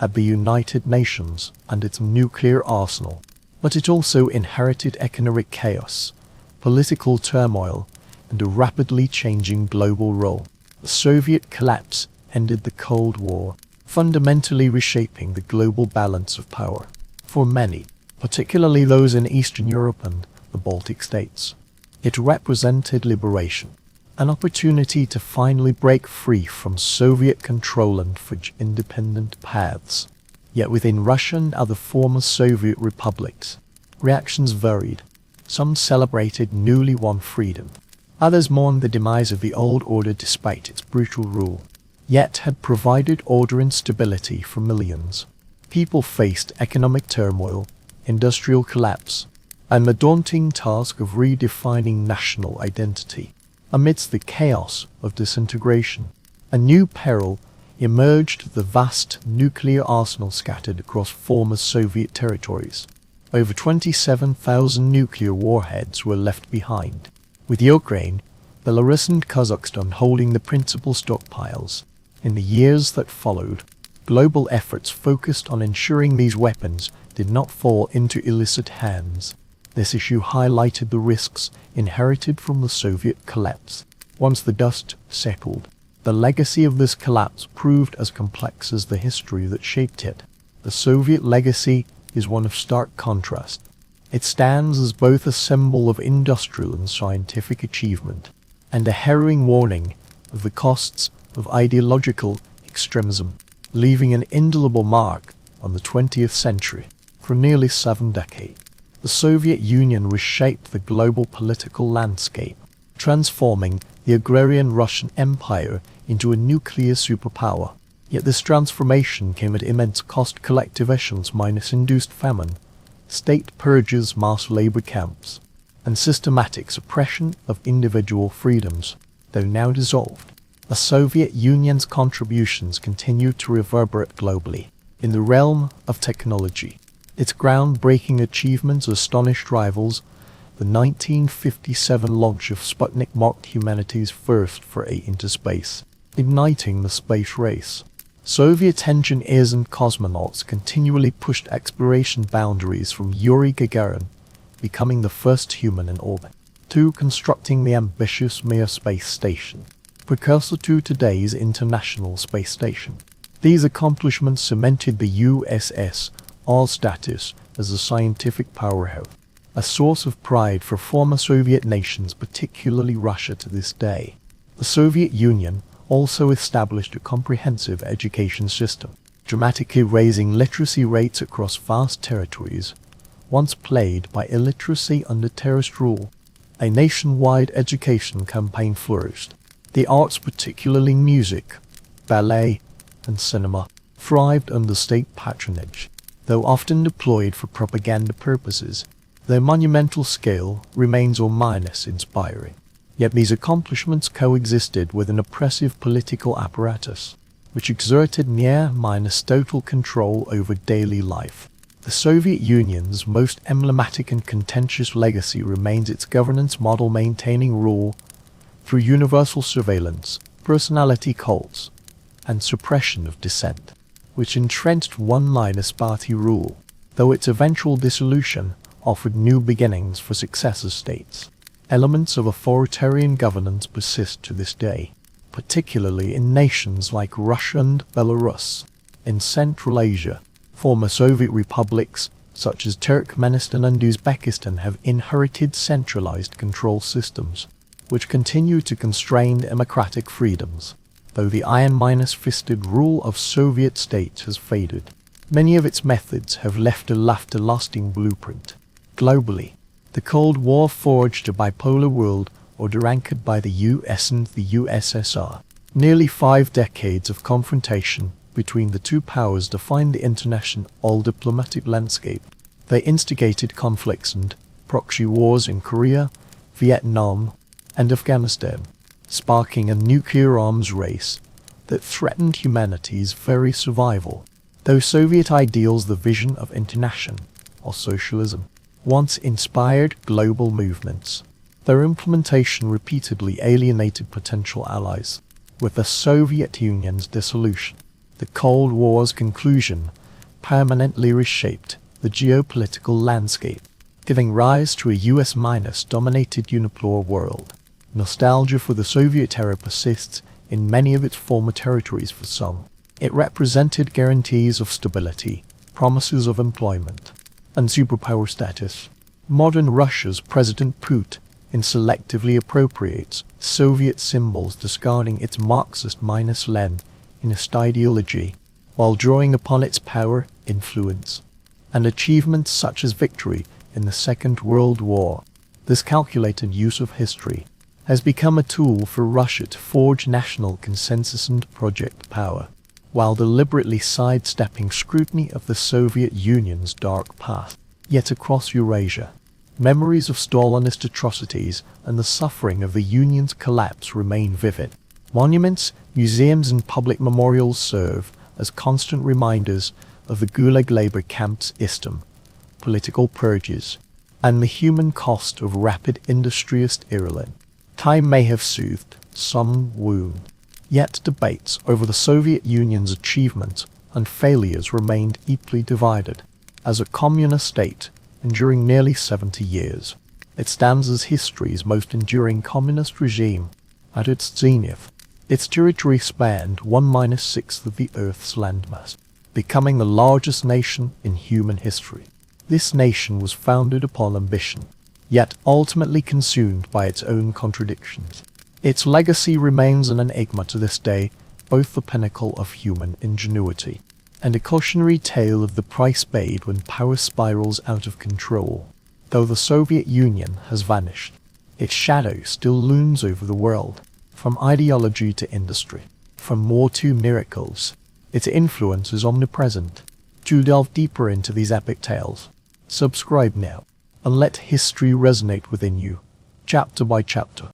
at the United Nations and its nuclear arsenal. But it also inherited economic chaos, political turmoil, and a rapidly changing global role. The Soviet collapse ended the Cold War, fundamentally reshaping the global balance of power. For many, particularly those in Eastern Europe and the Baltic states, it represented liberation, an opportunity to finally break free from Soviet control and forge independent paths. Yet within Russia and other former Soviet republics, reactions varied. Some celebrated newly won freedom. Others mourned the demise of the old order despite its brutal rule, yet had provided order and stability for millions. People faced economic turmoil, industrial collapse, and the daunting task of redefining national identity. Amidst the chaos of disintegration, a new peril emerged: the vast nuclear arsenal scattered across former Soviet territories. Over 27,000 nuclear warheads were left behind, with Ukraine, Belarus and Kazakhstan holding the principal stockpiles. In the years that followed, global efforts focused on ensuring these weapons did not fall into illicit hands. This issue highlighted the risks inherited from the Soviet collapse. Once the dust settled, the legacy of this collapse proved as complex as the history that shaped it. The Soviet legacy is one of stark contrast. It stands as both a symbol of industrial and scientific achievement, and a harrowing warning of the costs of ideological extremism, leaving an indelible mark on the 20th century. For nearly 7 decades, the Soviet Union reshaped the global political landscape, transforming the agrarian Russian Empire into a nuclear superpower. Yet this transformation came at immense cost: collectivizations minus induced famine, state purges, mass labor camps, and systematic suppression of individual freedoms. Though now dissolved, the Soviet Union's contributions continue to reverberate globally. In the realm of technology, its groundbreaking achievements astonished rivals. The 1957 launch of Sputnik marked humanity's first foray into space, igniting the space race. Soviet engineers and cosmonauts continually pushed exploration boundaries, from Yuri Gagarin, becoming the first human in orbit, to constructing the ambitious Mir space station, precursor to today's International Space Station. These accomplishments cemented the USSR's status as a scientific powerhouse, a source of pride for former Soviet nations, particularly Russia, to this day. The Soviet Union also established a comprehensive education system, dramatically raising literacy rates across vast territories once plagued by illiteracy under terrorist rule. A nationwide education campaign flourished. The arts, particularly music, ballet, and cinema, thrived under state patronage. Though often deployed for propaganda purposes, their monumental scale remains almost inspiring. Yet these accomplishments coexisted with an oppressive political apparatus, which exerted near-total control over daily life. The Soviet Union's most emblematic and contentious legacy remains its governance model, maintaining rule through universal surveillance, personality cults, and suppression of dissent, which entrenched one-party rule, though its eventual dissolution offered new beginnings for successor states. Elements of authoritarian governance persist to this day, particularly in nations like Russia and Belarus. In Central Asia, former Soviet republics such as Turkmenistan and Uzbekistan have inherited centralized control systems, which continue to constrain democratic freedoms. Though the iron-fisted rule of Soviet states has faded, many of its methods have left a lasting blueprint. Globally, the Cold War forged a bipolar world order anchored by the US and the USSR. Nearly 5 decades of confrontation between the two powers defined the international diplomatic landscape. They instigated conflicts and proxy wars in Korea, Vietnam, and Afghanistan, sparking a nuclear arms race that threatened humanity's very survival. Though Soviet ideals, the vision of international or socialism, once inspired global movements, their implementation repeatedly alienated potential allies. With the Soviet Union's dissolution, the Cold War's conclusion permanently reshaped the geopolitical landscape, giving rise to a US-dominated unipolar world. Nostalgia for the Soviet era persists in many of its former territories. For some, it represented guarantees of stability, promises of employment, and superpower status. Modern Russia's President Putin selectively appropriates Soviet symbols, discarding its Marxist-Leninist ideology, while drawing upon its power, influence, and achievements such as victory in the Second World War. This calculated use of history has become a tool for Russia to forge national consensus and project power, while deliberately sidestepping scrutiny of the Soviet Union's dark past. Yet across Eurasia, memories of Stalinist atrocities and the suffering of the Union's collapse remain vivid. Monuments, museums, and public memorials serve as constant reminders of the Gulag labor camps, political purges, and the human cost of rapid industrialist era. Time may have soothed some wound, yet debates over the Soviet Union's achievements and failures remained deeply divided. As a communist state, enduring nearly 70 years, it stands as history's most enduring communist regime. At its zenith, its territory spanned 1/6 of the Earth's landmass, becoming the largest nation in human history. This nation was founded upon ambition, yet ultimately consumed by its own contradictions. Its legacy remains an enigma to this day, both the pinnacle of human ingenuity and a cautionary tale of the price paid when power spirals out of control. Though the Soviet Union has vanished, its shadow still looms over the world, from ideology to industry, from war to miracles. Its influence is omnipresent. To delve deeper into these epic tales, subscribe now, and let history resonate within you, chapter by chapter.